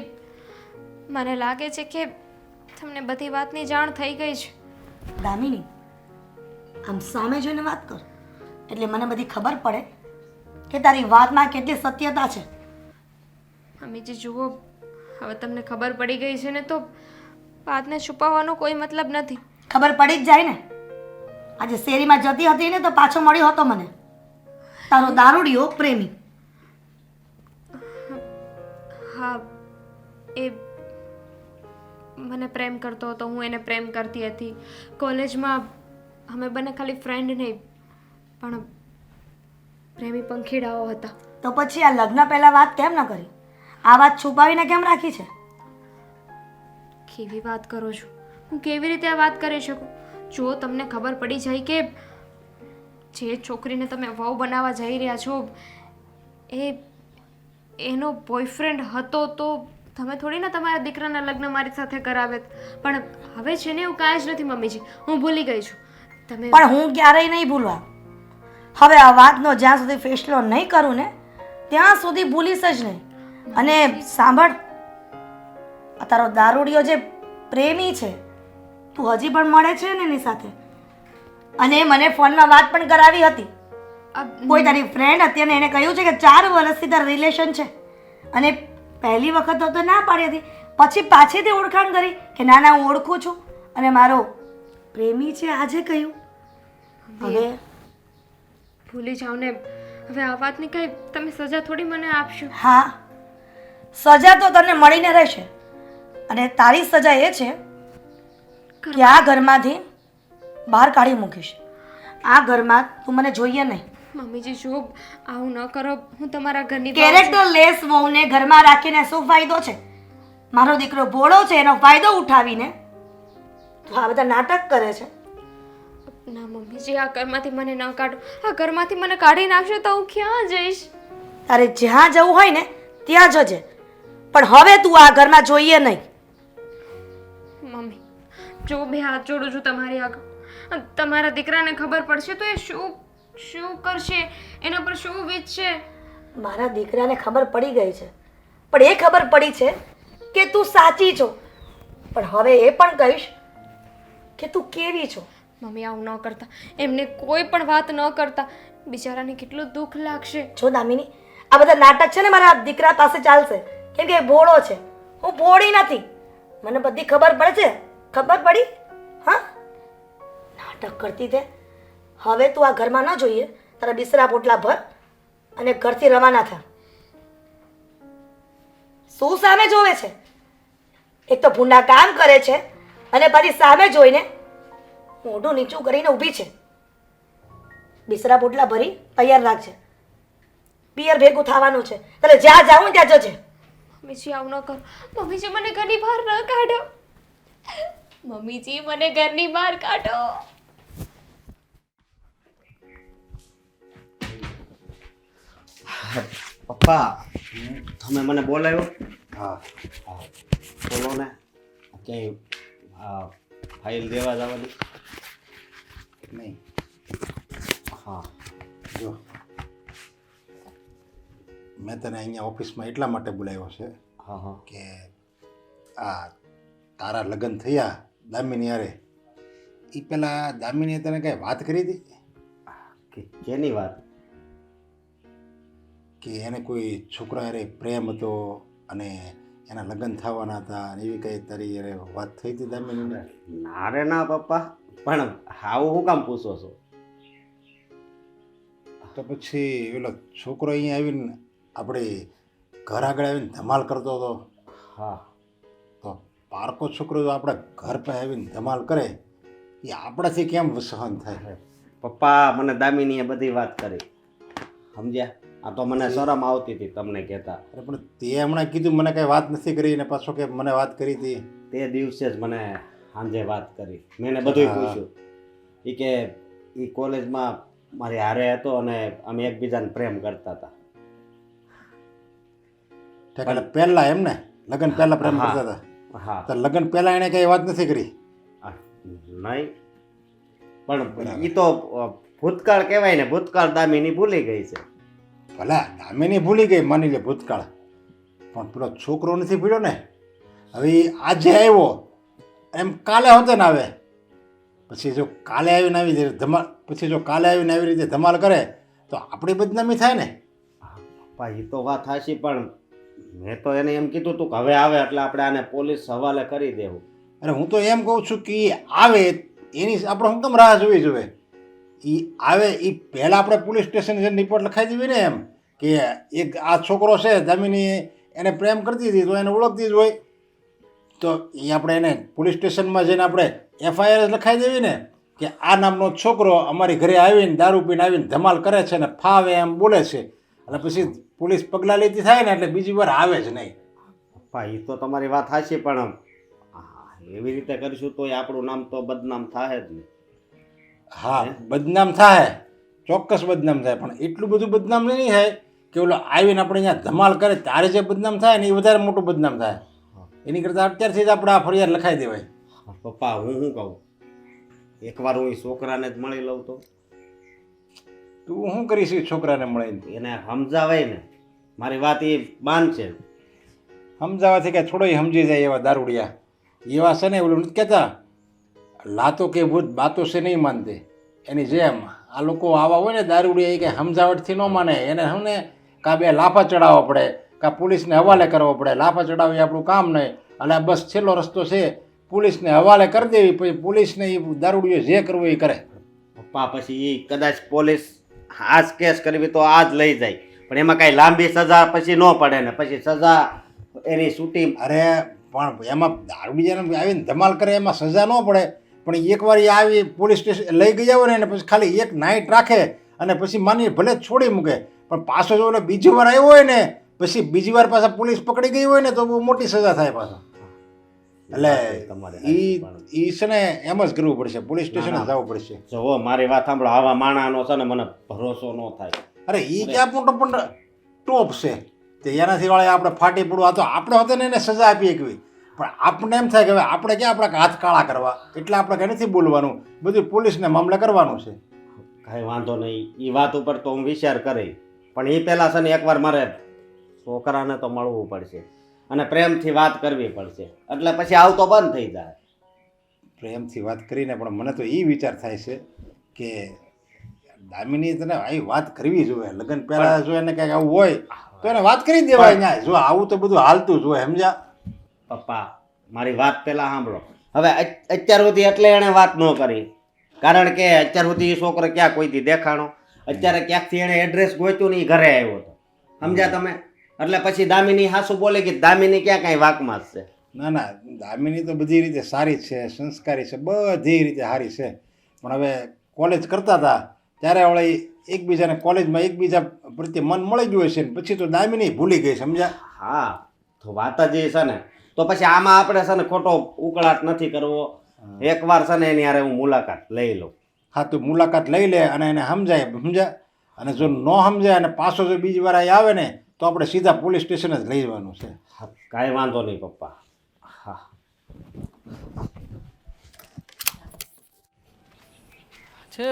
મને લાગે છે કે તમને બધી વાતની જાણ થઈ ગઈ છે. દામિની, આમ સામે જોઈને વાત કર એટલે મને બધી ખબર પડે કે તારી વાતમાં કેટલી સત્યતા છે. મમ્મીજી જુઓ, હવે તમને ખબર પડી ગઈ છે ને તો વાતને છુપાવવાનો કોઈ મતલબ નથી. ખબર પડી જ જાય ને. આજે શેરીમાં જતી હતી ને તો પાછો મળ્યો હતો મને તારો દારૂડિયો પ્રેમી. હા, એ મને પ્રેમ કરતો હતો, હું એને પ્રેમ કરતી હતી. કોલેજમાં અમે બંને ખાલી ફ્રેન્ડ નહીં પણ પ્રેમી પંખીડાઓ હતા. તો પછી આ લગ્ન પહેલા વાત કેમ ન કરી? આ વાત છુપાવીને કેમ રાખી છે? કેવી વાત કરો છો? હું કેવી રીતે આ વાત કરી શકું? જો તમને ખબર પડી જાય કે જે છોકરીને તમે વહુ બનાવવા જઈ રહ્યા છો એનો બોયફ્રેન્ડ હતો તો તમે થોડી ના તમારા દીકરાના લગ્ન મારી સાથે કરાવે. પણ હવે છે ને એવું કાંઈ જ નથી મમ્મીજી, હું ભૂલી ગઈ છું. તમે પણ હું ક્યારેય નહીં ભૂલવા. હવે આ વાતનો જ્યાં સુધી ફેસલો નહીં કરું ને ત્યાં સુધી ભૂલીશ જ નહીં. અને સાંભળ, આ તારો દારૂડિયો જે પ્રેમી છે તું હજી પણ મળે છે ને એની સાથે? અને મને ફોનમાં વાત પણ કરાવી હતી. કોઈ તારી ફ્રેન્ડ હતી અને એને કહ્યું છે કે 4 વર્ષથી તારા રિલેશન છે અને પહેલી વખત તો ના પાડી હતી, પછી પાછળથી ઓળખાણ કરી કે ના ના હું ઓળખું છું અને મારો પ્રેમી છે. આજે કહ્યું હવે ભૂલી જાઓ ને. હવે આ વાતની કઈ તમે સજા થોડી મને આપશો. હા, સજા તો તને મળીને રહેશે અને તારી સજા એ છે કે આ ઘરમાંથી બહાર કાઢી મૂકીશ. આ ઘરમાં તું મને જોઈએ નહીં. મમ્મીજી જો આવું ન કરો, હું તમારા ઘરની કેરેક્ટર લેસ વહુને ઘરમાં રાખીને શું ફાયદો છે? મારો દીકરો ભોળો છે એનો ફાયદો ઉઠાવીને તું આ બધા નાટક કરે છે. ના મમ્મીજી, આ ઘરમાંથી મને ન કાઢો. આ ઘરમાંથી મને કાઢી નાખશો તો હું ક્યાં જઈશ? તારે જ્યાં જવું હોય ને ત્યાં જજે, પણ હવે તું આ ઘરમાં જોઈએ નહીં. મમ્મી જો બે હાથ જોડું છું તમારી આગળ. તમારા દીકરાને ખબર પડશે તો એ શું કરશે? એના પર શું વીતશે? મારા દીકરાને ખબર પડી ગઈ છે, પણ એ ખબર પડી છે કે તું સાચી છો, પણ હવે એ પણ કહીશ કે તું કેવી છો. મમ્મી આવું ન કરતા, એમને કોઈ પણ વાત ન કરતા. બિચારાને કેટલું દુઃખ લાગશે. જો દામિની, આ બધા નાટક છે ને મારા દીકરા પાસે ચાલશે કેમ કે એ ભોળો છે, હું ભોળી નથી. મને બધી ખબર પડે છે. ખબર પડી? હા, નાટક કરતી તે. હવે તું આ ઘરમાં ન જોઈએ. તારા બિસરા પોટલા ભર અને ઘરથી રવાના થા. શું સામે જોવે છે? એક તો ભૂંડા કામ કરે છે અને પાછી સામે જોઈને મોઢું નીચું કરીને ઊભી છે. બિસરા પોટલા ભરી તૈયાર રાખજે. પિયર ભેગું થવાનું છે. તારે જ્યાં જાવું ત્યાં જજે. મમ્મીજી આવું ન કરો. મમ્મીજી મને ઘરની બહાર ન કાઢો. મમ્મીજી મને ઘરની બહાર કાઢો. પપ્પા, તમે મને બોલાવ્યો? હા, બોલો ને. ક્યાંય ફાઇલ દેવા જવાની? નહીં હા, જો મેં તને અહીંયા ઓફિસમાં એટલા માટે બોલાવ્યો છે હા હા કે આ તારા લગ્ન થયા દામિની હારે, એ પેલા દામિનીએ તને કઈ વાત કરી હતી કેની વાત? કે એને કોઈ છોકરા હારે પ્રેમ હતો અને એના લગ્ન થવાના હતા અને એવી કઈ તારી હારે વાત થઈ હતી દામિનીને? ના રે ના પપ્પા, પણ આવું હું કામ પૂછો છો? તો પછી પેલો છોકરો અહીંયા આવીને આપણે ઘર આગળ આવીને ધમાલ કરતો હતો. હા, તો પારકો છોકરો જો આપણા ઘર પાસે આવીને ધમાલ કરે એ આપણાથી કેમ સહન થાય? પપ્પા મને દામિનીએ બધી વાત કરી, સમજ્યા? આ તો મને શરમ આવતી હતી તમને કહેતા. અરે પણ તે હમણાં કીધું મને કઈ વાત નથી કરી ને પાછો કે મને વાત કરી હતી. તે દિવસે જ મને સાંજે વાત કરી. મેં એને બધું પૂછ્યું. એ કે એ કોલેજમાં મારી હારે હતો અને અમે એકબીજાને પ્રેમ કરતા હતા. એટલે પહેલા એમ ને લગ્ન પહેલા પ્રેમ કરતા હતા હા તો લગ્ન પહેલા એને કઈ વાત નથી કરી. આ, નહીં પણ એ તો ભૂતકાળ કહેવાય ને, ભૂતકાળ દામિની ભૂલી ગઈ છે. ભલા દામિની ભૂલી ગઈ માની લે ભૂતકાળ, પણ પેલો છોકરો નથી પીડ્યો ને. હવે ઈ આજે આવ્યો એમ કાલે હોતે ને આવે, પછી જો કાલે આવીને આવી રીતે ધમાલ, પછી જો કાલે આવીને આવી રીતે ધમાલ કરે તો આપણી બદનામી થાય ને. પપ્પા એ તો વાત હાચી, પણ મેં તો એને એમ કીધું હતું કે હવે આવે એટલે આપણે આને પોલીસ હવાલે કરી દેવું. અરે હું તો એમ કહું છું કે ઈ આવે એની આપણે હું કેમ રાહ જોવી જોઈએ? એ આવે એ પહેલાં આપણે પોલીસ સ્ટેશન જઈને રિપોર્ટ લખાઈ દેવી ને, એમ કે એક આ છોકરો છે દામિની એને પ્રેમ કરતી હતી તો એને ઓળખતી જ હોય, તો એ આપણે એને પોલીસ સ્ટેશનમાં જઈને આપણે FIR લખાઈ દેવી ને કે આ નામનો છોકરો અમારી ઘરે આવીને દારૂ પીને આવીને ધમાલ કરે છે ને ફાવે એમ બોલે છે, એટલે પછી પોલીસ પગલાં લેતી થાય ને એટલે બીજી વાર આવે જ નહીં. પપ્પા એ તો તમારી વાત હાચી, પણ એવી રીતે કરીશું તો આપણું નામ તો બદનામ થાય જ ને. હા બદનામ થાય, ચોક્કસ બદનામ થાય, પણ એટલું બધું બદનામ નહીં થાય કે ઓલો આવીને આપણે અહીંયા ધમાલ કરે ત્યારે જે બદનામ થાય ને એ વધારે મોટું બદનામ થાય. એની કરતાં અત્યારથી જ આપણે આ ફરિયાદ લખાઈ દેવાય. પપ્પા હું શું કહું, એકવાર હું એ છોકરાને જ મળી લઉં તો તું શું કરીશ એ છોકરાને મળીને? એને સમજાવાય ને, મારી વાત એ બાંધ છે. સમજાવવાથી કે થોડો સમજી જાય એવા દારૂડિયા એવા છે ને, ઓલું નથી કહેતા લાતો કે ભૂત બાતો છે નહીં માનતે, એની જેમ આ લોકો આવા હોય ને દારૂડિયા એ કે સમજાવટથી ન માને, એને શું ને કાં બે લાફા ચડાવવા પડે કાં પોલીસને હવાલે કરવો પડે. લાફા ચડાવવી આપણું કામ નહીં, એટલે બસ છેલ્લો રસ્તો છે પોલીસને હવાલે કરી દેવી, પછી પોલીસને એ દારૂડિયો જે કરવું એ કરે. પપ્પા પછી એ કદાચ પોલીસ આ જ કેસ કરવી તો આ જ લઈ જાય, પણ એમાં કાંઈ લાંબી સજા પછી ન પડે ને, પછી સજા એની છૂટી. અરે પણ એમાં દારૂડિયાને આવીને ધમાલ કરે એમાં સજા ન પડે, પણ એકવાર એ આવી પોલીસ સ્ટેશન લઈ ગયા હોય ને એને પછી ખાલી એક નાઇટ રાખે અને પછી માની ભલે છોડી મૂકે, પણ પાછો જો એટલે બીજી વાર આવ્યો હોય ને પછી બીજી વાર પાછા પોલીસ પકડી ગઈ હોય ને તો બહુ મોટી સજા થાય પાછા. એટલે ઈ છે ને એમ જ કરવું પડશે, પોલીસ સ્ટેશન જ જવું પડશે. જો મારી વાત સાંભળો, આવા માણાનો છે ને મને ભરોસો ન થાય. અરે ઈ ક્યાં મોટો પણ ટોપ છે તે એનાથી વાળા આપણે ફાટી પડવું, આ તો આપણે હોતે ને એને સજા આપી શકવી, પણ આપણને એમ થાય કે હવે આપણે ક્યાં આપણા હાથ કાળા કરવા, એટલે આપણે કંઈ નથી બોલવાનું, બધું પોલીસને મામલે કરવાનું છે. કાંઈ વાંધો નહીં, એ વાત ઉપર તો હું વિચાર કરી, પણ એ પહેલાં છે ને એકવાર મારે છોકરાને તો મળવું પડશે અને પ્રેમથી વાત કરવી પડશે, એટલે પછી આવતો બંધ થઈ જાય. પ્રેમથી વાત કરીને પણ મને તો એ વિચાર થાય છે કે દામિની તને આવી વાત કરવી જોઈએ, લગ્ન પહેલાં જો એને કંઈક આવું હોય તો એને વાત કરી દેવાય ન્યાય. જો આવું તો બધું હાલતું જ હોય, સમજ્યા? પપ્પા મારી વાત પહેલાં સાંભળો, હવે અત્યાર સુધી એટલે એણે વાત ન કરી, કારણ કે અત્યાર સુધી એ છોકરો ક્યાં કોઈથી દેખાણો, અત્યારે ક્યાંકથી એણે એડ્રેસ ગોત્યું ને એ ઘરે આવ્યો હતો, સમજ્યા તમે? એટલે પછી દામિની હાસુ બોલે કે દામિની ક્યાં કાંઈ વાકમાં જ છે. ના ના, દામિની તો બધી રીતે સારી છે, સંસ્કારી છે, બધી રીતે સારી છે, પણ હવે કોલેજ કરતા હતા ત્યારે વળી એકબીજાને કોલેજમાં એકબીજા પ્રત્યે મન મળી ગયું છે ને પછી તો દામિની ભૂલી ગઈ, સમજ્યા? હા તો વાત જ એ છે ને, તો પછી આમાં આપણે છે ને ખોટો ઉકળાટ નથી કરવો, એકવાર છે ને એની હારે હું મુલાકાત લઈ લઉં. હા તું મુલાકાત લઈ લે અને એને સમજાય, સમજ્યા? અને જો ન સમજાય અને પાછો જો બીજી વાર અહીં આવે ને તો આપણે સીધા પોલીસ સ્ટેશન જ લઈ જવાનું છે. કાંઈ વાંધો નહીં પપ્પા. હા છે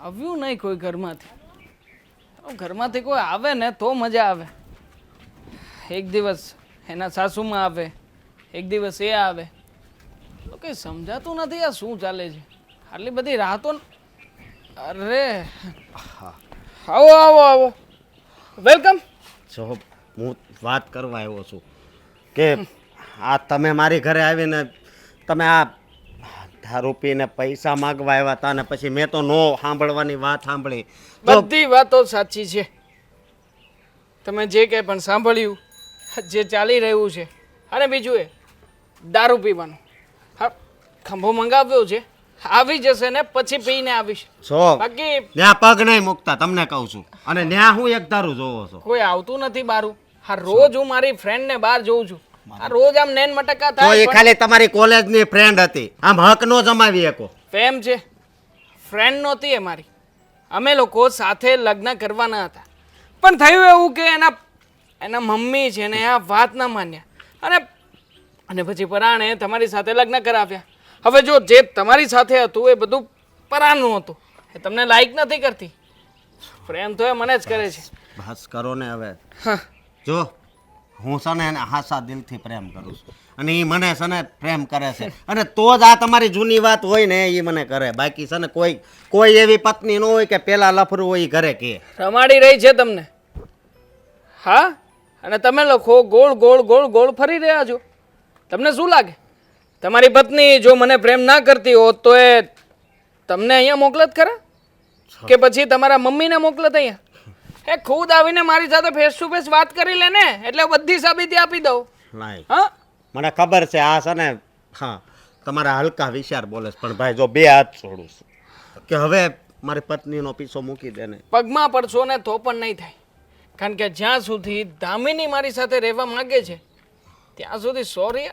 આવ્યું નહીં કોઈ ઘરમાંથી, ઘરમાંથી કોઈ આવે ને તો મજા આવે. એક દિવસ એના સાસુમાં આવે, એક દિવસ એ આવે, તો કંઈ સમજાતું નથી આ શું ચાલે છે. આટલી બધી રાહતો. અરે આવો આવો આવો, વેલકમ. જો હું વાત કરવા આવ્યો છું કે આ તમે મારી ઘરે આવીને તમે આ દારૂ પીને પૈસા માગવા આવ્યા હતા ને પછી મેં તો નો સાંભળવાની વાત સાંભળી. બધી વાતો સાચી છે, તમે જે કંઈ પણ સાંભળ્યું, જે ચાલી રહ્યું છે, અને બીજું એ દારૂ પીવાનું. હા, ખંભો મંગાવ્યો છે, આવી જશે ને પછી પીને આવીશ. જો બાકી ત્યાં પગ નહીં મૂકતા તમને કહું છું, અને ત્યાં હું એક દારૂ જોવો છો. કોઈ આવતું નથી બારું. હા, રોજ હું મારી ફ્રેન્ડને બહાર જોઉં છું, આ રોજ આમ નેન મટકા તો એ થાય. ખાલી તમારી કોલેજની ફ્રેન્ડ હતી, આમ હક નો જમાવી શકો. ફેમ છે, ફ્રેન્ડ નહોતી એ મારી. અમે લોકો સાથે લગ્ન કરવાના હતા, પણ થયું એવું કે એના એના મમ્મી છે ને આ વાત ના માન્યા અને પછી પરાણે તમારી સાથે લગ્ન કરાવ્યા. હવે જો જે તમારી સાથે હતું એ બધું પરાનું હતું, એ તમને લાઈક નથી કરતી. પ્રેમ તો એ મને જ કરે છે. બસ કરો ને હવે. જો હું છે ને એને હાસા દિલથી પ્રેમ કરું છું અને એ મને છે ને પ્રેમ કરે છે અને તો જ આ તમારી જૂની વાત હોય ને એ મને કરે. બાકી છે ને કોઈ એવી પત્ની ન હોય કે પેલા લફરું હોય એ ઘરે કે રમાડી રહી છે તમને. હા, અને તમે લોકો ગોળ ગોળ ગોળ ગોળ ફરી રહ્યા છો. તમને શું લાગે તમારી પત્ની જો મને પ્રેમ ના કરતી હોત તો એ તમને અહીંયા મોકલત ખરા કે પછી તમારા મમ્મીને મોકલત અહીંયા? એ ખુદ આવીને મારી સાથે ફેસ ટુ ફેસ વાત કરી લે ને, એટલે બધી સાબિતી આપી દઉં. નહીં, હા, મને ખબર છે આ છે ને, હા તમારા હલકા વિચાર બોલે છે, પણ ભાઈ જો બે હાથ છોડું છું કે હવે મારી પત્નીનો પીછો મૂકી દે ને. પગમાં પડશો ને તો પણ નહીં થાય, કારણ કે જ્યાં સુધી દામિની મારી સાથે રહેવા માંગે છે ત્યાં સુધી સોરી.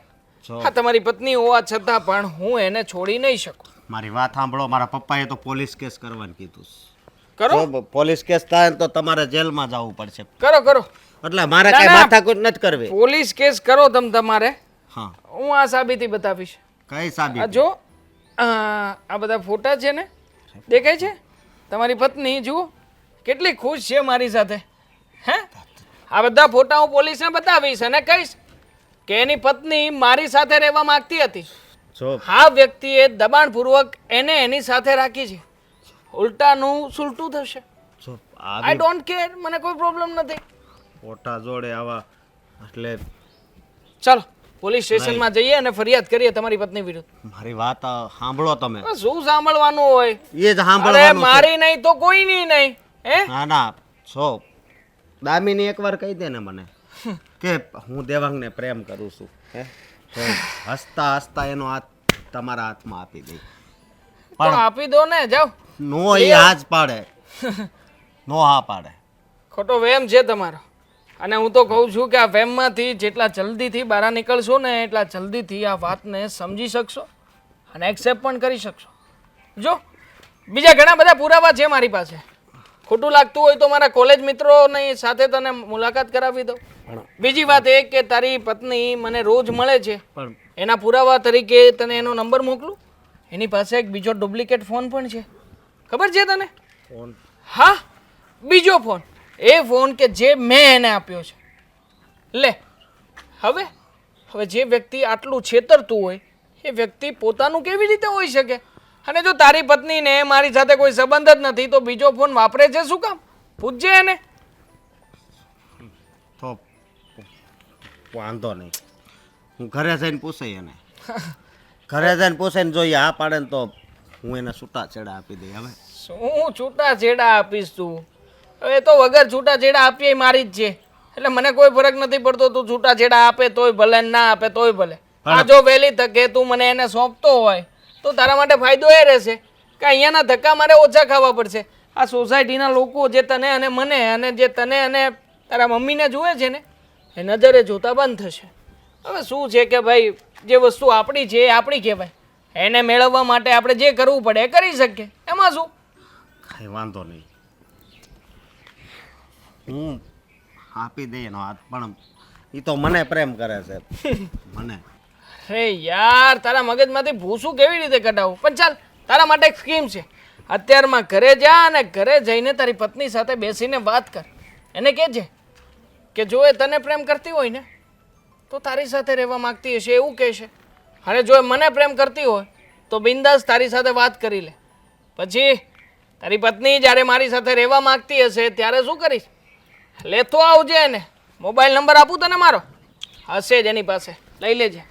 હા, તમારી પત્ની હોવા છતાં પણ હું એને છોડી નહીં શકું. મારી વાત સાંભળો, મારા પપ્પાએ તો પોલીસ કેસ કરવાનું કીધું છે. કરો જો પોલીસ કેસ થાય તો તમારે જેલમાં જવું પડશે. કરો કરો, એટલે મારે કઈ માથાકૂટ નથી કરવી. પોલીસ કેસ કરો તમારે. હા, હું આ સાબિતી બતાવીશ. કઈ આ સાબિતી? જો આ બધા ફોટા છે ને, દેખાય છે? તમારી પત્ની જુઓ કેટલી ખુશ છે મારી સાથે. હે, આ બધા ફોટા હું પોલીસને બતાવીશ અને કહીશ કે એની પત્ની મારી સાથે રહેવા માંગતી હતી. જો આ વ્યક્તિએ દબાણપૂર્વક એને એની સાથે રાખી છે. ઉલટાનું સુલટું થશે. જો આઈ ડોન્ટ કેર, મને કોઈ પ્રોબ્લેમ નથી. ફોટા જોડે આવા એટલે ચાલો પોલીસ સ્ટેશનમાં જઈએ અને ફરિયાદ કરીએ તમારી પત્ની વિરુદ્ધ. મારી વાત સાંભળો તમે. શું સાંભળવાનું હોય? એ જ અરે સાંભળવાનું છે. મારી નહીં તો કોઈની નહીં. હે, ના ના, છો દામિની એકવાર કહી દે ને મને કે હું દેવાંગને પ્રેમ કરું છું. હે, તો હસતા હસતા એનો હાથ તમારા હાથમાં આપી દઈ. તો આપી દો ને, જાઓ. નો એ હાથ પાડે, નો હા પાડે. ખોટો વહેમ છે તમારો. અને હું તો કહું છું કે આ વહેમમાંથી જેટલા જલ્દીથી બહાર નીકળશો ને એટલા જલ્દીથી આ વાતને સમજી શકશો અને એક્સેપ્ટ પણ કરી શકશો. જો બીજા ઘણા બધા પુરાવા છે મારી પાસે. ખોટું લાગતું હોય તો મારા કોલેજ મિત્રોની સાથે તને મુલાકાત કરાવી દઉં. બીજી વાત એ કે તારી પત્ની મને રોજ મળે છે, પણ એના પુરાવા તરીકે તને એનો નંબર મોકલું. એની પાસે એક બીજો ડુપ્લિકેટ ફોન પણ છે, ખબર છે તને? ફોન? હા, બીજો ફોન. એ ફોન કે જે મેં એને આપ્યો છે. લે, હવે જે વ્યક્તિ આટલું છેતરતું હોય એ વ્યક્તિ પોતાનું કેવી રીતે હોઈ શકે? અને જો તારી પત્નીને મારી સાથે કોઈ સંબંધ જ નથી તો બીજો ફોન વાપરે છે શું કામ? પૂછજે એને. તો વાંધો નહીં, હું ઘરે જઈને પૂછાઈ એને. ઘરે જઈને પૂછાઈને જોઈએ આ પાડે ને તો હું એને છૂટાછેડા આપી દઈ. હવે શું છૂટાછેડા આપીશ તું? એ તો વગર છૂટાછેડા આપીએ મારી જ છે, એટલે મને કોઈ ફરક નથી પડતો. તું છૂટાછેડા આપે તોય ભલે, ના આપે તોય ભલે. આ જો વહેલી તકે તું મને એને સોંપતો હોય તો તારા માટે ફાયદો એ રહેશે કે અહીંયાના ધક્કા મારે ઓછા ખાવા પડશે. આ સોસાયટીના લોકો જે તને અને મને અને જે તને અને તારા મમ્મીને જુએ છે ને એ નજરે જોતા બંધ થશે. હવે શું છે કે ભાઈ જે વસ્તુ આપણી છે એ આપણી કહેવાય. એને મેળવવા માટે આપણે જે કરવું પડે એ કરી શકીએ, એમાં શું? કાંઈ વાંધો નહીં, હું આપી દઈ એનો હાથ. પણ એ તો મને પ્રેમ કરે છે, મને. અરે યાર, તારા મગજમાંથી ભૂસું કેવી રીતે કઢાવું? પણ ચાલ, તારા માટે એક સ્કીમ છે. અત્યારમાં ઘરે જા અને ઘરે જઈને તારી પત્ની સાથે બેસીને વાત કર. એને કહેજે કે જો એ તને પ્રેમ કરતી હોય ને તો તારી સાથે રહેવા માંગતી હશે એવું કહેશે. અને જો એ મને પ્રેમ કરતી હોય તો બિંદાસ તારી સાથે વાત કરી લે. પછી તારી પત્ની જ્યારે મારી સાથે રહેવા માંગતી હશે ત્યારે શું કરીશ? લેતો આવજે એને. મોબાઈલ નંબર આપું તને મારો? હશે જ એની પાસે, લઈ લેજે.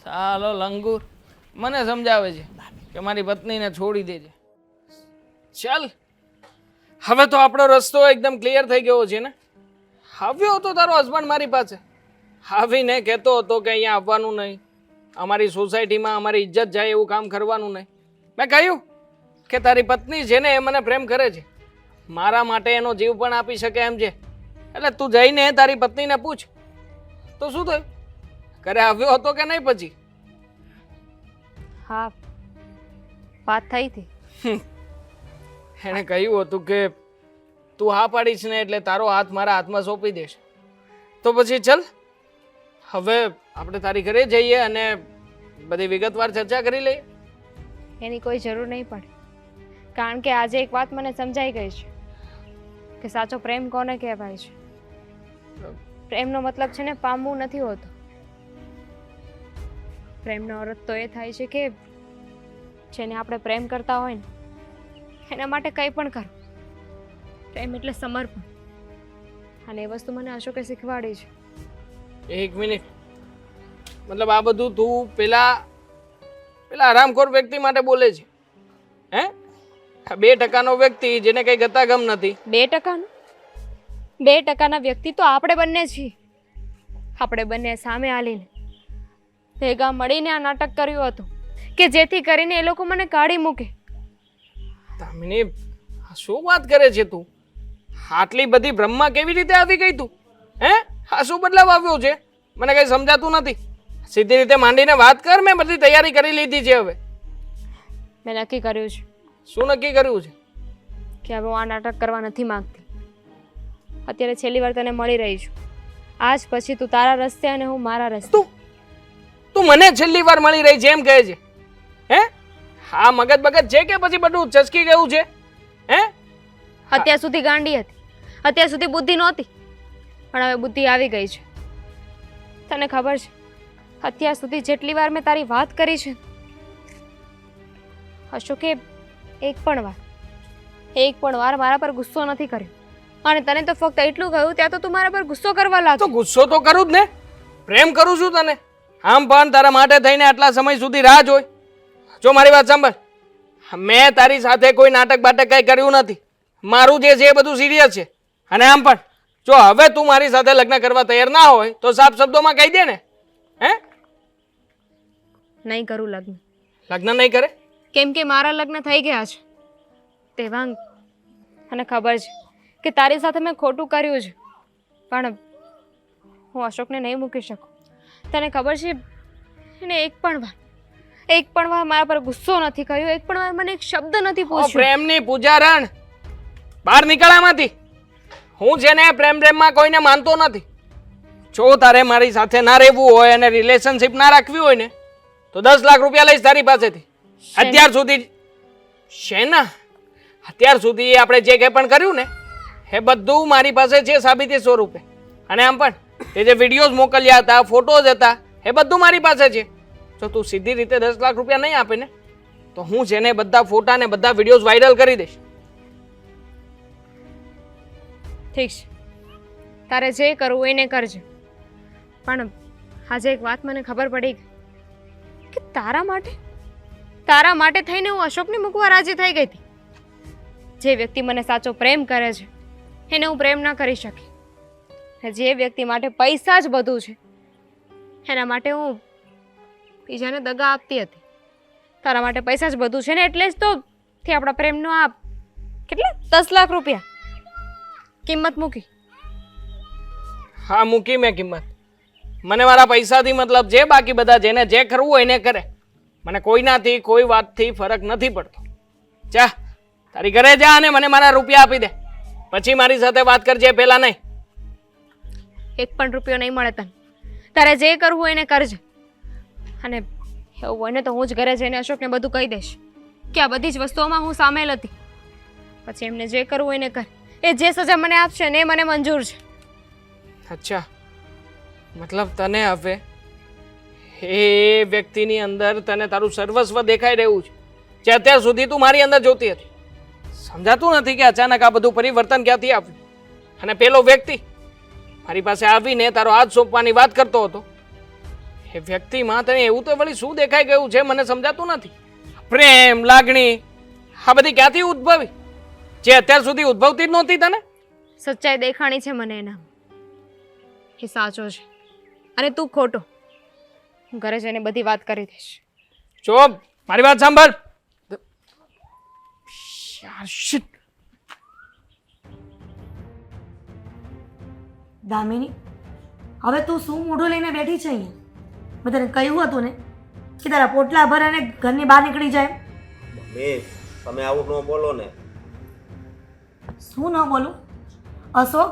ચાલો લંગુર મને સમજાવે છે કે મારી પત્નીને છોડી દેજે. ચાલ, હવે તો આપણો રસ્તો એકદમ ક્લિયર થઈ ગયો છે ને. આવ્યો હતો તારો હસબન્ડ મારી પાસે, આવીને કહેતો હતો કે અહીંયા આવવાનું નહીં, અમારી સોસાયટીમાં અમારી ઇજ્જત જાય એવું કામ કરવાનું નહીં. મેં કહ્યું કે તારી પત્ની છે ને એ મને પ્રેમ કરે છે, મારા માટે એનો જીવ પણ આપી શકે એમ છે, એટલે તું જઈને તારી પત્નીને પૂછ. તો શું થયું? ઘરે આવ્યો હતો કે નહીં પછી? હા, વાત થઈ હતી. એણે કહ્યું હતું કે તું હા પાડીશ ને એટલે તારો હાથ મારા હાથમાં સોંપી દેશે. તો પછી ચલ હવે આપણે તારી ઘરે જઈએ અને બધી વિગતવાર ચર્ચા કરી લઈએ. એની કોઈ જરૂર નહીં પડે, કારણ કે આજે એક વાત મને સમજાઈ ગઈ છે કે સાચો પ્રેમ કોને કહેવાય છે. પ્રેમનો મતલબ છે ને પામવું નથી હોતો. પ્રેમનો અર્થ તો એ થાય છે કે જેને આપણે પ્રેમ કરતા હોય ને એના માટે કંઈ પણ કરો. પ્રેમ એટલે સમર્પણ, અને એ વસ્તુ મને અશોકે શીખવાડી છે. એક મિનિટ, મતલબ આ બધું તું પેલા આરામખોર વ્યક્તિ માટે બોલે છે? હે? 2% વ્યક્તિ જેને કઈ ગતાગમ નથી. 2%? 2%ના વ્યક્તિ તો આપણે બંને છીએ. આપણે બંને સામે આલીને ભેગા મળીને આ નાટક કર્યું હતું કે જેથી કરીને એ લોકો મને કાઢી મૂકે. દામિની, શું વાત કરે છે તું? આટલી બધી બ્રહ્મા કેવી રીતે આવી ગઈ તું? હે? આ શું બદલાવ આવ્યો છે? મને કઈ સમજાતું નથી. સીધી રીતે માંડીને વાત કર. મેં બધી તૈયારી કરી લીધી છે. હવે મેં નક્કી કર્યું છે. શું નક્કી કર્યું છે? કે હવે હું આ નાટક કરવા નથી માંગતી. અત્યારે છેલ્લી વાર તને મળી રહી છું. આજ પછી તું તારા રસ્તે અને હું મારા રસ્તે. તું મને છેલ્લી વાર મળી રહી છે એમ કહે છે? હે? હા, મગજ બગજ છે કે પછી બધું ચસકી ગયું છે? હે? અત્યાર સુધી ગાંડી હતી, અત્યાર સુધી બુદ્ધિ નહોતી, પણ હવે બુદ્ધિ આવી ગઈ છે. તને ખબર છે, અત્યાર સુધી જેટલી વાર મેં તારી વાત કરી છે, અશોકે એક પણ વાર મારા પર ગુસ્સો નથી કર્યો. અને તને તો ફક્ત એટલું કહ્યું, ત્યાં તો તું મારા પર ગુસ્સો કરવા લાગ્યો. તો ગુસ્સો તો કરું જ ને, પ્રેમ કરું છું તને. આમ પણ તારા માટે થઈને આટલા સમય સુધી રાહ જોઈ. જો મારી વાત સાંભળ, મેં તારી સાથે કોઈ નાટક બાટક કઈ કર્યું નથી. મારું જે છે એ બધું સિરિયસ છે. અને આમ પણ જો હવે તું મારી સાથે લગ્ન કરવા તૈયાર ના હોય તો સાફ શબ્દોમાં કહી દે ને. હે? નહીં કરું લગ્ન. લગ્ન નહીં કરે? કેમ કે મારા લગ્ન થઈ ગયા છે. દેવાંગ, મને ખબર છે કે તારી સાથે મેં ખોટું કર્યું છે, પણ હું અશોકને નહીં મૂકી શકું. તને ખબર છે, એને એક પણ વાર મારા પર ગુસ્સો નથી કર્યો, એક પણ વાર મને એક શબ્દ નથી પૂછ્યો. પ્રેમની પૂજારણ, બહાર નીકળ આમાંથી. હું છે ને પ્રેમમાં કોઈને માનતો નથી. જો તારે મારી સાથે ના રહેવું હોય અને રિલેશનશિપ ના રાખવી હોય ને તો 10 લાખ રૂપિયા લઈશ તારી પાસેથી. અત્યાર સુધી આપણે જે કંઈ પણ કર્યું ને એ બધું મારી પાસે છે સાબિતી સ્વરૂપે. અને આમ પણ તે જે વિડીયોઝ મોકલ્યા હતા, ફોટોઝ હતા, એ બધું મારી પાસે છે. જો તું સીધી રીતે 10 લાખ રૂપિયા નહીં આપે ને તો હું છે ને બધા ફોટા ને બધા વિડીયોઝ વાયરલ કરી દઈશ. ઠીક છે, તારે જે કરવું એને કરજે. પણ આજે એક વાત મને ખબર પડી ગઈ કે તારા માટે થઈને હું અશોકને મૂકવા રાજી થઈ ગઈ હતી. જે વ્યક્તિ મને સાચો પ્રેમ કરે છે એને હું પ્રેમ ના કરી શકી. જે વ્યક્તિ માટે પૈસા જ બધું છે એના માટે હું બીજાને દગા આપતી હતી. તારા માટે પૈસા જ બધું છે ને એટલે જ તો તે આપણા પ્રેમનો આ કેટલા 10 લાખ રૂપિયા કિંમત મૂકી. હા, મૂકી મેં કિંમત. મને મારા પૈસાથી મતલબ છે. બાકી બધા જેને જે કરવું હોય એને કરે. મને કોઈનાથી કોઈ વાતથી ફરક નથી પડતો. જા તારી ઘરે જા અને મને મારા રૂપિયા આપી દે. પછી મારી સાથે વાત કરજે, પહેલા નહીં. એક પણ રૂપિયો નહીં મળે તને. તારે જે કરવું હોય એને કરજે. અને એવું હોય ને તો હું જ ઘરે જઈને અશોકને બધું કહી દઈશ કે આ બધી જ વસ્તુઓમાં હું સામેલ હતી. પછી એમને જે કરવું હોય એને કર. એ જે સજા મને આપશે ને એ મને મંજૂર છે. અચ્છા, મતલબ તને હવે એ વ્યક્તિની અંદર તને તારું સર્વસ્વ દેખાઈ રહ્યું છે જે અત્યાર સુધી તું મારી અંદર જોતી હતી. સમજાતું નથી કે અચાનક આ બધું પરિવર્તન ક્યાંથી આવ્યું? અને પેલો વ્યક્તિ મારી પાસે આવીને તારો હાથ સોંપવાની વાત કરતો હતો, એ વ્યક્તિમાં તને એવું તો વળી શું દેખાઈ ગયું છે મને સમજાતું નથી. પ્રેમ, લાગણી આ બધી ક્યાંથી ઉદ્ભવી જે અત્યાર સુધી ઉદ્ભવતી જ નહોતી તને? સચ્ચાઈ દેખાણી છે મને એના. એ સાચો છે અને તું ખોટો. હું ઘરે જઈને બધી વાત કરી દઈશ. જો મારી વાત સાંભળ. યાર શિટ. દામિની, હવે તું શું મોઢું લઈને બેઠી છે અહીંયા? મેં તને કહ્યું હતું ને કે તારા પોટલા ભરાને ઘરની બહાર નીકળી જાય. મમ્મી, તમે આવું ન બોલો ને. શું ન બોલું? અશોક,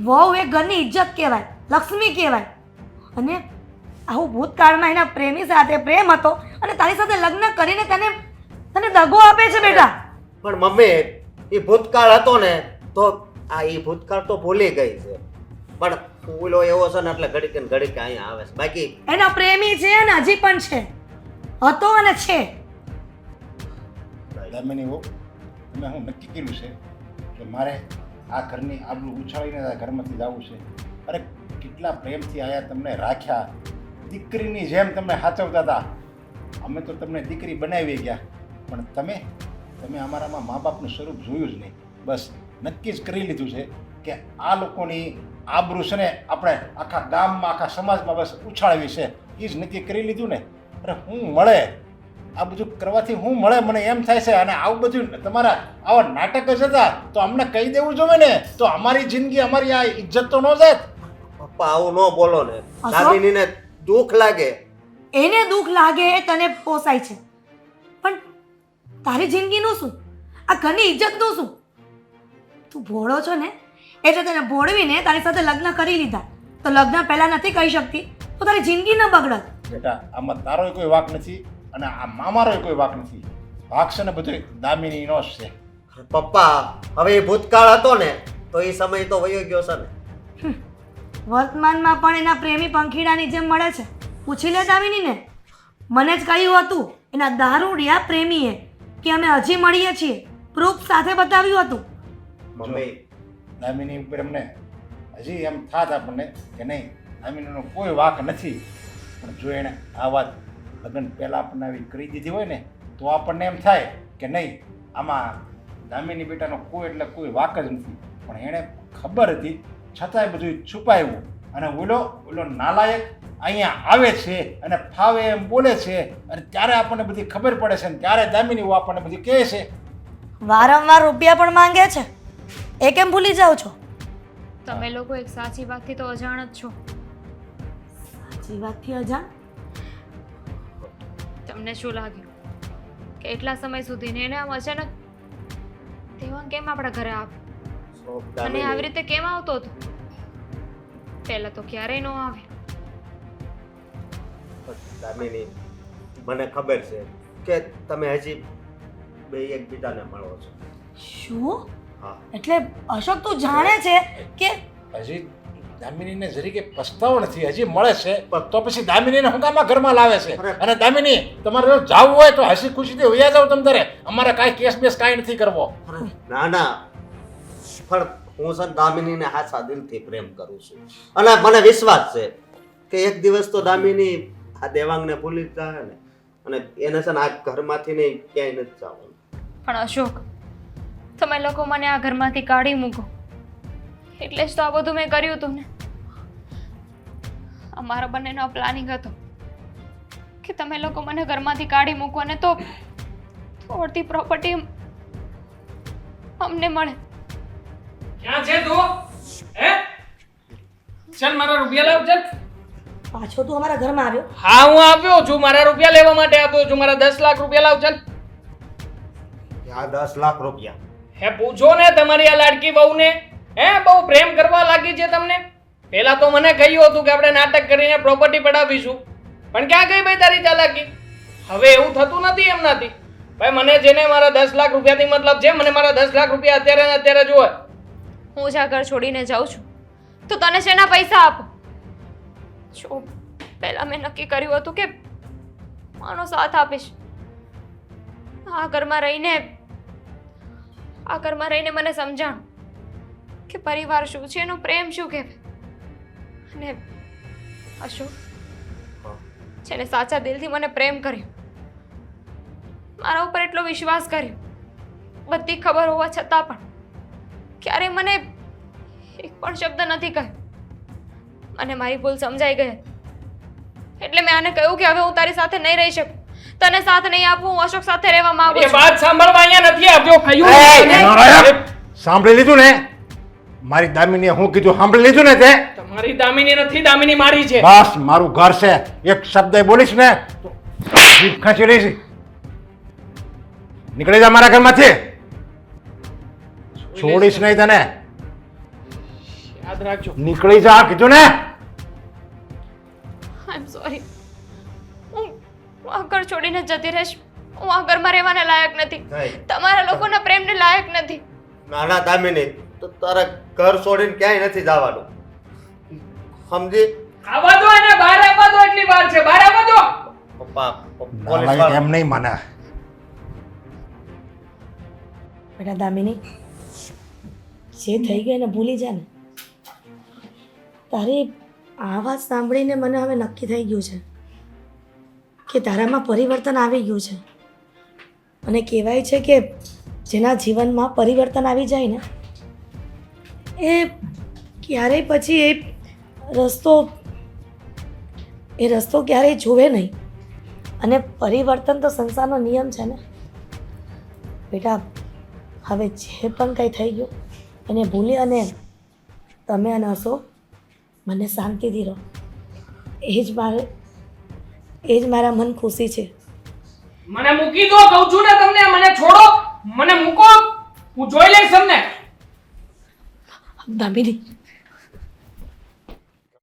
વહુ એ ઘરની ઇજ્જત કહેવાય, લક્ષ્મી કહેવાય. અને આવું ભૂતકાળમાં એના પ્રેમી સાથે પ્રેમ હતો અને તારી સાથે લગ્ન કરીને તને દગો આપે છે બેટા. પણ મમ્મી એ ભૂતકાળ હતો ને તો આ એ ભૂતકાળ તો ભૂલી ગઈ છે, પણ ફૂલો એવો છે ને એટલે ઘડીક ને ઘડીક અહીંયા આવે છે. બાકી એના પ્રેમી છે અને હજી પણ છે, હતો અને છે. દામિની વહુ, મેં હું નક્કી કર્યું છે કે મારે આ ઘરની આબરૂ ઉછાળીને આ ઘરમાંથી જવું છે. અરે કેટલા પ્રેમથી આયા, તમને રાખ્યા, દીકરીની જેમ તમને સાચવતા હતા. અમે તો તમને દીકરી બનાવી ગયા, પણ તમે અમારામાં મા બાપનું સ્વરૂપ જોયું જ નહીં. બસ નક્કી જ કરી લીધું છે કે આ લોકોની આબરૂ છે ને આપણે આખા ગામમાં આખા સમાજમાં બસ ઉછાળવી છે. એ જ નક્કી કરી લીધું ને. અરે હું મળે આ બધું કરવાથી હું મળે મને એમ થાય છે. અને આવું બધું તમારા આવા નાટક જ હતા તો અમને કહી દેવું જોઈએ ને, તો અમારી જિંદગી અમારી આ ઇજ્જત તો ન જાય. પપ્પા આવું ન બોલો ને, દામિનીને દુઃખ લાગે. એને દુઃખ લાગે એ તને પોસાય છે, પણ તારી જિંદગીનું શું, આ ઘરની ઇજ્જતનું શું? તું ભોળો છો ને એટલે તને ભોળવીને તારી સાથે લગ્ન કરી લીધા, તો લગ્ન પહેલાં નથી કહી શકતી તો તારી જિંદગી ન બગડત. બેટા આમાં તારોય કોઈ વાંક નથી અને આ મામારોય કોઈ વાંક નથી. વાંક છે ને બધું દામિનીનો જ છે. પપ્પા હવે એ ભૂતકાળ હતો ને તો એ સમય તો વયો ગયો છે ને. વર્તમાનમાં પણ એના પ્રેમી પંખીડાની જેમ મળે છે. પૂછી લે દામિનીને. મને જ કહ્યું હતું એના દારૂડિયા પ્રેમીએ કે અમે હજી મળીએ છીએ, પ્રૂફ સાથે બતાવ્યું હતું. મમ્મી દામિની ઉપર અમને હજી એમ થાત આપણને કે નહીં દામિનીનો કોઈ વાંક નથી, પણ જો એણે આ વાત લગ્ન પહેલાં આપણને આવી કરી દીધી હોય ને તો આપણને એમ થાય કે નહીં આમાં દામિની બેટાનો કોઈ એટલે કોઈ વાંક જ નથી. પણ એણે ખબર હતી છતાંય બધું છુપાવ્યું અને ઓલો નાલાયક અહીંયા આવે છે અને ફાવે એમ બોલે છે અને ત્યારે આપણને બધી ખબર પડે છે ને ત્યારે દામિની આપણને બધી કહે છે. વારંવાર રૂપિયા પણ માંગે છે, એ કેમ ભૂલી જાઓ છો? તમે લોકો એક સાચી વાતથી તો અજાણ જ છો. સાચી વાતથી અજાણ? તમને શું લાગ્યું કે એટલા સમય સુધી ને એને આમ અચાનક દેવાંગ કેમ આપણા ઘરે આવ્યો અને આવી રીતે કેમ આવતો હતો? પહેલા તો ક્યારેય ન આવે. દામિની મને ખબર છે કે તમે હજી બે એકબીજાને મળો છો. શું? હા એટલે અશોક તું જાણે છે કે હજી દામિનીને જરીકે પસ્તાવો નથી, હજી મળે છે તો પછી દામિનીને હું કામ ઘરમાં લાવે છે? અને દામિની તમારે જો જાવું હોય તો હસી ખુશીથી વયા જાવ તમ તારે, અમારે કાંઈ કેસ બેસ કાંઈ નથી કરવો. ના ના, પણ હું છે દામિનીને હાચા દિલથી પ્રેમ કરું છું અને મને વિશ્વાસ છે કે એક દિવસ તો દામિની આ દેવાંગને ભૂલી જ જાય ને અને એને છે ને આ ઘરમાંથી નહીં ક્યાંય નથી જવાનું. પણ અશોક, તમે લોકો મને આ ઘરમાંથી કાઢી મૂકો એટલે જ તો આ બધું મેં કર્યું હતું ને. અમારા બંનેનો પ્લાનિંગ હતો કે તમે લોકો મને ઘરમાંથી કાઢી મૂકો ને તો અડધી પ્રોપર્ટી અમને મળે. ક્યાં છે તું? હે? ચાલ મારા રૂપિયા લાવ ચાલ. પાછો તું અમારા ઘરમાં આવ્યો? હા હું આવ્યો છું, મારા રૂપિયા લેવા માટે આવ્યો છું. મારા 10 લાખ રૂપિયા લાવ ચાલ. આ 10 લાખ રૂપિયા હે પૂછો ને તમારી આ લાડકી વહુને, હે બહુ પ્રેમ કરવા લાગી છે તમને. પહેલા તો મને કહ્યું હતું કે આપણે નાટક કરીને પ્રોપર્ટી પડાવીશું, પણ ક્યાં ગઈ ભાઈ તારી ચાલાકી? હવે એવું થતું નથી એમનાથી. ભાઈ મને જેને મારા 10 લાખ રૂપિયાથી મતલબ છે, મને મારા 10 લાખ રૂપિયા અત્યારે ને અત્યારે જોવે. હું જ આ ઘર છોડીને જાઉં છું તો તને શેના પૈસા આપો? જો પહેલા મેં નક્કી કર્યું હતું કે મારો સાથ આપીશ. આ ઘરમાં રહીને મને સમજાણ કે પરિવાર શું છે, એનો પ્રેમ શું કહેવાય. અને અશોક જેને સાચા દિલથી મને પ્રેમ કર્યો, મારા ઉપર એટલો વિશ્વાસ કર્યો, બધી ખબર હોવા છતાં પણ ક્યારે મને એક પણ શબ્દ નથી કહ્યો. અને મારી ભૂલ સમજાઈ ગઈ એટલે મેં આને કહ્યું કે હવે હું તારી સાથે નહીં રહી શકું, તને સાથ નહીં આપું, હું અશોક સાથે રહેવા માંગુ એ છું. વાત સાંભળવા અહીંયા નથી આવ્યો. કહ્યું સાંભળી લીધું ને? મારી દામિનીએ હું કીધું સાંભળી લીધું ને તે? તમારી દામિની નથી, દામિની મારી છે. બસ મારું ઘર છે, એક શબ્દ બોલીશ ને તો જીભ ખાંચી લઈશ. નીકળી જા મારા ઘરમાંથી, છોડીશ નહીં તને. યાદ રાખજો. નીકળી જા કીધું ને. આઈ એમ સોરી. હું આ ઘર છોડીને જતી રહીશ. હું આ ઘરમાં રહેવાને લાયક નથી. તમારા લોકોના પ્રેમને લાયક નથી. નાના દામિની તો તારા ઘર છોડીને ક્યાંય નથી જવાનું સમજી આવવા દો એને, બહાર આવવા દો, એટલી વાર છે, બહાર આવવા દો. પપ્પા નાલાયક એમ નહીં માને. બેટા દામિની જે થઈ ગયું એને ભૂલી જા ને. તારી આ વાત સાંભળીને મને હવે નક્કી થઈ ગયું છે કે તારામાં પરિવર્તન આવી ગયું છે. અને કહેવાય છે કે જેના જીવનમાં પરિવર્તન આવી જાય ને એ ક્યારેય પછી એ રસ્તો ક્યારેય જોવે નહીં. અને પરિવર્તન તો સંસારનો નિયમ છે ને. બેટા હવે જે પણ કંઈ થઈ ગયું એને ભૂલી અને તમે અને હસો મને શાંતિથી રહો. એ જ મારા મન ખુશી છે. મને મૂકી દો કહું છું ને તમને, મને છોડો, મને મૂકો, હું જોઈ લઈશ તમને. દામિની